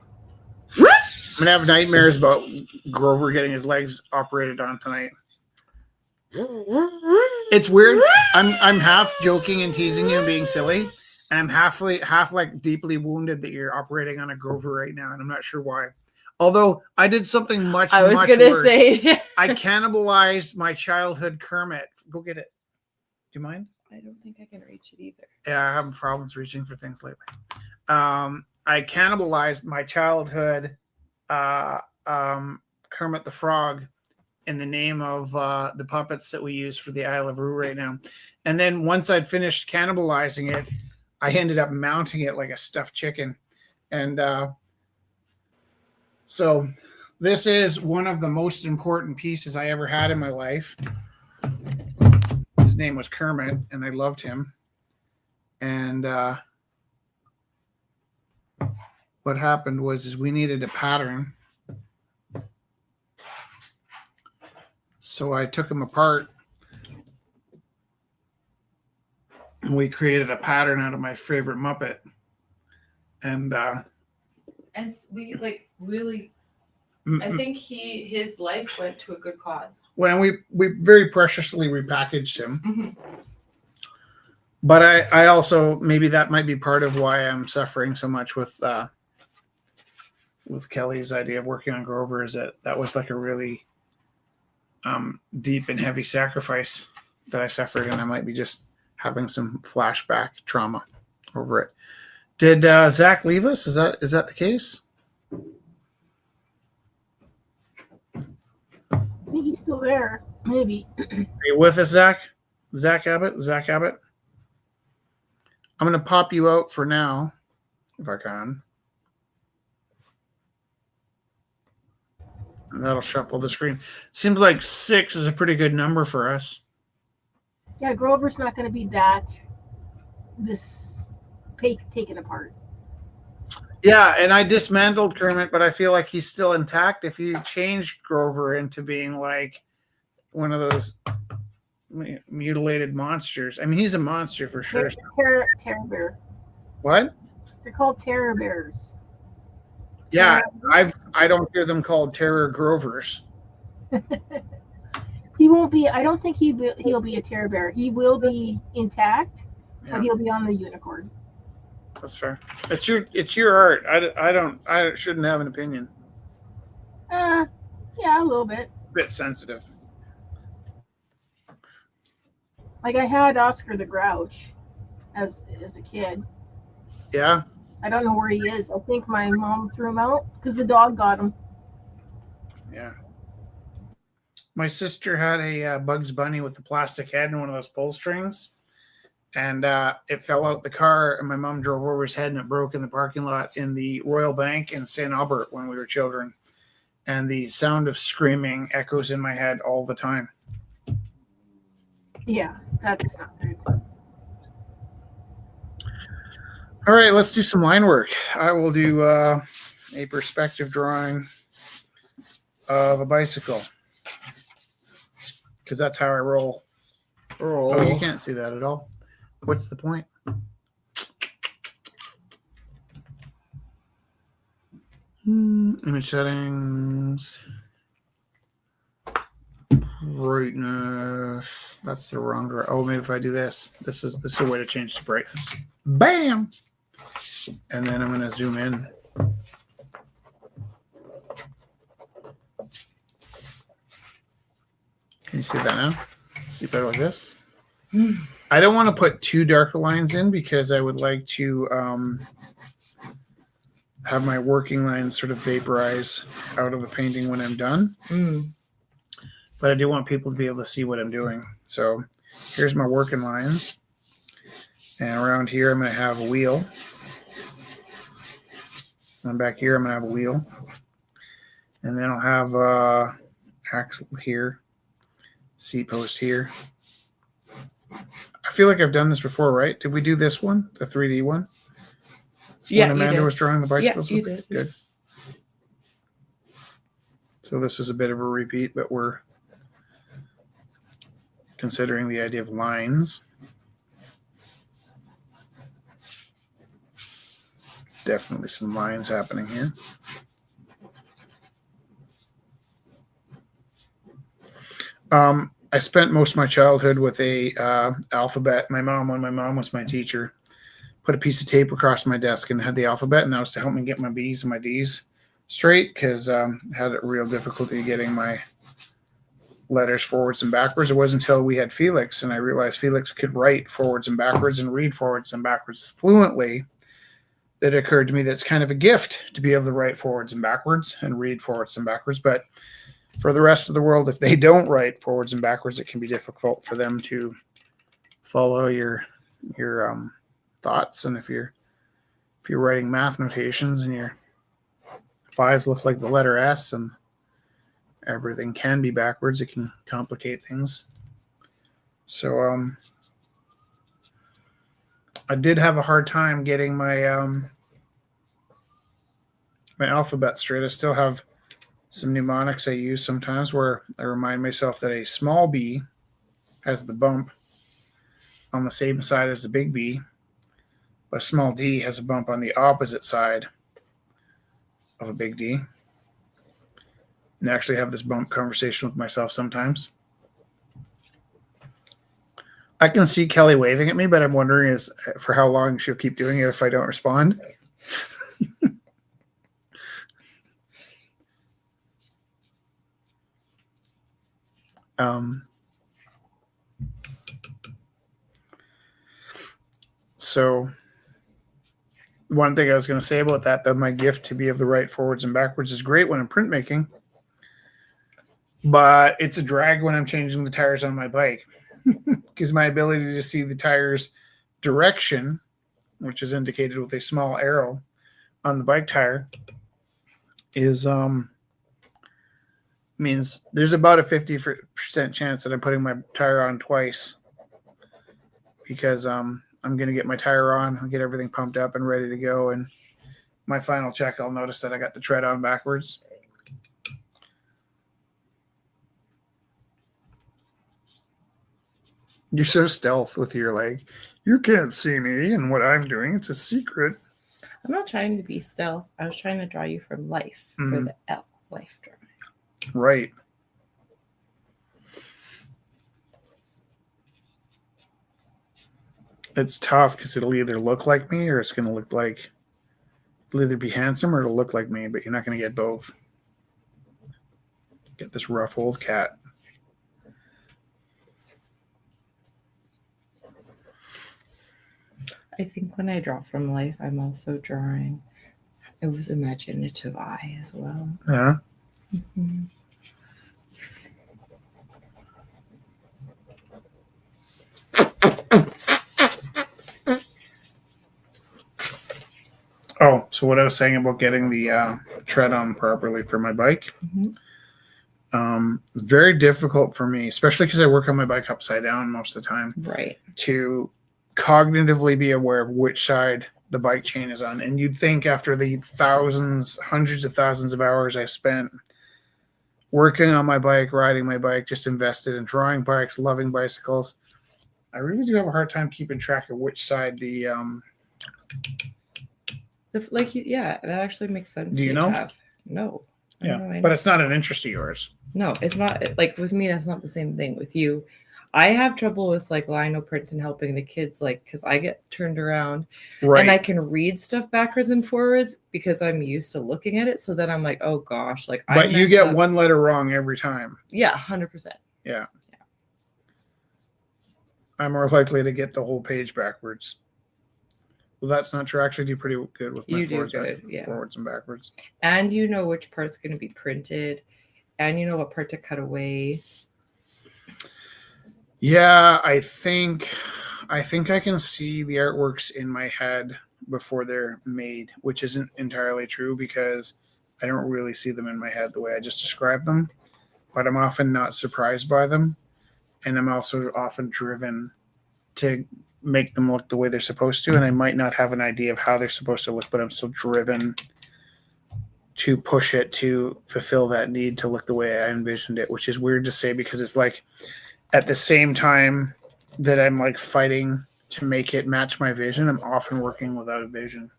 I'm gonna have nightmares about Grover getting his legs operated on tonight. It's weird. I'm half joking and teasing you and being silly, and I'm half like deeply wounded that you're operating on a Grover right now, and I'm not sure why. Although I did something much worse. Say. I cannibalized my childhood Kermit. Go get it. Do you mind? I don't think I can reach it either. Yeah, I have problems reaching for things lately. I cannibalized my childhood Kermit the Frog in the name of the puppets that we use for the Isle of Roux right now. And then once I'd finished cannibalizing it, I ended up mounting it like a stuffed chicken. And so this is one of the most important pieces I ever had in my life. His name was Kermit, and I loved him. And what happened was we needed a pattern. So I took him apart, and we created a pattern out of my favorite Muppet. And we like really, I think his life went to a good cause. Well, we very preciously repackaged him. Mm-hmm. But I also, maybe that might be part of why I'm suffering so much with Kelly's idea of working on Grover, is that was like a really deep and heavy sacrifice that I suffered, and I might be just having some flashback trauma over it. Did Zach leave us? Is that the case? I think he's still there. Maybe. Are you with us, Zach? Zach Abbott? I'm going to pop you out for now, if I can. And that'll shuffle the screen. Seems like 6 is a pretty good number for us. Yeah, Grover's not going to be this taken apart. Yeah, and I dismantled Kermit, but I feel like he's still intact. If you change Grover into being like one of those mutilated monsters, I mean, he's a monster for sure. Terror bear. What? They're called terror bears. Yeah, I don't hear them called terror Grovers. He won't be. I don't think he'll be a terror bear. He will be intact, but he'll be on the unicorn. That's fair. It's your art. I shouldn't have an opinion. Yeah, a little bit. A bit sensitive. Like I had Oscar the Grouch as a kid. Yeah. I don't know where he is. I think my mom threw him out because the dog got him. Yeah. My sister had a Bugs Bunny with the plastic head and one of those pull strings. And it fell out the car, and my mom drove over his head, and it broke in the parking lot in the Royal Bank in St. Albert when we were children. And the sound of screaming echoes in my head all the time. Yeah, that's not good. All right, let's do some line work. I will do a perspective drawing of a bicycle, because that's how I roll. Oh, you can't see that at all. What's the point? Image settings. Brightness. That's the wrong direction. Oh, maybe if I do this. This is a way to change the brightness. Bam! And then I'm going to zoom in. Can you see that now? See better like this? I don't want to put too dark lines in because I would like to have my working lines sort of vaporize out of the painting when I'm done. But I do want people to be able to see what I'm doing. So here's my working lines. And around here, I'm going to have a wheel. And back here, I'm going to have a wheel. And then I'll have axle here, seat post here. I feel like I've done this before, right? Did we do this one, the 3D one? Yeah, when Amanda was drawing the bicycles? Yeah, you did. Good. So this is a bit of a repeat, but we're considering the idea of lines. Definitely some lines happening here. I spent most of my childhood with a alphabet. When my mom was my teacher, put a piece of tape across my desk and had the alphabet, and that was to help me get my B's and my D's straight, because I had a real difficulty getting my letters forwards and backwards. It wasn't until we had Felix and I realized Felix could write forwards and backwards and read forwards and backwards fluently that it occurred to me that it's kind of a gift to be able to write forwards and backwards and read forwards and backwards. But for the rest of the world, if they don't write forwards and backwards, it can be difficult for them to follow your thoughts. And if you're writing math notations and your fives look like the letter S and everything can be backwards, it can complicate things. So I did have a hard time getting my my alphabet straight. I still have some mnemonics I use sometimes where I remind myself that a small b has the bump on the same side as the big B, but a small d has a bump on the opposite side of a big D. And I actually have this bump conversation with myself sometimes. I can see Kelly waving at me, but I'm wondering for how long she'll keep doing it if I don't respond. So one thing I was going to say about that my gift to be able to write forwards and backwards is great when I'm printmaking, but it's a drag when I'm changing the tires on my bike, because my ability to see the tires direction, which is indicated with a small arrow on the bike tire, is means there's about a 50% chance that I'm putting my tire on twice, because I'm going to get my tire on, I'll get everything pumped up and ready to go, and my final check, I'll notice that I got the tread on backwards. You're so stealth with your like, you can't see me and what I'm doing. It's a secret. I'm not trying to be stealth. I was trying to draw you from life for the L, life drawing. Right. It's tough because it'll either look like me or it's going to look like, it'll either be handsome or it'll look like me, but you're not going to get both. Get this rough old cat. I think when I draw from life, I'm also drawing it with imaginative eye as well. Yeah. Mm-hmm. Oh, so what I was saying about getting the tread on properly for my bike. Mm-hmm. Very difficult for me, especially because I work on my bike upside down most of the time. Right. To cognitively be aware of which side the bike chain is on. And you'd think after the hundreds of thousands of hours I've spent working on my bike, riding my bike, just invested in drawing bikes, loving bicycles, I really do have a hard time keeping track of which side yeah, that actually makes sense. Do you know? No. Yeah, but it's not an interest of yours. No, it's not. Like with me, that's not the same thing. With you, I have trouble with like lino print and helping the kids, like because I get turned around, right, and I can read stuff backwards and forwards because I'm used to looking at it. So then I'm like, oh gosh, like. But you get one letter wrong every time. Yeah, 100%. Yeah. I'm more likely to get the whole page backwards. Well, that's not true. I actually do pretty good with my forwards and backwards. And you know which part's going to be printed, and you know what part to cut away. Yeah, I think I can see the artworks in my head before they're made, which isn't entirely true because I don't really see them in my head the way I just described them. But I'm often not surprised by them, and I'm also often driven to make them look the way they're supposed to, and I might not have an idea of how they're supposed to look, but I'm still driven to push it to fulfill that need to look the way I envisioned it, which is weird to say because it's like at the same time that I'm like fighting to make it match my vision, I'm often working without a vision.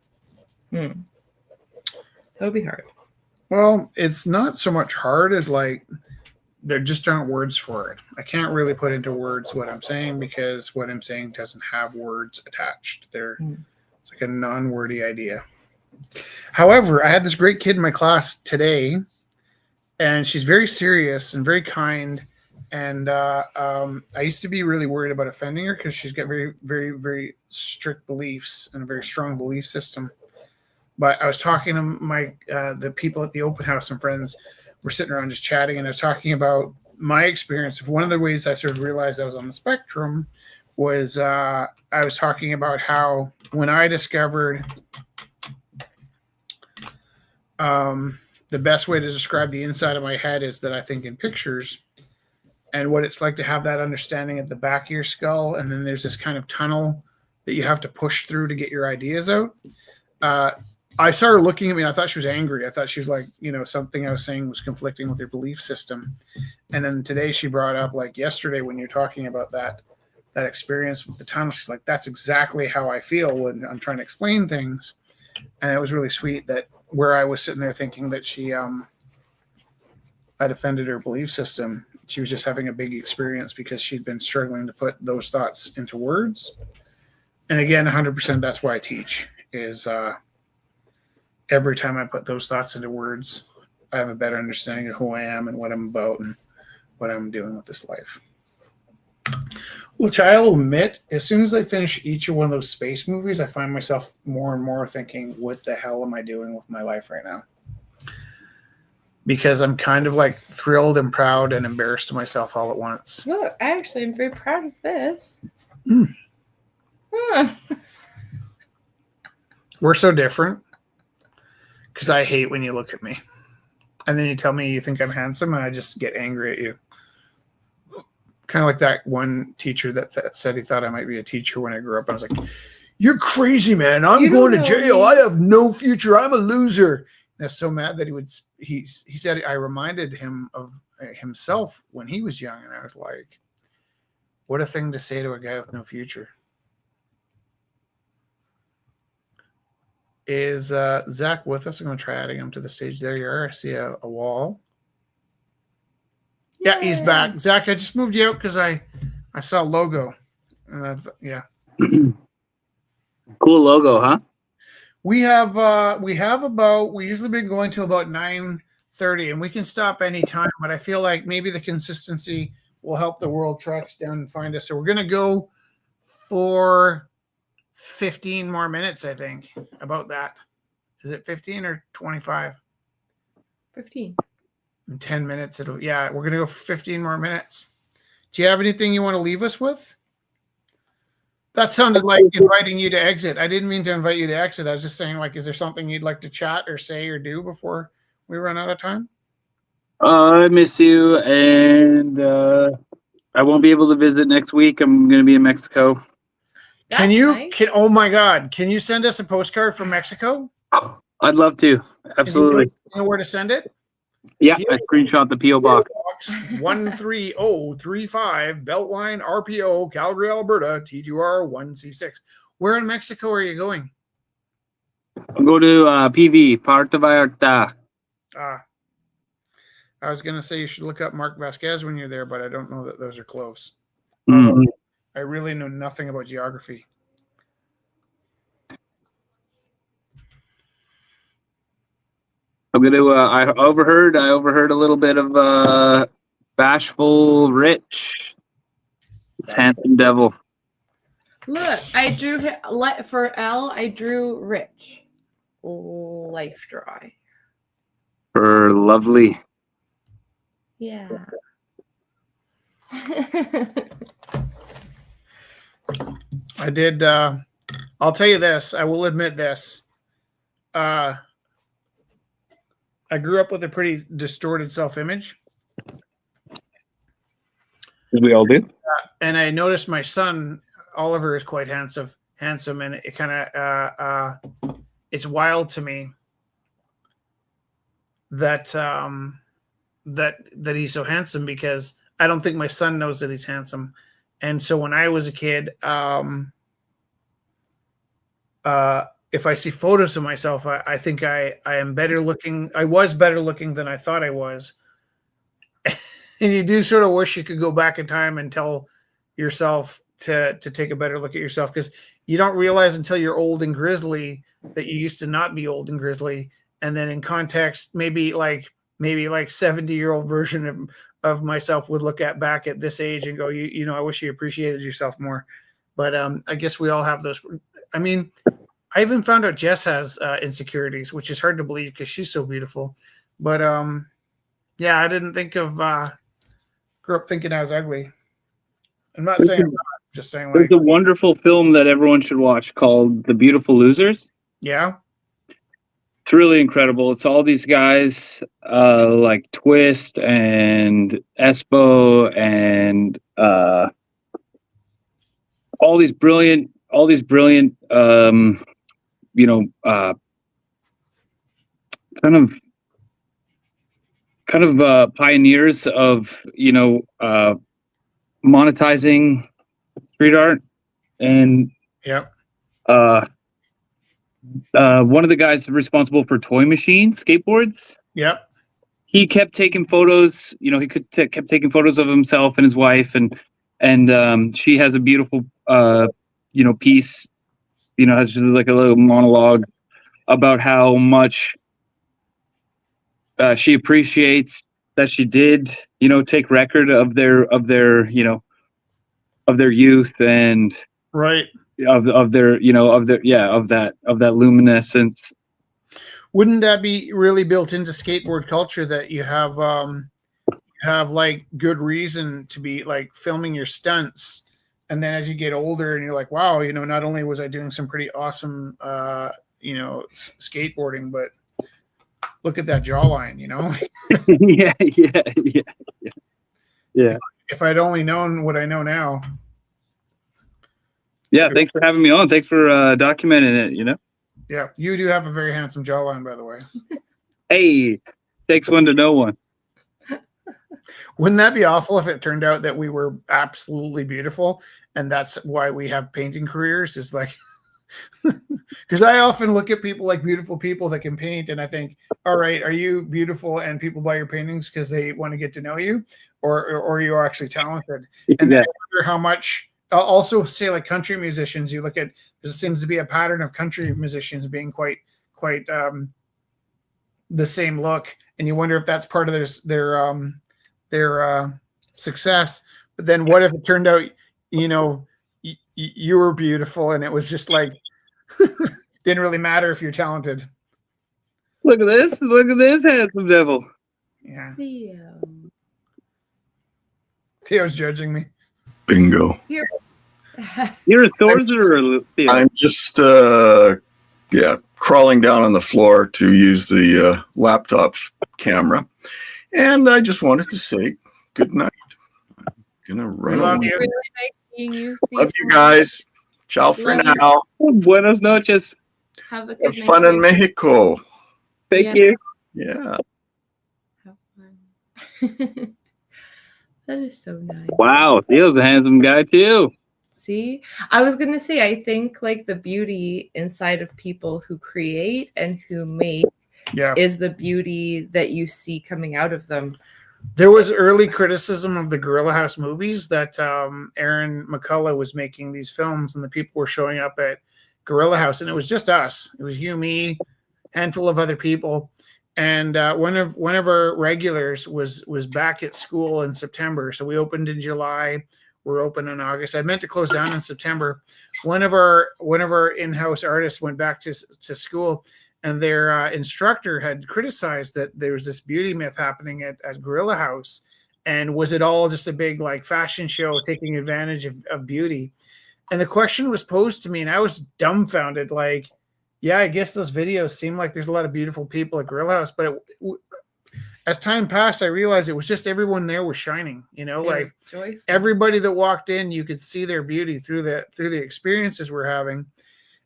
That would be hard. Well, it's not so much hard as like there just aren't words for it. I can't really put into words what I'm saying because what I'm saying doesn't have words attached. It's like a non-wordy idea. However, I had this great kid in my class today, and she's very serious and very kind. And I used to be really worried about offending her because she's got very, very, very strict beliefs and a very strong belief system. But I was talking to the people at the open house and friends. We're sitting around just chatting, and I was talking about my experience. One of the ways I sort of realized I was on the spectrum was I was talking about how when I discovered the best way to describe the inside of my head is that I think in pictures, and what it's like to have that understanding at the back of your skull, and then there's this kind of tunnel that you have to push through to get your ideas out. I saw her looking at me, and I thought she was angry. I thought she was like, something I was saying was conflicting with her belief system. And then today she brought up, like yesterday when you're talking about that experience with the tunnel, she's like, that's exactly how I feel when I'm trying to explain things. And it was really sweet that where I was sitting there thinking that she I'd offended her belief system, she was just having a big experience because she'd been struggling to put those thoughts into words. And again, 100% that's why I teach is every time I put those thoughts into words, I have a better understanding of who I am and what I'm about and what I'm doing with this life. Which I'll admit, as soon as I finish each of one of those space movies, I find myself more and more thinking, what the hell am I doing with my life right now? Because I'm kind of like thrilled and proud and embarrassed of myself all at once. Look, I actually am very proud of this. We're so different. Because I hate when you look at me. And then you tell me you think I'm handsome, and I just get angry at you. Kind of like that one teacher that said he thought I might be a teacher when I grew up. I was like, you're crazy, man. I'm going to jail. I have no future. I'm a loser. And I was so mad that he said I reminded him of himself when he was young. And I was like, what a thing to say to a guy with no future. Is Zach with us? I'm going to try adding him to the stage. There you are. I see a wall. Yeah, he's back. Zach, I just moved you out because I saw a logo. Yeah. Cool logo, huh? We usually been going till about 9:30, and we can stop anytime, but I feel like maybe the consistency will help the world track us down and find us. So we're going to go for 15 more minutes, I think, about that. Is it 15 or 25? 15. In 10 minutes, we're going to go for 15 more minutes. Do you have anything you want to leave us with? That sounded like inviting you to exit. I didn't mean to invite you to exit. I was just saying, like, is there something you'd like to chat or say or do before we run out of time? I miss you, and I won't be able to visit next week. I'm going to be in Mexico. Oh my God, can you send us a postcard from Mexico? I'd love to. Absolutely. You know where to send it? Yeah, I screenshot the P.O. box. 13035, Beltline RPO, Calgary, Alberta, T2R 1C6. Where in Mexico are you going? I'll go to PV, Puerto Vallarta. I was going to say you should look up Mark Vasquez when you're there, but I don't know that those are close. Mm-hmm. I really know nothing about geography. I'm gonna. I overheard a little bit of bashful Rich, handsome devil. Look, I drew for L. I drew Rich, life dry. For lovely. Yeah. I did. I'll tell you this. I will admit this. I grew up with a pretty distorted self-image. As we all do. And I noticed my son, Oliver, is quite handsome, and it kind of it's wild to me that that he's so handsome because I don't think my son knows that he's handsome. And so when I was a kid, if I see photos of myself, I think I am better looking. I was better looking than I thought I was. And you do sort of wish you could go back in time and tell yourself to take a better look at yourself, because you don't realize until you're old and grizzly that you used to not be old and grizzly. And then in context, maybe like 70-year-old version of myself would look at back at this age and go, you know, I wish you appreciated yourself more. But I guess we all have those. I mean, I even found out Jess has insecurities, which is hard to believe because she's so beautiful. But yeah, I didn't think of grew up thinking I was ugly. I'm not saying I'm not, just saying There's a wonderful film that everyone should watch called The Beautiful Losers. Yeah. It's really incredible. It's all these guys like Twist and Espo and all these brilliant you know, kind of pioneers of, you know, monetizing street art. And yep. One of the guys responsible for Toy Machine skateboards. Yep. He kept taking photos. You know, he kept taking photos of himself and his wife, and she has a beautiful, you know, piece. You know, has just like a little monologue about how much she appreciates that she did, you know, take record of their, you know, of their youth and right of their, you know, of their, yeah, of that luminescence. Wouldn't that be really built into skateboard culture that you have like good reason to be like filming your stunts, and then as you get older and you're like, wow, you know, not only was I doing some pretty awesome you know, skateboarding, but look at that jawline, you know. yeah. If I'd only known what I know now. Yeah, thanks for having me on. Thanks for documenting it, you know. Yeah, you do have a very handsome jawline, by the way. Hey, takes one to know one. Wouldn't that be awful if it turned out that we were absolutely beautiful, and that's why we have painting careers? Is like, because I often look at people like beautiful people that can paint, and I think, all right, are you beautiful and people buy your paintings because they want to get to know you, or you're actually talented? And then I wonder how much. I'll also say, like country musicians, you look at, there seems to be a pattern of country musicians being quite the same look, and you wonder if that's part of their success. But then what if it turned out, you know, you were beautiful and it was just like didn't really matter if you're talented. Look at this handsome devil. Yeah. Theo. Theo's judging me. Bingo. You're a sorcerer, Theo. I'm just crawling down on the floor to use the laptop camera, and I just wanted to say good night. I'm gonna run. Love you. Really nice seeing you. Love you guys. Ciao for now. Buenos noches. Have a good Have fun in Mexico. Thank you. Yeah. Have fun. That is so nice. Wow, Theo's a handsome guy too. See, I was gonna say, I think like the beauty inside of people who create and who make is the beauty that you see coming out of them. There was early criticism of the Gorilla House movies that Aaron McCullough was making these films, and the people were showing up at Gorilla House, and it was just us. It was you, me, handful of other people. And one of our regulars was back at school in September. So we opened in July. We're open in August. I meant to close down in September. One of our in-house artists went back to school, and their instructor had criticized that there was this beauty myth happening at Gorilla House. And was it all just a big like fashion show taking advantage of beauty? And the question was posed to me, and I was dumbfounded. Like, yeah, I guess those videos seem like there's a lot of beautiful people at Gorilla House, but as time passed, I realized it was just everyone there was shining. You know, like joyful. Everybody that walked in, you could see their beauty through the experiences we're having.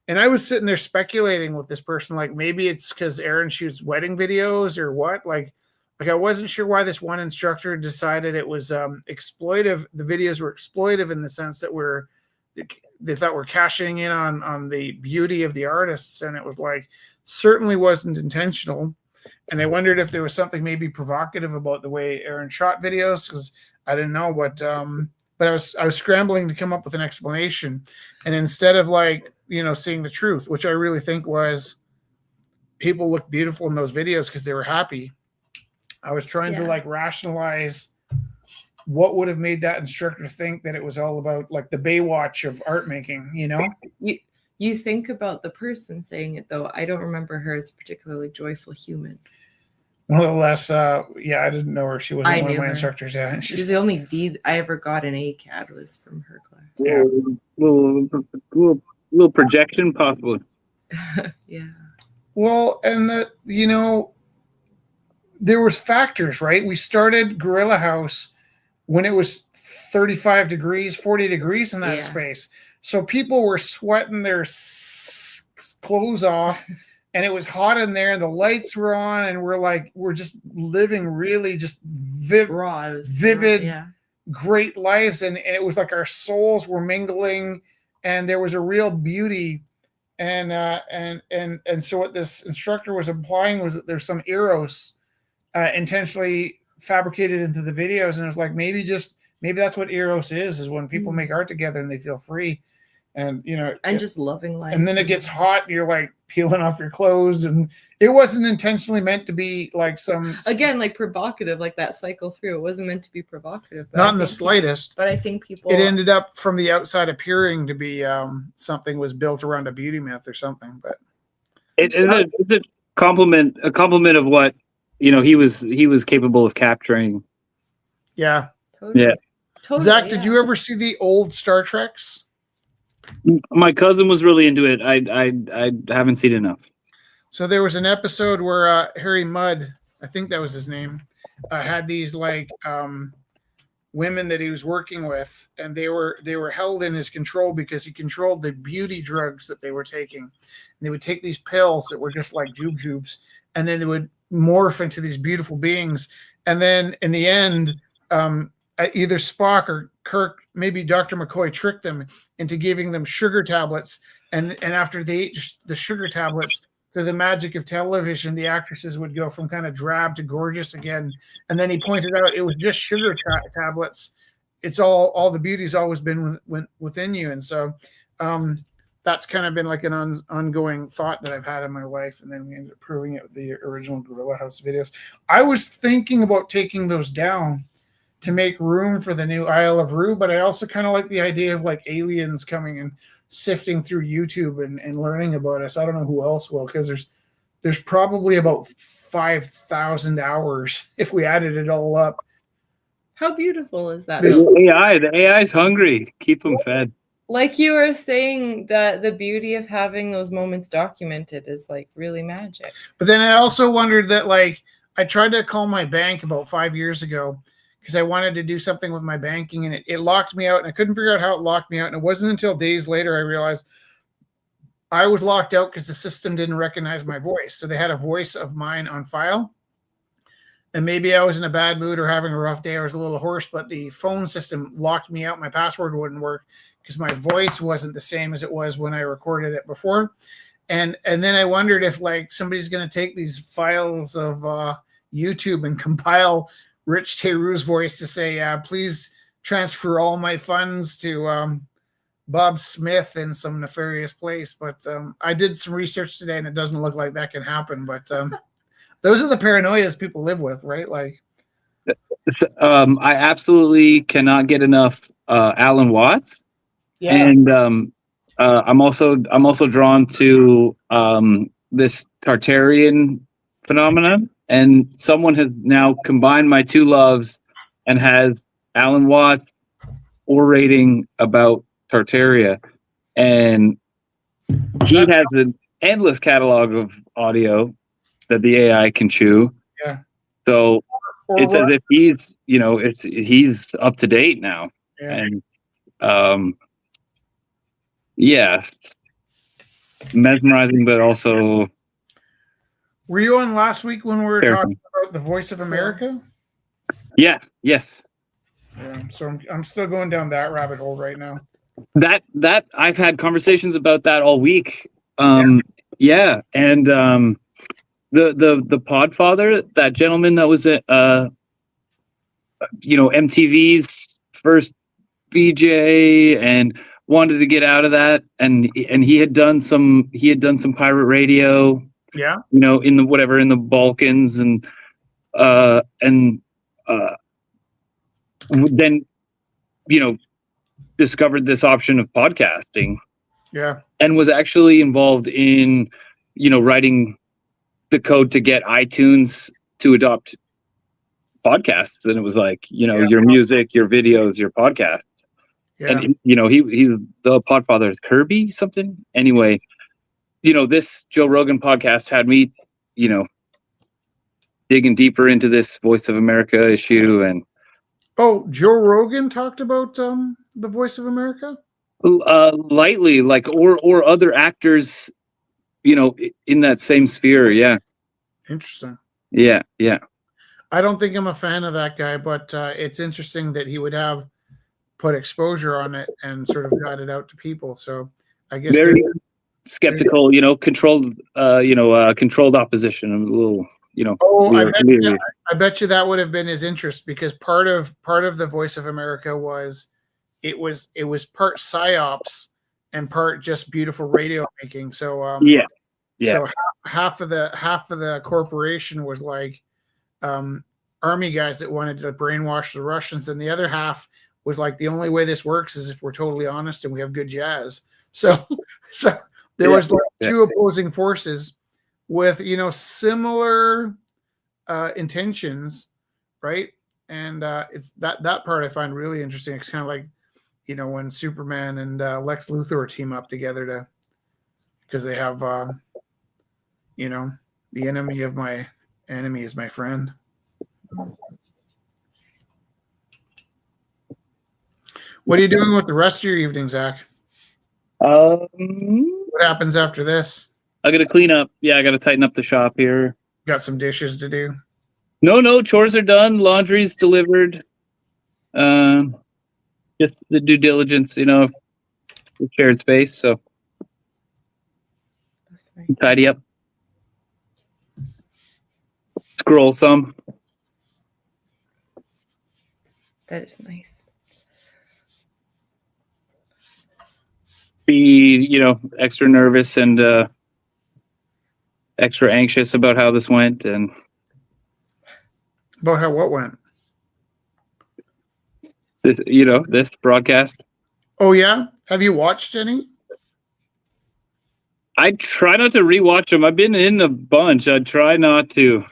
And I was sitting there speculating with this person, like maybe it's because Aaron shoots wedding videos or what. Like, like I wasn't sure why this one instructor decided it was exploitive. The videos were exploitive in the sense that they thought we're cashing in on the beauty of the artists, and it was like certainly wasn't intentional. And I wondered if there was something maybe provocative about the way Aaron shot videos, because I didn't know what. But I was scrambling to come up with an explanation, and instead of like seeing the truth, which I really think was people looked beautiful in those videos because they were happy, I was trying to like rationalize what would have made that instructor think that it was all about like the Baywatch of art making, You think about the person saying it though. I don't remember her as a particularly joyful human. Nonetheless, I didn't know her. She wasn't one of my instructors. Yeah, she's the only D I ever got an ACAD was from her class. Yeah, little projection possibly. Yeah. Well, and there was factors, right? We started Gorilla House when it was 35 degrees, 40 degrees in that space. So people were sweating their clothes off and it was hot in there and the lights were on and we're just living really just vivid, great lives. And it was like our souls were mingling and there was a real beauty. And so what this instructor was implying was that there's some eros intentionally fabricated into the videos, and it was like maybe that's what eros is when people make art together and they feel free, and just loving life. And then it gets hot, and you're like peeling off your clothes, and it wasn't intentionally meant to be like like provocative, like that cycle through. It wasn't meant to be provocative. Not in the slightest. But I think people. It ended up from the outside appearing to be something was built around a beauty myth or something, but it's a compliment of what he was capable of capturing. Yeah. Totally. Yeah. Totally, Zach, did you ever see the old Star Treks? My cousin was really into it. I haven't seen enough. So there was an episode where Harry Mudd, I think that was his name, had these like women that he was working with, and they were held in his control because he controlled the beauty drugs that they were taking. And they would take these pills that were just like jubes, and then they would morph into these beautiful beings. And then in the end, either Spock or Kirk, maybe Dr. McCoy, tricked them into giving them sugar tablets. And after they ate the sugar tablets, through the magic of television, the actresses would go from kind of drab to gorgeous again. And then he pointed out it was just sugar tablets. It's all the beauty's always been within you. And so that's kind of been like an ongoing thought that I've had in my life. And then we ended up proving it with the original Gorilla House videos. I was thinking about taking those down to make room for the new Isle of Roux, but I also kind of like the idea of like aliens coming and sifting through YouTube and learning about us. I don't know who else will, because there's probably about 5,000 hours if we added it all up. How beautiful is that? The AI's hungry. Keep them fed. Like you were saying, the beauty of having those moments documented is like really magic. But then I also wondered that, like, I tried to call my bank about 5 years ago because I wanted to do something with my banking, and it locked me out, and I couldn't figure out how it locked me out. And it wasn't until days later I realized I was locked out because the system didn't recognize my voice. So they had a voice of mine on file. And maybe I was in a bad mood or having a rough day. I was a little hoarse, but the phone system locked me out. My password wouldn't work because my voice wasn't the same as it was when I recorded it before. And then I wondered if like somebody's going to take these files of YouTube and compile Rich Teru's voice to say, please transfer all my funds to Bob Smith in some nefarious place. But I did some research today, and it doesn't look like that can happen. But those are the paranoias people live with, right? Like, I absolutely cannot get enough Alan Watts. Yeah. And I'm also drawn to this Tartarian phenomenon, and someone has now combined my two loves and has Alan Watts orating about Tartaria, and he has an endless catalog of audio that the AI can chew. Yeah. So it's as if he's up to date now. Yeah. And yeah, mesmerizing, but also. Were you on last week when we were talking about about the Voice of America? Yeah. Yes. Yeah. So I'm still going down that rabbit hole right now. That I've had conversations about that all week. Yeah. And the Podfather, that gentleman that was at MTV's first BJ and wanted to get out of that, and he had done some pirate radio, Yeah. in the Balkans, and then discovered this option of podcasting, Yeah. and was actually involved in writing the code to get iTunes to adopt podcasts. And it was like, your music, your videos, your podcast. Yeah. And he's the Podfather, Kirby something. Anyway, this Joe Rogan podcast had me, digging deeper into this Voice of America issue. And Joe Rogan talked about the Voice of America? Lightly, like, or other actors, in that same sphere. Yeah. Interesting. Yeah. Yeah. I don't think I'm a fan of that guy, but it's interesting that he would have put exposure on it and sort of got it out to people. So I guess very skeptical, controlled opposition, a little, I bet you that would have been his interest, because part of the Voice of America was it was part psyops and part just beautiful radio making. So so half of the corporation was like army guys that wanted to brainwash the Russians, and the other half was like, the only way this works is if we're totally honest and we have good jazz. So there was like two opposing forces with similar intentions, right? And it's that part I find really interesting. It's kind of like when Superman and Lex Luthor team up together because they have the enemy of my enemy is my friend. What are you doing with the rest of your evening, Zach? What happens after this? I got to clean up. Yeah, I got to tighten up the shop here. Got some dishes to do? No, chores are done. Laundry's delivered. Just the due diligence, the shared space. So tidy up. Scroll some. That is nice. Be, extra nervous and extra anxious about how this went, and about how what went. This broadcast. Oh yeah, have you watched any? I try not to rewatch them. I've been in a bunch. I try not to.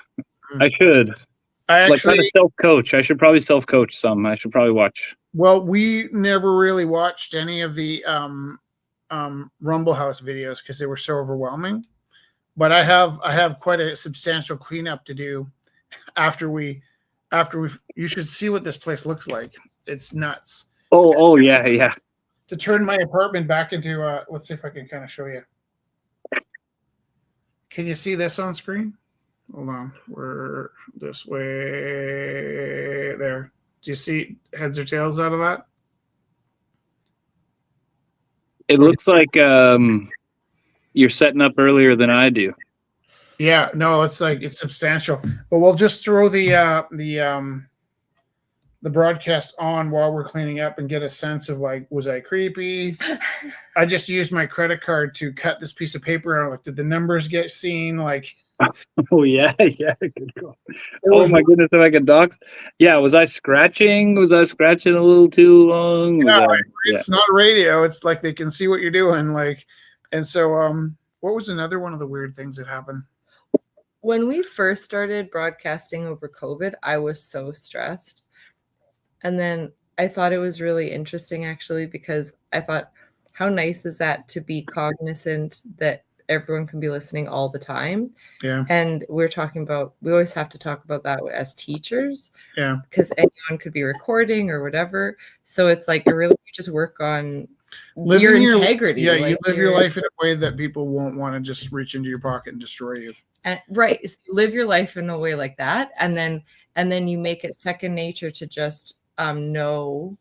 I should. I actually kind of self-coach. I should probably self-coach some. I should probably watch. Well, we never really watched any of the Rumble House videos because they were so overwhelming. But I have quite a substantial cleanup to do after we. You should see what this place looks like. It's nuts. Oh yeah. To turn my apartment back into let's see if I can kind of show you. Can you see this on screen? Hold on. We're this way there. Do you see heads or tails out of that? It looks like you're setting up earlier than I do. Yeah, no, it's substantial. But we'll just throw the broadcast on while we're cleaning up and get a sense of like, was I creepy? I just used my credit card to cut this piece of paper out. Like, did the numbers get seen? Like, oh yeah, good call. Oh my goodness, if I could dox. Yeah, was I scratching? Was I scratching a little too long? It's not radio. It's like they can see what you're doing. Like, and so what was another one of the weird things that happened? When we first started broadcasting over COVID, I was so stressed. And then I thought it was really interesting, actually, because I thought, how nice is that to be cognizant that everyone can be listening all the time? Yeah. And we always have to talk about that as teachers. Yeah. Because anyone could be recording or whatever. So it's like, you just work on your integrity. You live your life in a way that people won't want to just reach into your pocket and destroy you. And right, so you live your life in a way like that, and then you make it second nature to just know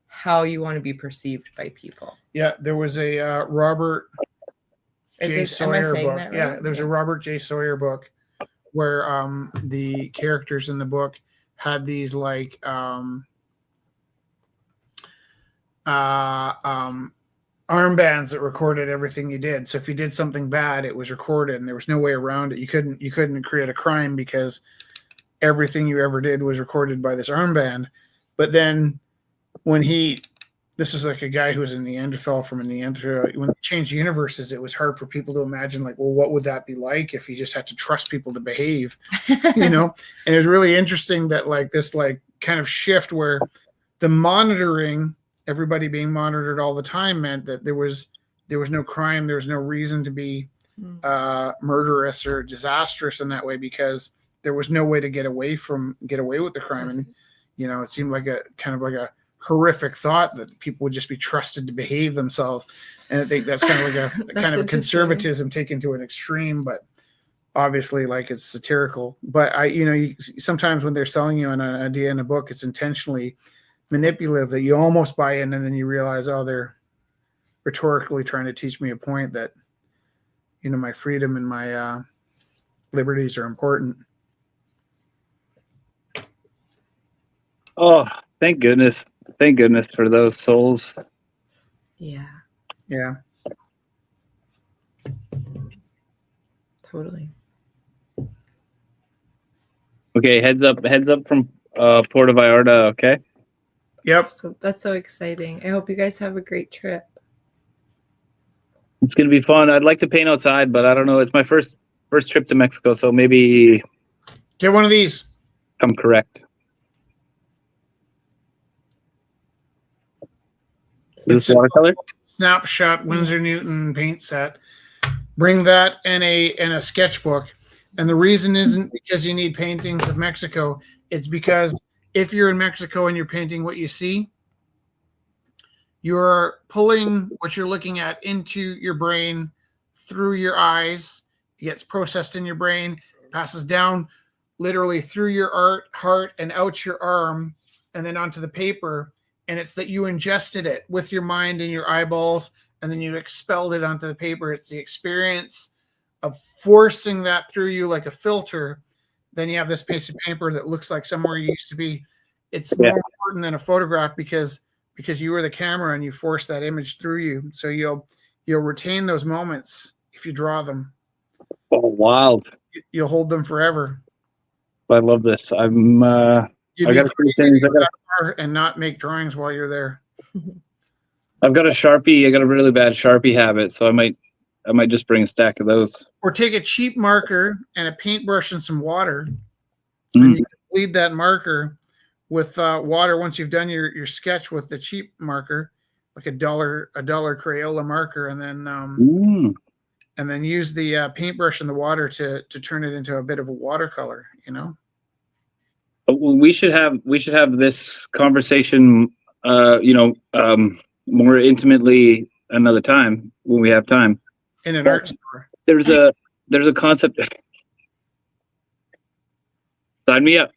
how you want to be perceived by people. Yeah, there was a Robert J. Am I Sawyer saying book. that right? Yeah, there's a Robert J. Sawyer book where the characters in the book had these like armbands that recorded everything you did. So if you did something bad, it was recorded, and there was no way around it. You couldn't create a crime because everything you ever did was recorded by this armband. But then when this is like a guy who was a Neanderthal from a Neanderthal. When they changed universes, it was hard for people to imagine, like, well, what would that be like if you just had to trust people to behave, you know? And it was really interesting that like this like kind of shift where the monitoring, everybody being monitored all the time, meant that there was no crime, there was no reason to be murderous or disastrous in that way, because there was no way to get away with the crime. And you know, it seemed like a kind of like a horrific thought that people would just be trusted to behave themselves. And I think that's kind of like a kind of a conservatism taken to an extreme, but obviously like it's satirical. But sometimes when they're selling you an idea in a book, it's intentionally manipulative, that you almost buy in, and then you realize, oh, they're rhetorically trying to teach me a point that, you know, my freedom and my liberties are important. Oh, thank goodness. Thank goodness for those souls. Yeah. Yeah. Totally. Okay, heads up from Puerto Vallarta, okay? Yep. So that's so exciting. I hope you guys have a great trip. It's gonna be fun. I'd like to paint outside, but I don't know. It's my first trip to Mexico, so maybe get one of these. I'm correct. This watercolor? Snapshot Winsor Newton paint set. Bring that and a sketchbook. And the reason isn't because you need paintings of Mexico. It's because if you're in Mexico and you're painting what you see, you're pulling what you're looking at into your brain through your eyes. It gets processed in your brain, passes down literally through your heart and out your arm, and then onto the paper. And it's that you ingested it with your mind and your eyeballs, and then you expelled it onto the paper. It's the experience of forcing that through you like a filter. Then you have this piece of paper that looks like somewhere you used to be. It's more important than a photograph because you were the camera and you forced that image through you. So you'll retain those moments if you draw them. Oh, wild. You'll hold them forever. I love this. I got and not make drawings while you're there. I've got a Sharpie. I got a really bad Sharpie habit, so I might just bring a stack of those. Or take a cheap marker and a paintbrush and some water, and you can bleed that marker with water once you've done your sketch with the cheap marker, like a $1 Crayola marker, and then use the paintbrush and the water to turn it into a bit of a watercolor, you know. We should have this conversation, more intimately another time when we have time. In an art store. There's a concept. Sign me up.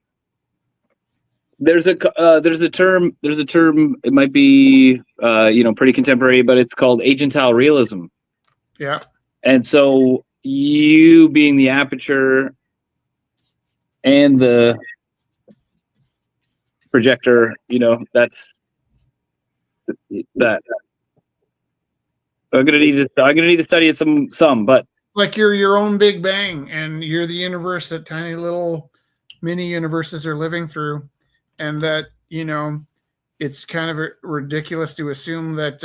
There's a term. It might be pretty contemporary, but it's called agentile realism. Yeah. And so you being the aperture and the projector, that's that. I'm gonna need to study it some, but like you're your own Big Bang, and you're the universe that tiny little mini universes are living through, and that it's kind of ridiculous to assume that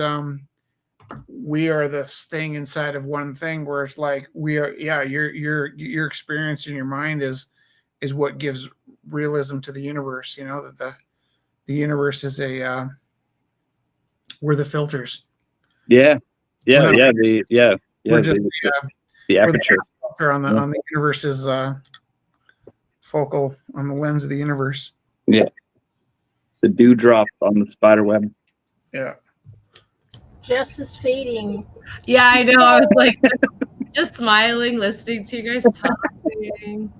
we are this thing inside of one thing, where it's like we are. Yeah, your experience in your mind is what gives realism to the universe. That the universe is we're the filters. Yeah. The aperture on the universe's focal on the lens of the universe. Yeah, the dewdrop on the spider web. Yeah. Jess is fading. Yeah, I know. I was like, just smiling, listening to you guys talking.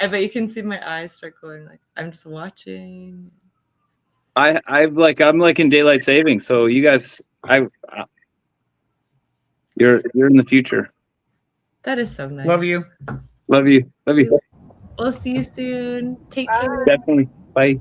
I bet you can see my eyes start going like I'm just watching. I'm like in daylight saving, so you guys, you're in the future. That is so nice. Love you. Love you. We'll see you soon. Take care. Definitely. Bye.